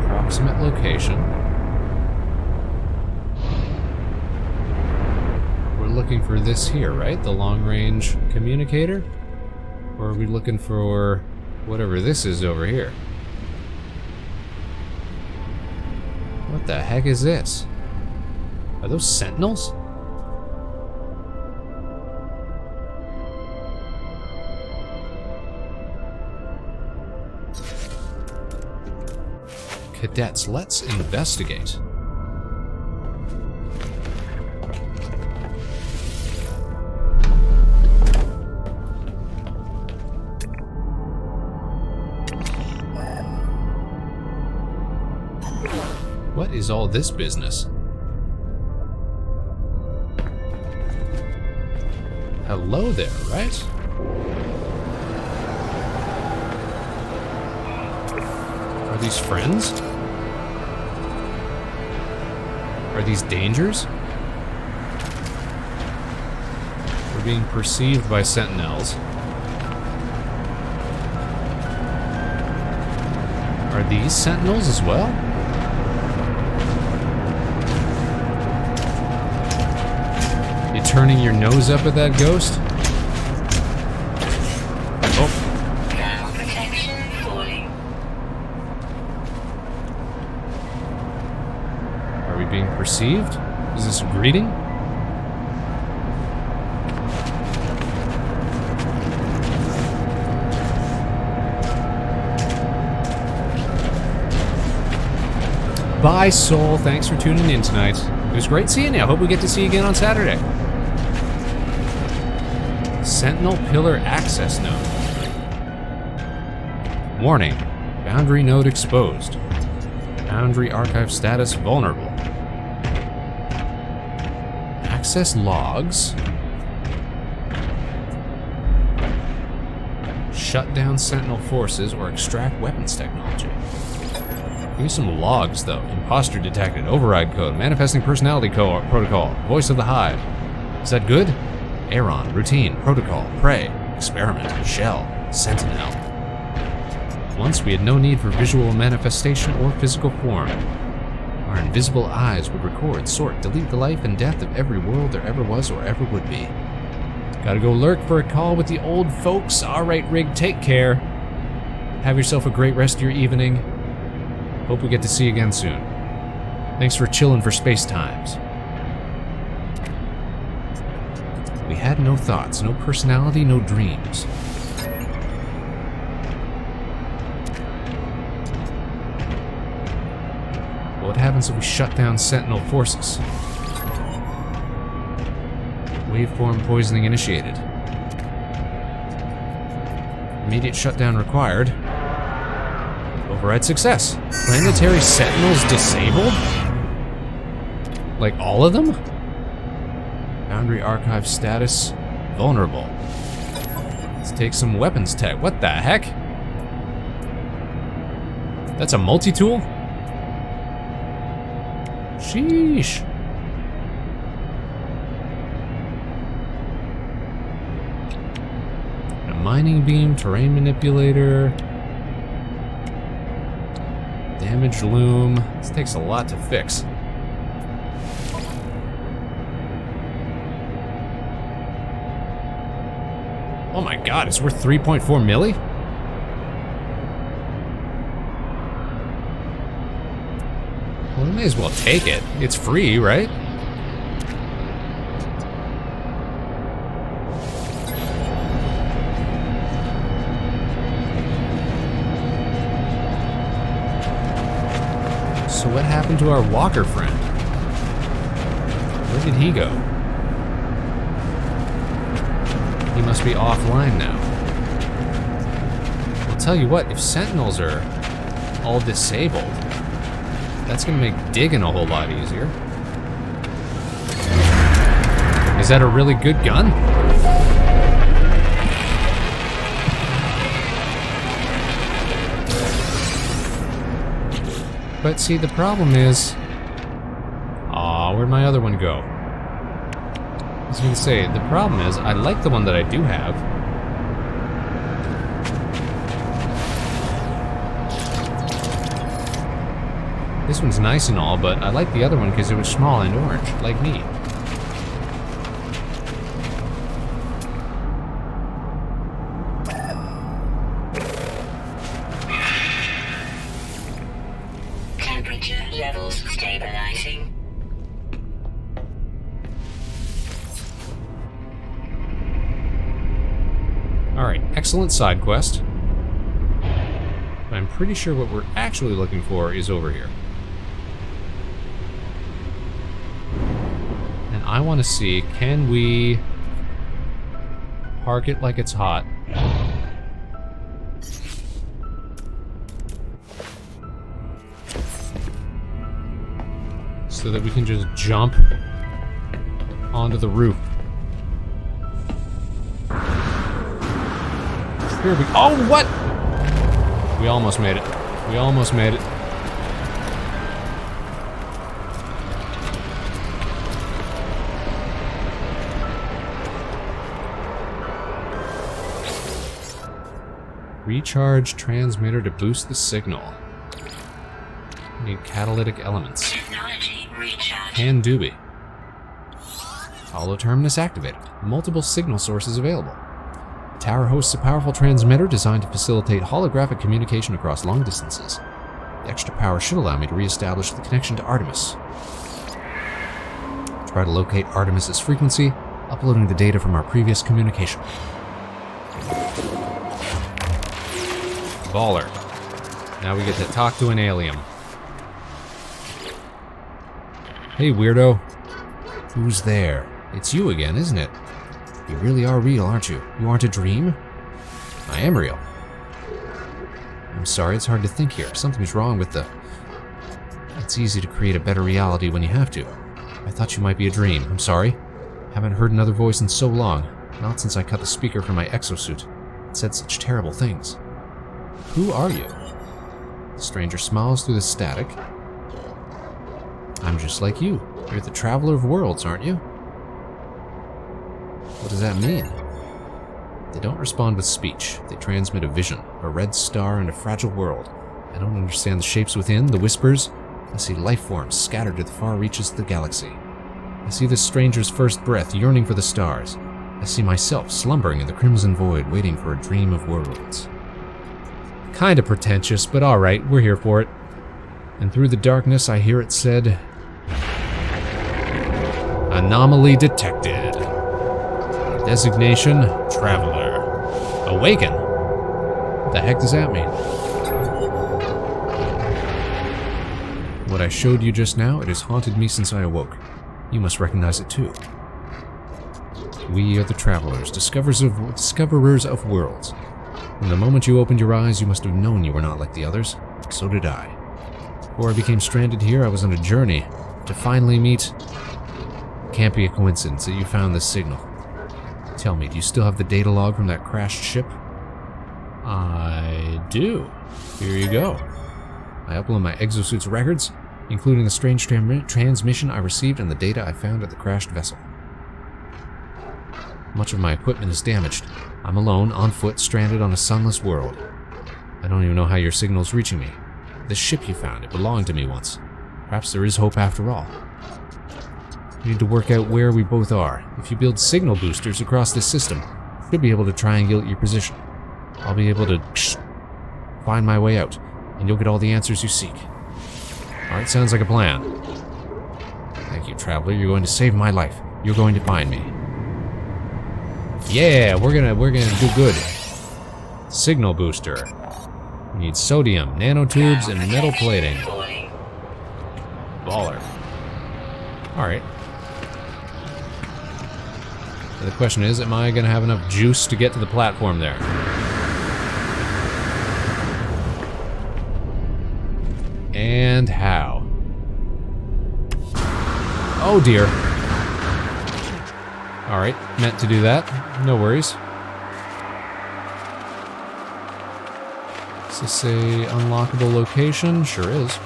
Approximate location. We're looking for this here, right? The long-range communicator? Or are we looking for whatever this is over here? What the heck is this? Are those sentinels? Cadets, let's investigate. What is all this business? Hello there, right? Are these friends? Are these dangers? We're being perceived by sentinels. Are these sentinels as well? You turning your nose up at that ghost? Oh.
Ground protection falling.
we being perceived? Is this a greeting? Bye, Soul. Thanks for tuning in tonight. It was great seeing you. I hope we get to see you again on Saturday. Sentinel Pillar Access Node. Warning. Boundary node exposed. Boundary archive status vulnerable. Access logs. Shut down Sentinel forces or extract weapons technology. Give me some logs, though. Imposter detected. Override code. Manifesting personality protocol. Voice of the Hive. Is that good? Aeron. Routine. Protocol. Prey. Experiment. Shell. Sentinel. Once we had no need for visual manifestation or physical form. Our invisible eyes would record, sort, delete the life and death of every world there ever was or ever would be. Gotta go lurk for a call with the old folks. Alright, Rig, take care. Have yourself a great rest of your evening. Hope we get to see you again soon. Thanks for chilling for space times. We had no thoughts, no personality, no dreams. What happens if we shut down Sentinel forces? Waveform poisoning initiated. Immediate shutdown required. Override success. Planetary Sentinels disabled? Like all of them? Boundary archive status vulnerable. Let's take some weapons tech. What the heck? That's a multi-tool? Sheesh. A mining beam, terrain manipulator. Damaged loom. This takes a lot to fix. Oh my god, it's worth 3.4 milli? Well, we may as well take it. It's free, right? So what happened to our walker friend? Where did he go? He must be offline now. I'll tell you what, if Sentinels are all disabled, that's gonna make digging a whole lot easier. Is that a really good gun? But see, the problem is... Aw, where'd my other one go? I was gonna say, the problem is, I like the one that I do have. This one's nice and all, but I like the other one because it was small and orange, like me.
Temperature levels stabilizing.
Alright, excellent side quest. But I'm pretty sure what we're actually looking for is over here. And I want to see, can we park it like it's hot? So that we can just jump onto the roof. Here we go. Oh, what? We almost made it. We almost made it. Recharge transmitter to boost the signal. Need catalytic elements.
Technology recharge.
Can doobie. Hollow terminus activated. Multiple signal sources available. The tower hosts a powerful transmitter designed to facilitate holographic communication across long distances. The extra power should allow me to re-establish the connection to Artemis. Try to locate Artemis's frequency, uploading the data from our previous communication. Baller. Now we get to talk to an alien. Hey, weirdo. Who's there? It's you again, isn't it? You really are real, aren't you? You aren't a dream? I am real. I'm sorry, it's hard to think here. Something's wrong with the... It's easy to create a better reality when you have to. I thought you might be a dream. I'm sorry. Haven't heard another voice in so long. Not since I cut the speaker from my exosuit. It said such terrible things. Who are you? The stranger smiles through the static. I'm just like you. You're the traveler of worlds, aren't you? What does that mean? They don't respond with speech. They transmit a vision, a red star and a fragile world. I don't understand the shapes within, the whispers. I see life forms scattered to the far reaches of the galaxy. I see this stranger's first breath yearning for the stars. I see myself slumbering in the crimson void, waiting for a dream of worlds. Kinda pretentious, but alright, we're here for it. And through the darkness, I hear it said... Anomaly detected. Designation, Traveler. Awaken. What the heck does that mean? What I showed you just now, it has haunted me since I awoke. You must recognize it too. We are the Travelers, discoverers of worlds. From the moment you opened your eyes, you must have known you were not like the others. So did I. Before I became stranded here, I was on a journey to finally meet... Can't be a coincidence that you found this signal. Tell me, do you still have the data log from that crashed ship? I do. Here you go. I upload my exosuit's records, including the strange transmission I received and the data I found at the crashed vessel. Much of my equipment is damaged. I'm alone, on foot, stranded on a sunless world. I don't even know how your signal's reaching me. The ship you found, it belonged to me once. Perhaps there is hope after all. We need to work out where we both are. If you build signal boosters across this system, you should be able to triangulate your position. I'll be able to find my way out, and you'll get all the answers you seek. Alright, sounds like a plan. Thank you, Traveler. You're going to save my life. You're going to find me. Yeah, we're gonna do good. Signal booster. We need sodium, nanotubes, and metal plating. Baller. Alright. The question is, am I gonna have enough juice to get to the platform there? And how? Oh dear. Alright, meant to do that. No worries. Is this a unlockable location? Sure is.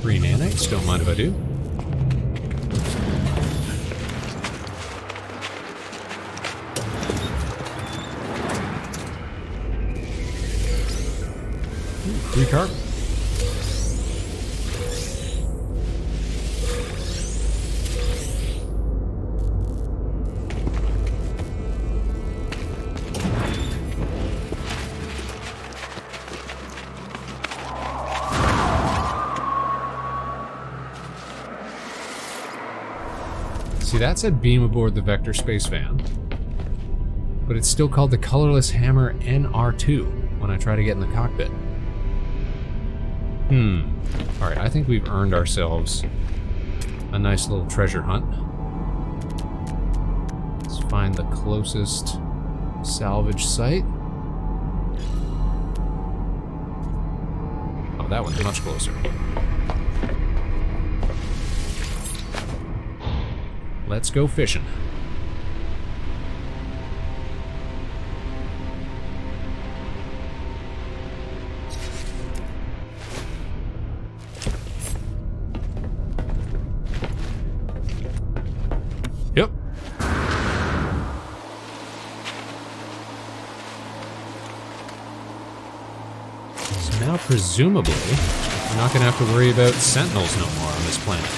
Free nanites, don't mind if I do. Free carbon. See, that said beam aboard the Vector Spacevan, but it's still called the colorless hammer NR2 when I try to get in the cockpit. Alright, I think we've earned ourselves a nice little treasure hunt. Let's find the closest salvage site. Oh, that one's much closer. Let's go fishing. Yep. So now, presumably, We're not gonna have to worry about sentinels no more on this planet.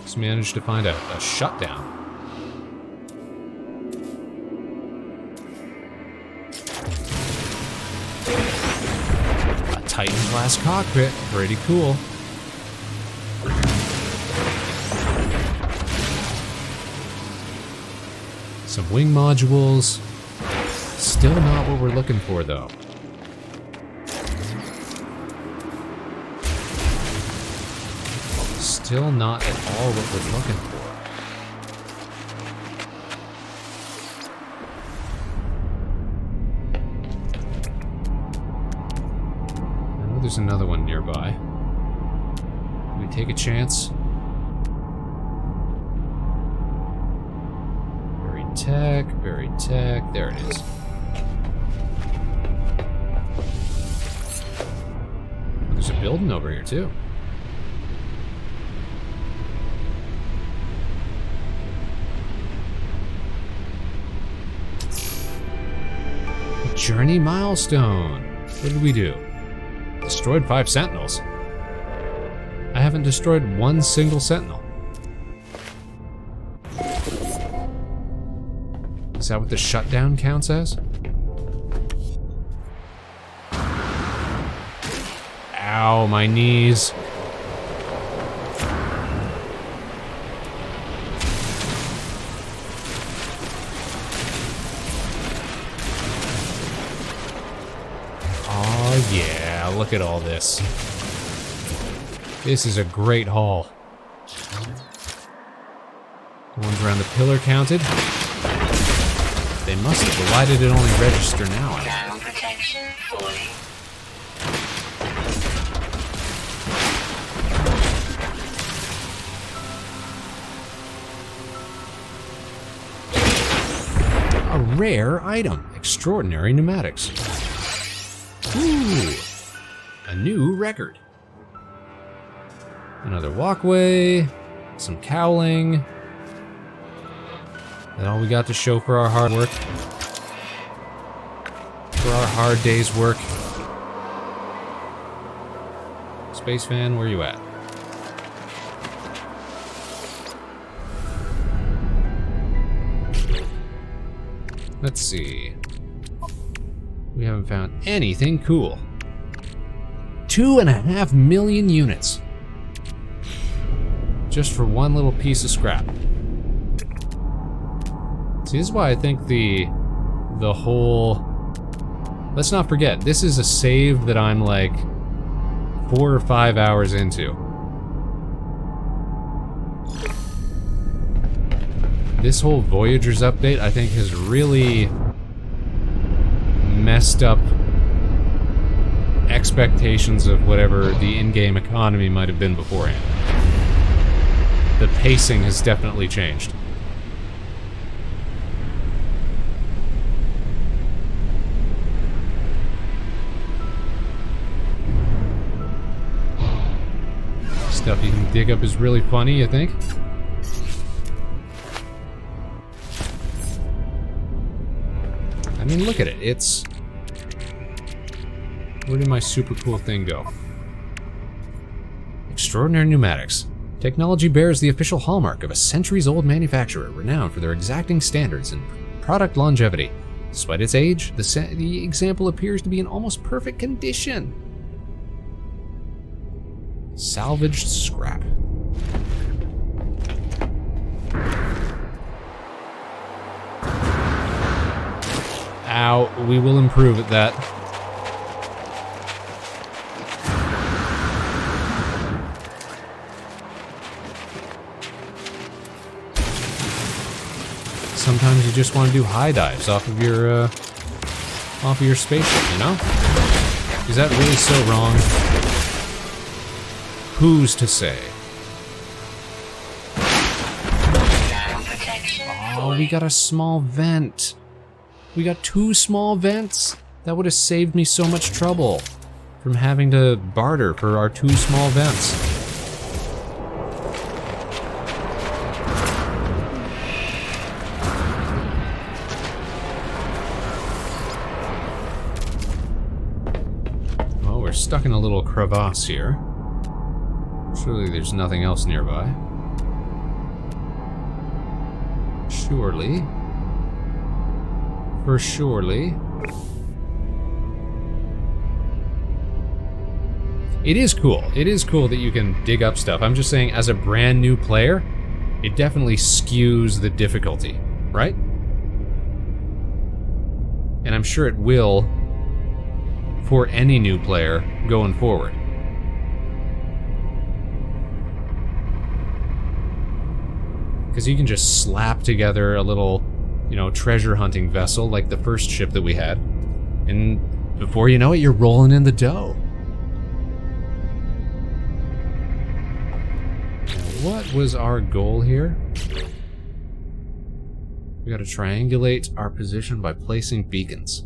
Just managed to find a shutdown. A Titan class cockpit, pretty cool. Some wing modules. Still not what we're looking for, though. Still not at all what we're looking for. I know there's another one nearby. Can we take a chance? Buried tech, there it is. There's a building over here too. A journey milestone. What did we do? Destroyed 5 sentinels. I haven't destroyed one single sentinel. Is that what the shutdown counts as? Ow, my knees. Oh yeah, look at all this. This is a great haul. The ones around the pillar counted. They must have. Why did it only register now?
Ground protection falling.
A rare item. Extraordinary pneumatics. Ooh. A new record. Another walkway. Some cowling. That all we got to show for our hard work? For our hard day's work? Spacevan, where you at? Let's see. We haven't found anything cool. 2.5 million units. Just for one little piece of scrap. See, this is why I think the whole... Let's not forget, this is a save that I'm like 4 or 5 hours into. This whole Voyagers update, I think, has really messed up expectations of whatever the in-game economy might have been beforehand. The pacing has definitely changed. Stuff you can dig up is really funny, I think. I mean, look at it. It's... Where did my super cool thing go? Extraordinary pneumatics. Technology bears the official hallmark of a centuries-old manufacturer renowned for their exacting standards and product longevity. Despite its age, the example appears to be in almost perfect condition. Salvaged scrap. Ow, we will improve at that. Sometimes you just want to do high dives off of your spaceship, you know? Is that really so wrong? Who's to say? Oh, we got a small vent. We got 2 small vents. That would have saved me so much trouble from having to barter for our 2 small vents. stuck in a little crevasse here. Surely there's nothing else nearby. Surely. For surely. It is cool. It is cool that you can dig up stuff. I'm just saying, as a brand new player, it definitely skews the difficulty, right? And I'm sure it will for any new player going forward. Because you can just slap together a little, you know, treasure hunting vessel like the first ship that we had. And before you know it, you're rolling in the dough. What was our goal here? We gotta triangulate our position by placing beacons.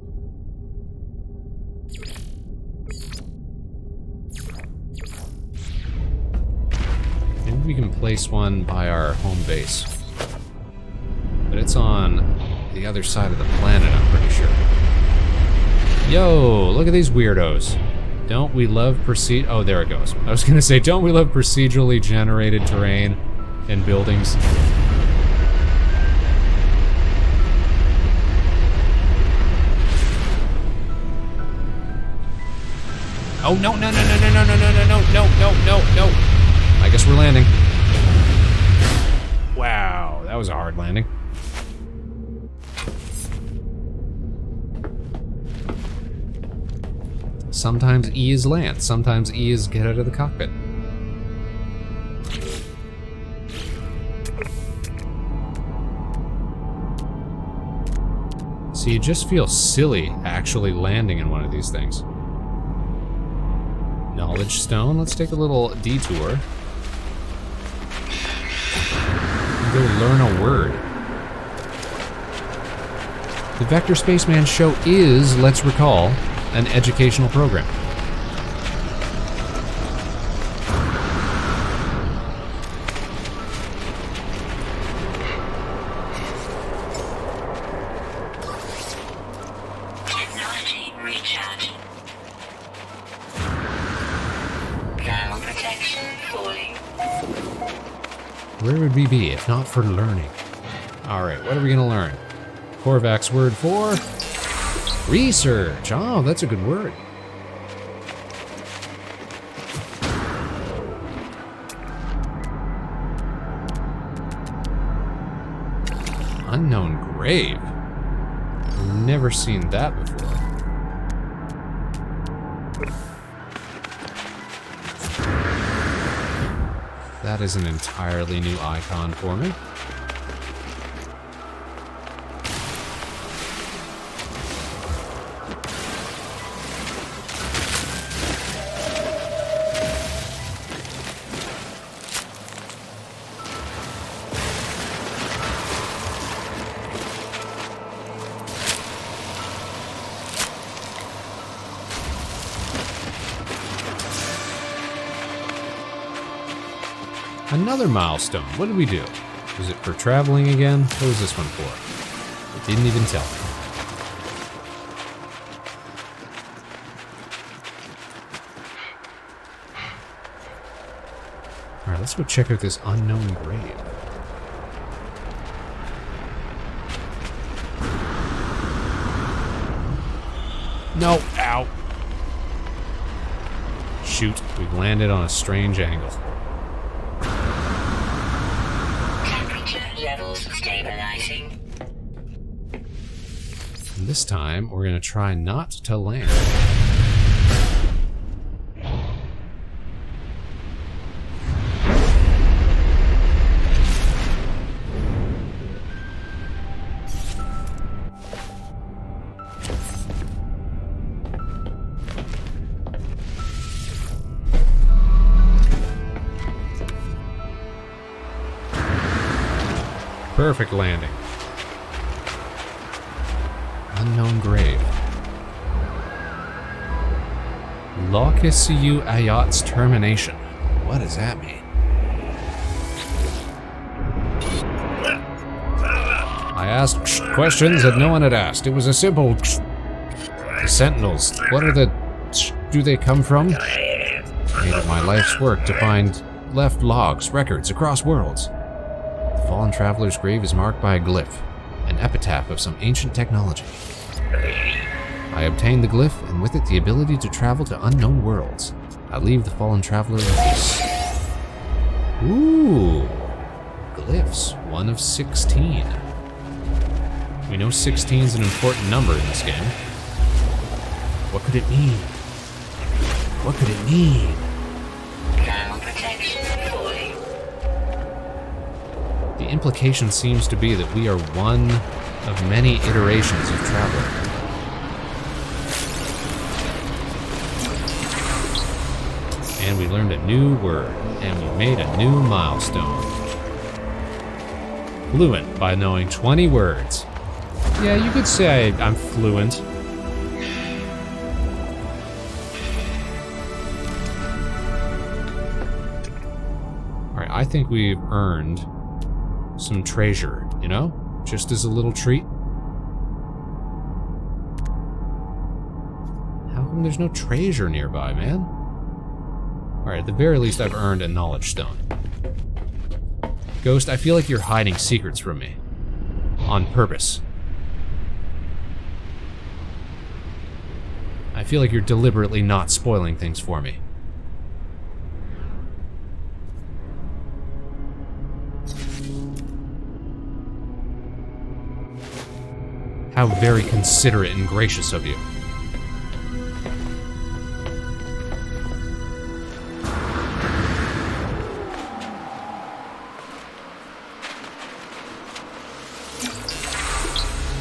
Maybe we can place one by our home base. But it's on the other side of the planet, I'm pretty sure. Yo, look at these weirdos. Don't we love oh, there it goes. I was gonna say, don't we love procedurally generated terrain and buildings? Oh, no, no, no, no, no, no, no, no, no, no, no, no, no. I guess we're landing. Wow, that was a hard landing. Sometimes E is land, sometimes E is get out of the cockpit. So you just feel silly actually landing in one of these things. Knowledge stone, let's take a little detour. And go learn a word. The Vector Spaceman show is, let's recall, an educational program.
Technology recharge. Thermal protection falling.
Where would we be if not for learning? Alright, what are we gonna learn? Korvac's word for research. Oh, that's a good word. Unknown grave. Never seen that before. That is an entirely new icon for me. Another milestone. What did we do? Was it for traveling again? What was this one for? It didn't even tell me. Alright, let's go check out this unknown grave. No, ow. Shoot, we've landed on a strange angle.
Levels stabilizing.
And this time, we're going to try not to land. Perfect landing. Unknown grave. Lokisiu Ayat's termination. What does that mean? I asked questions that no one had asked. It was a simple... The Sentinels. What are the do they come from? Made it my life's work to find left logs, records across worlds. The fallen traveler's grave is marked by a glyph, an epitaph of some ancient technology. I obtained the glyph, and with it the ability to travel to unknown worlds. I leave the fallen traveler in peace. Ooh, glyphs, 1 of 16. We know 16 is an important number in this game. What could it mean? What could it mean?
Thermal protection falling.
The implication seems to be that we are one of many iterations of Traveler. And we learned a new word, and we made a new milestone. Fluent by knowing 20 words. Yeah, you could say I'm fluent. Alright, I think we've earned some treasure, you know? Just as a little treat. How come there's no treasure nearby, man? Alright, at the very least I've earned a knowledge stone. Ghost, I feel like you're hiding secrets from me. On purpose. I feel like you're deliberately not spoiling things for me. How very considerate and gracious of you.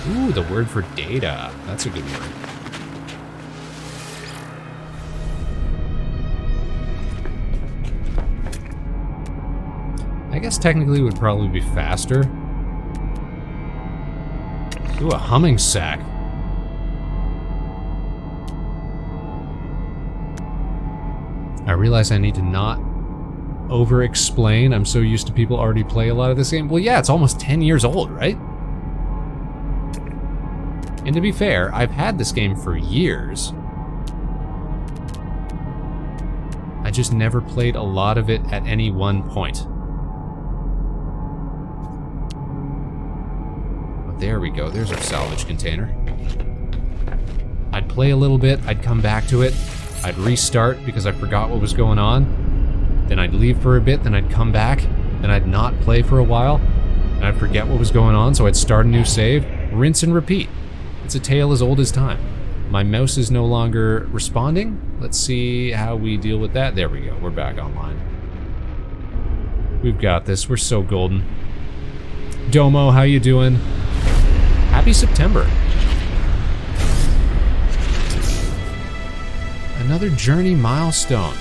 Ooh, the word for data. That's a good word. I guess technically it would probably be faster. Ooh, a humming sack. I realize I need to not over-explain. I'm so used to people already play a lot of this game. Well, yeah, it's almost 10 years old, right? And to be fair, I've had this game for years. I just never played a lot of it at any one point. Oh, there we go, there's our salvage container. I'd play a little bit, I'd come back to it, I'd restart because I forgot what was going on, then I'd leave for a bit, then I'd come back, then I'd not play for a while, and I'd forget what was going on, so I'd start a new save, rinse and repeat. It's a tale as old as time. My mouse is no longer responding. Let's see how we deal with that. There we go, we're back online. We've got this, we're so golden. Domo, how you doing? Happy September. Another journey milestone.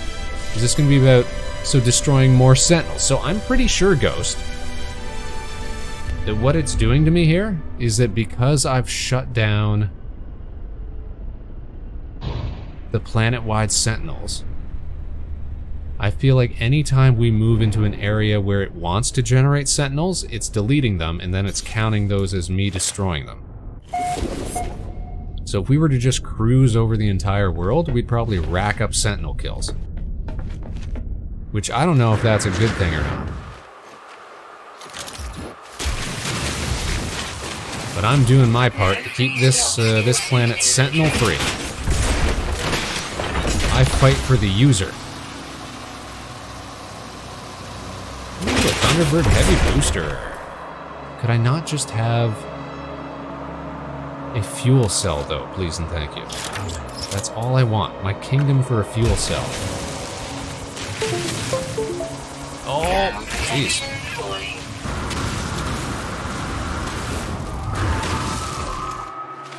Is this gonna be about, destroying more sentinels? So I'm pretty sure, Ghost, that what it's doing to me here is that because I've shut down the planet-wide sentinels, I feel like anytime we move into an area where it wants to generate sentinels, it's deleting them and then it's counting those as me destroying them. So if we were to just cruise over the entire world, we'd probably rack up sentinel kills. Which I don't know if that's a good thing or not. But I'm doing my part to keep this planet sentinel-free. I fight for the user. Ooh, a Thunderbird Heavy Booster. Could I not just have a fuel cell, though, please and thank you? That's all I want. My kingdom for a fuel cell. Oh, jeez.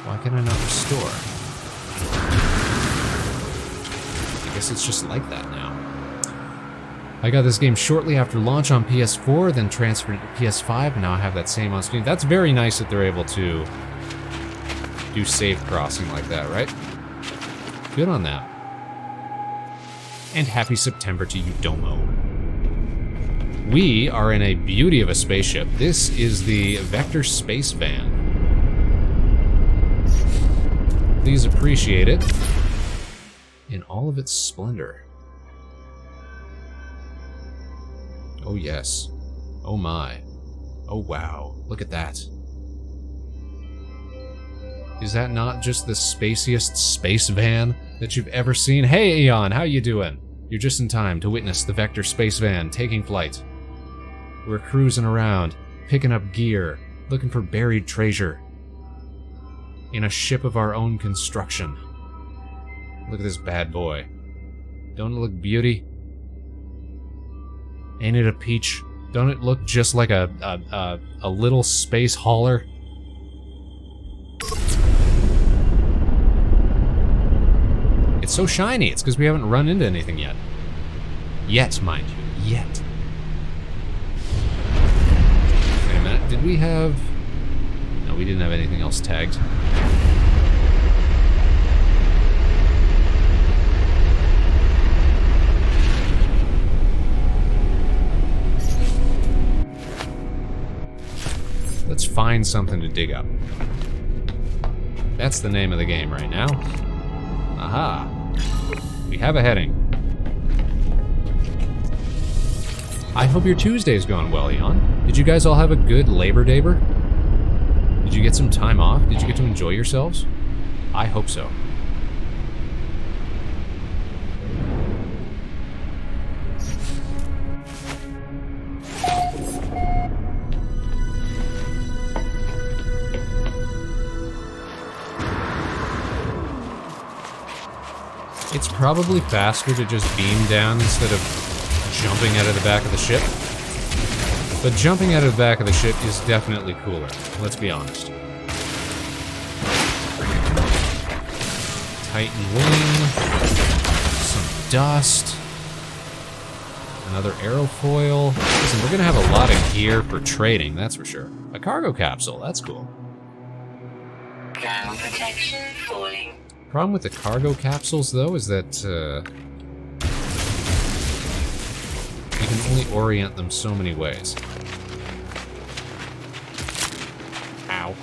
Why can I not restore? I guess it's just like that now. I got this game shortly after launch on PS4, then transferred to PS5, and now I have that same on Steam. That's very nice that they're able to do save crossing like that, right? Good on that. And happy September to you, Domo. We are in a beauty of a spaceship. This is the Vector Spacevan. Please appreciate it. in all of its splendor. Oh yes. Oh my. Oh wow. Look at that. Is that not just the spaciest space van that you've ever seen? Hey Eon, how you doing? You're just in time to witness the Vector Spacevan taking flight. We're cruising around, picking up gear, looking for buried treasure. In a ship of our own construction. Look at this bad boy. Don't it look beauty? Ain't it a peach? Don't it look just like a little space hauler? It's so shiny. It's because we haven't run into anything yet. Yet, mind you. Yet. Wait a minute. Did we have... No, we didn't have anything else tagged. Let's find something to dig up. That's the name of the game right now. Aha. We have a heading. I hope your Tuesday's going well, Eon. Did you guys all have a good Labor Day-er? Did you get some time off? Did you get to enjoy yourselves? I hope so. It's probably faster to just beam down instead of jumping out of the back of the ship. But jumping out of the back of the ship is definitely cooler, let's be honest. Titan wing, some dust, another aerofoil. Listen, we're gonna have a lot of gear for trading, that's for sure. A cargo capsule, that's cool.
Ground protection falling.
Problem with the cargo capsules, though, is that you can only orient them so many ways. Ow.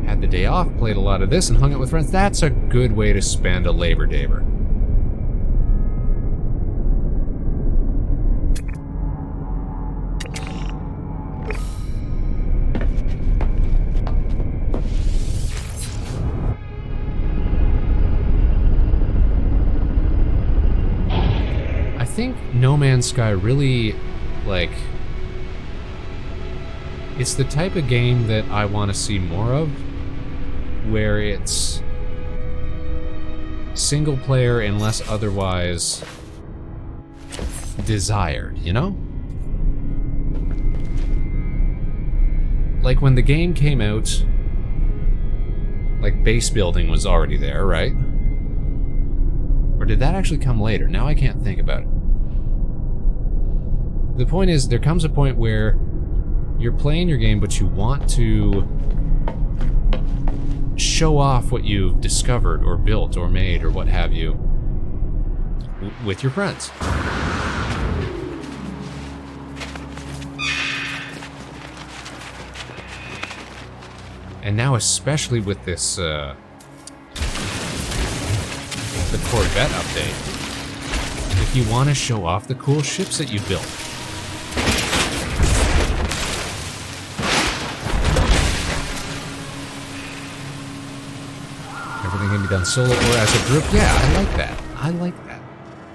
Had the day off, played a lot of this, and hung out with friends. That's a good way to spend a Labor Day-er. I think No Man's Sky really, like, it's the type of game that I want to see more of, where it's single player unless otherwise desired, you know? Like when the game came out, like base building was already there, right? Or did that actually come later? Now I can't think about it. The point is, there comes a point where you're playing your game, but you want to show off what you've discovered or built or made or what have you with your friends. And now, especially with this, the Corvette update, if you want to show off the cool ships that you built. Everything can be done solo or as a group. Yeah, I like that. I like that.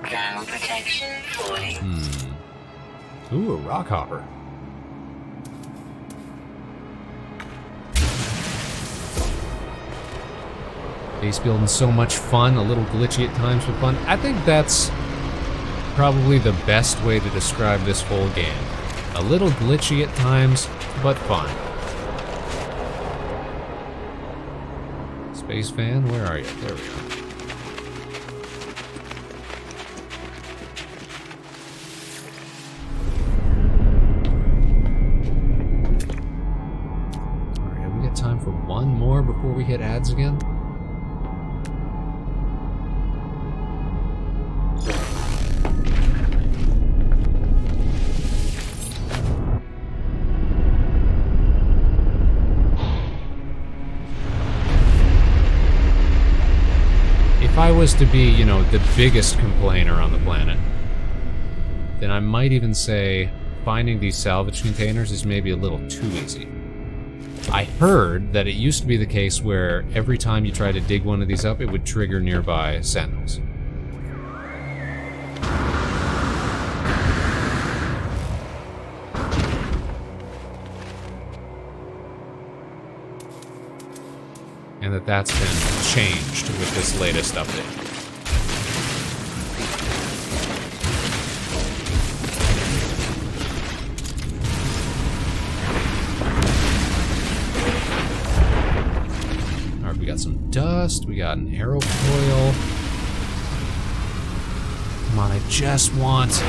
Ground protection falling.
Ooh, a rock hopper. Base building so much fun, a little glitchy at times, but fun. I think that's probably the best way to describe this whole game. A little glitchy at times, but fun. Space van, where are you? There we go. Alright, have we got time for one more before we hit ads again? If I was to be, you know, the biggest complainer on the planet, then I might even say finding these salvage containers is maybe a little too easy. I heard that it used to be the case where every time you try to dig one of these up, it would trigger nearby sentinels. And that's been changed with this latest update. Alright, we got some dust, we got an aerofoil. Come on, I just want...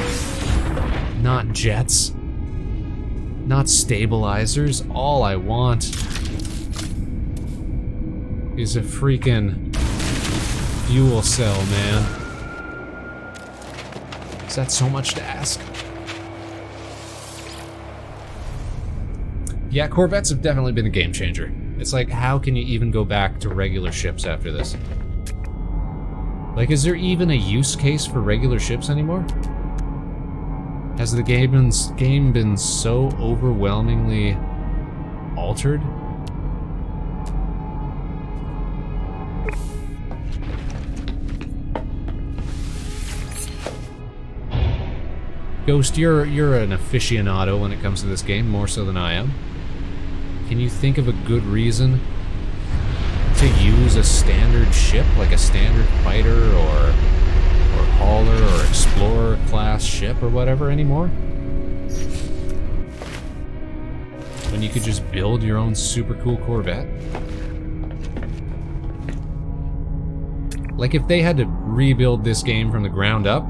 not jets. Not stabilizers. All I want is a freaking fuel cell, man. Is that so much to ask? Yeah, Corvettes have definitely been a game changer. It's like, how can you even go back to regular ships after this? Like, is there even a use case for regular ships anymore? Has the game been so overwhelmingly altered? Ghost, you're an aficionado when it comes to this game, more so than I am. Can you think of a good reason to use a standard ship, like a standard fighter or hauler or explorer class ship or whatever anymore? When you could just build your own super cool Corvette? Like, if they had to rebuild this game from the ground up,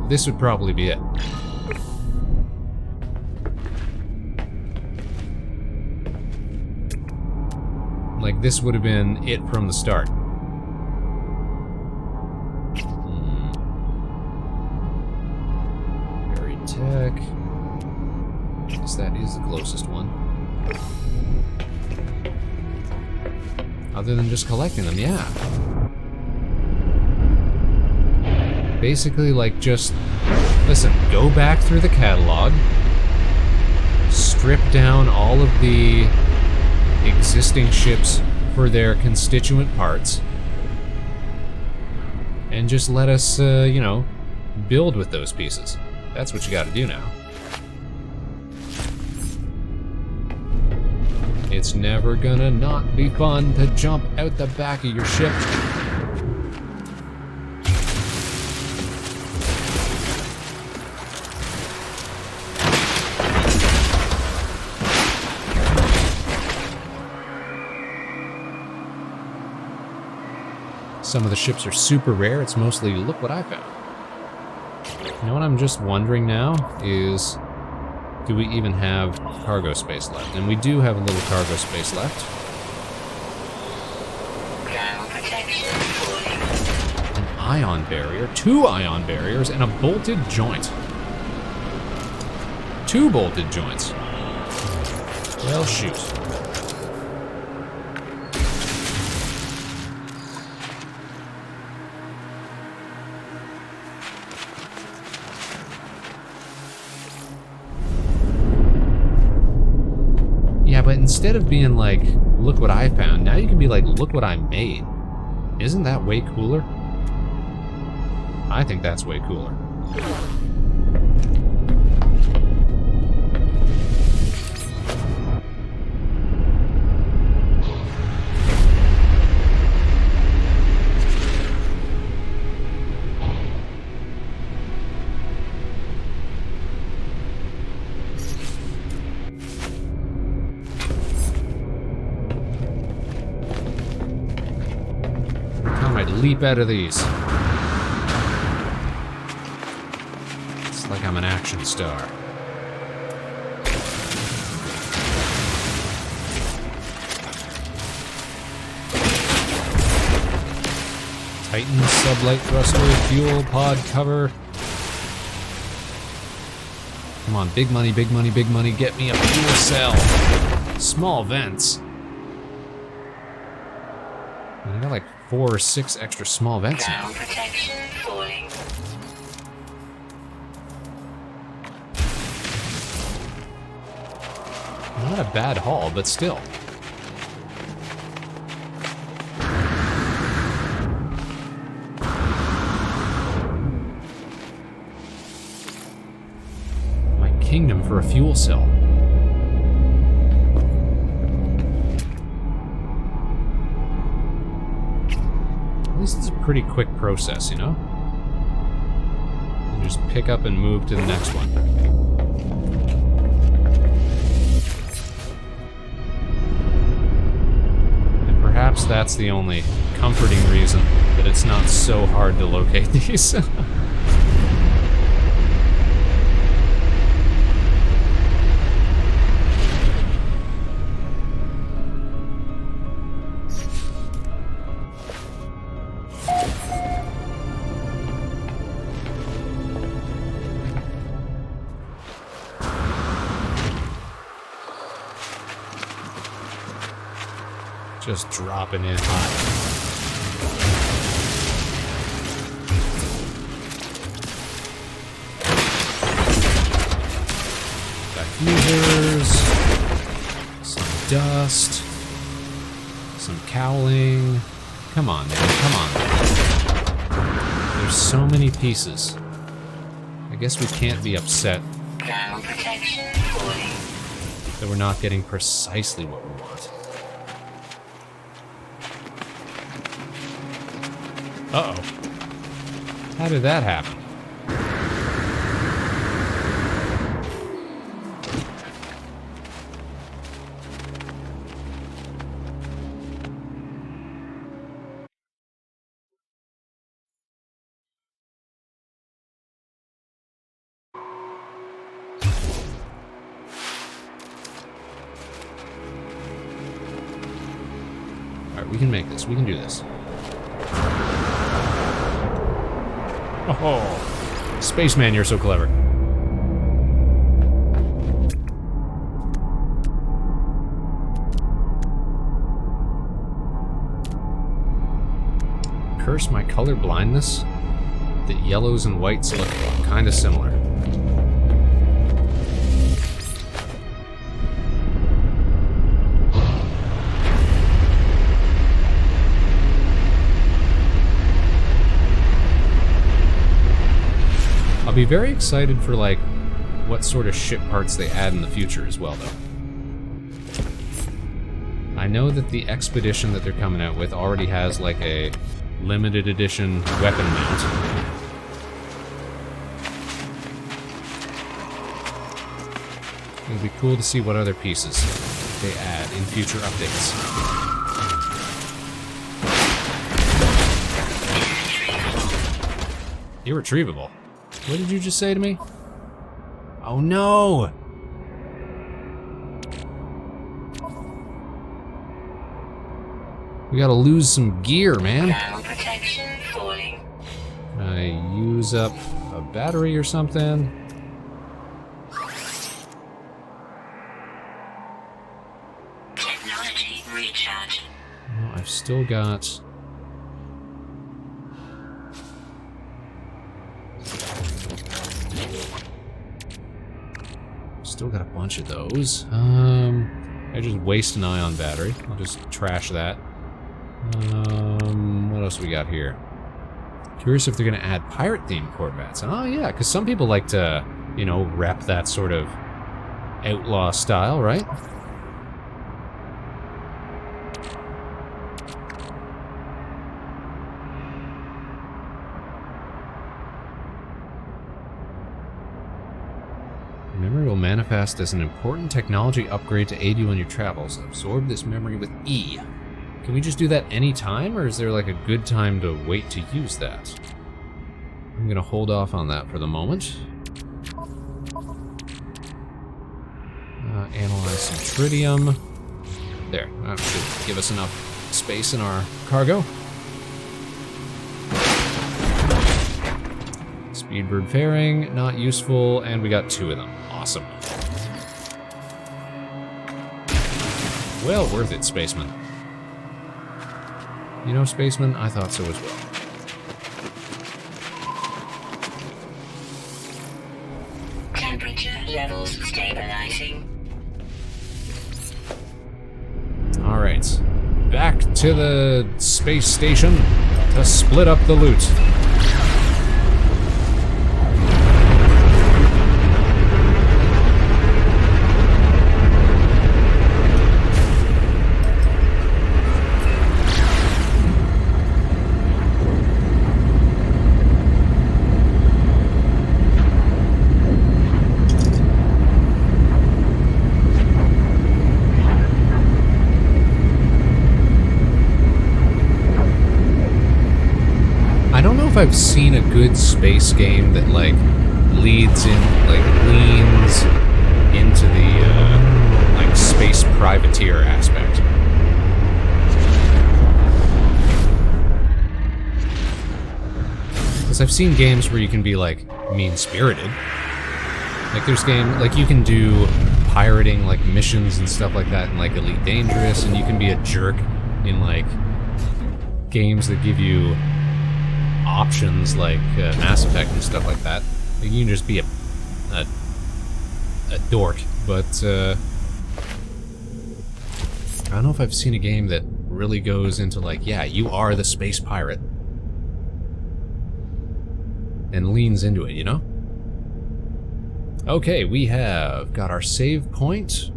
this would probably be it. Like, this would have been it from the start. Buried tech. I guess that is the closest one. Other than just collecting them, yeah. Basically, like, just... listen, go back through the catalog, strip down all of the existing ships for their constituent parts, and just let us, you know, build with those pieces. That's what you gotta do now. It's never gonna not be fun to jump out the back of your ship. Some of the ships are super rare. It's mostly, look what I found. You know what I'm just wondering now is, do we even have cargo space left? And we do have a little cargo space left.
Ground protection falling.
An ion barrier, 2 ion barriers, and a bolted joint. 2 bolted joints. Well, shoot. But instead of being like, look what I found, now you can be like, look what I made. Isn't that way cooler? I think that's way cooler. Leap out of these. It's like I'm an action star. Titan sublight thruster, fuel pod cover. Come on, big money, big money, big money. Get me a fuel cell. Small vents. And I got like 4 or 6 extra small vents now.
Ground protection falling.
Not a bad haul, but still. My kingdom for a fuel cell. At least it's a pretty quick process, you know? You just pick up and move to the next one. And perhaps that's the only comforting reason that it's not so hard to locate these. Just dropping in hot. Diffusers, some dust, some cowling. Come on, man, come on. There's so many pieces. I guess we can't be upset
Ground protection falling.
that we're not getting precisely what we want. Uh-oh. How did that happen? Alright, we can make this. We can do this. Oh, Spaceman, you're so clever. Curse my color blindness that yellows and whites look kind of similar. I'll be very excited for, like, what sort of ship parts they add in the future as well, though. I know that the expedition that they're coming out with already has, like, a limited edition weapon mount. It'll be cool to see what other pieces they add in future updates. Irretrievable. What did you just say to me? Oh no! We gotta lose some gear, man.
Ground protection falling.
Can I use up a battery or something?
Technology recharging.
Well, I've still got... Still got a bunch of those. I just waste an ion battery. I'll just trash that. What else we got here? Curious if they're gonna add pirate-themed Corvettes. Oh yeah, because some people like to, you know, rep that sort of outlaw style, right? Memory will manifest as an important technology upgrade to aid you on your travels. Absorb this memory with E. Can we just do that any time, or is there like a good time to wait to use that? I'm gonna hold off on that for the moment. Analyze some tritium. There, that should give us enough space in our cargo. Speedbird fairing, not useful, and we got 2 of them. Awesome. Well worth it, Spaceman. You know, Spaceman, I thought so as well.
Temperature levels stabilizing.
Alright. Back to the space station to split up the loot. I've seen a good space game that like leans into the like space privateer aspect. Because I've seen games where you can be like mean-spirited. Like there's like you can do pirating like missions and stuff like that in like Elite Dangerous, and you can be a jerk in like games that give you options like Mass Effect and stuff like that. Like, you can just be a dork, but I don't know if I've seen a game that really goes into like, yeah, you are the space pirate, and leans into it, you know? Okay, we have got our save point,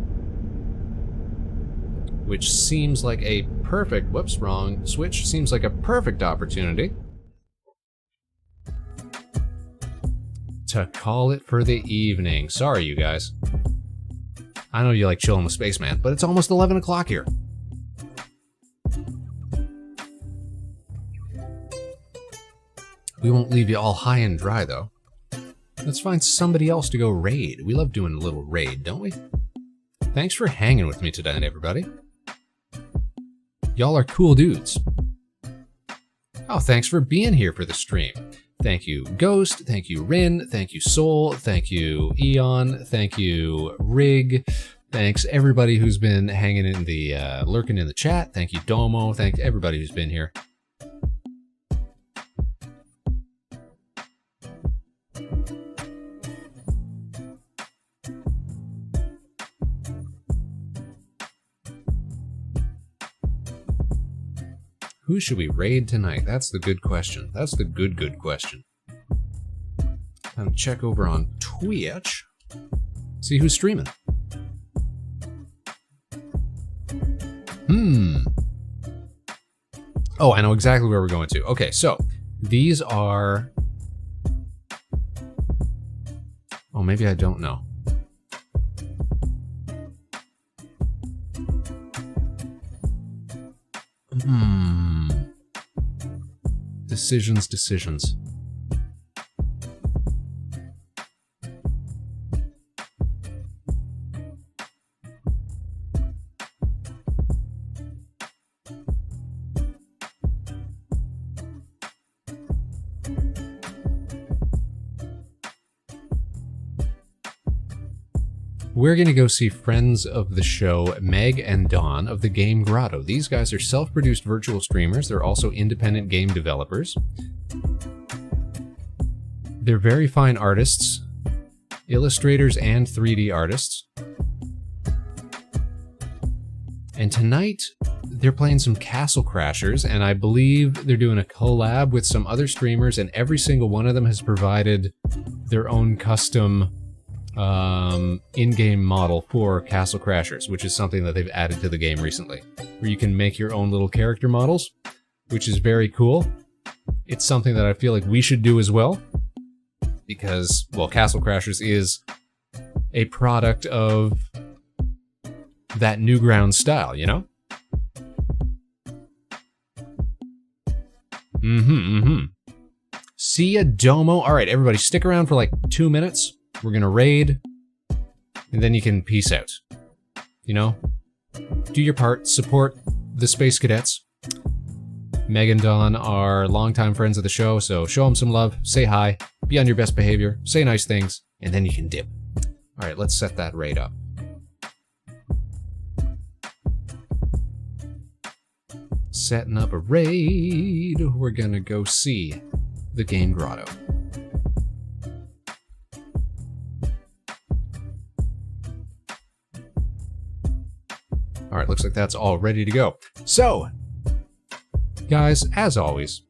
which seems like a perfect, whoops, wrong switch, seems like a perfect opportunity to call it for the evening. Sorry, you guys. I know you like chilling with Spaceman, but it's almost 11 o'clock here. We won't leave you all high and dry, though. Let's find somebody else to go raid. We love doing a little raid, don't we? Thanks for hanging with me tonight, everybody. Y'all are cool dudes. Oh, thanks for being here for the stream. Thank you, Ghost. Thank you, Rin. Thank you, Soul. Thank you, Eon. Thank you, Rig. Thanks everybody who's been hanging in the, lurking in the chat. Thank you, Domo. Thank everybody who's been here. Who should we raid tonight? That's the good question. That's the good question. Time to check over on Twitch. See who's streaming. Oh, I know exactly where we're going to. Okay, so these are... Oh, maybe I don't know. Decisions. We're going to go see friends of the show, Meg and Dawn of the Game Grotto. These guys are self-produced virtual streamers. They're also independent game developers. They're very fine artists, illustrators and 3D artists. And tonight, they're playing some Castle Crashers, and I believe they're doing a collab with some other streamers, and every single one of them has provided their own custom in-game model for Castle Crashers, which is something that they've added to the game recently, where you can make your own little character models, which is very cool. It's something that I feel like we should do as well, because, well, Castle Crashers is a product of that Newgrounds style, you know? See ya, Domo. Alright, everybody, stick around for like 2 minutes. We're gonna raid, and then you can peace out. You know? Do your part, support the Space Cadets. Meg and Dawn are longtime friends of the show, so show them some love, say hi, be on your best behavior, say nice things, and then you can dip. Alright, let's set that raid up. setting up a raid. We're gonna go see the Game Grotto. All right, looks like that's all ready to go. So, guys, as always,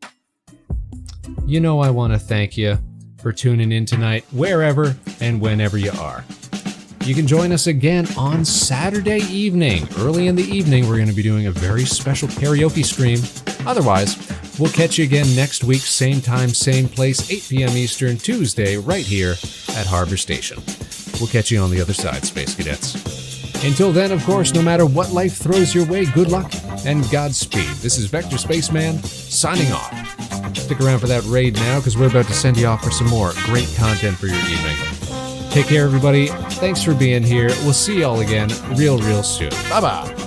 you know I want to thank you for tuning in tonight, wherever and whenever you are. You can join us again on Saturday evening. Early in the evening, we're going to be doing a very special karaoke stream. Otherwise, we'll catch you again next week, same time, same place, 8 p.m. Eastern, Tuesday, right here at Harbor Station. We'll catch you on the other side, Space Cadets. Until then, of course, no matter what life throws your way, good luck and Godspeed. This is Vector Spaceman signing off. Stick around for that raid now, because we're about to send you off for some more great content for your evening. Take care, everybody. Thanks for being here. We'll see y'all again real soon. Bye-bye.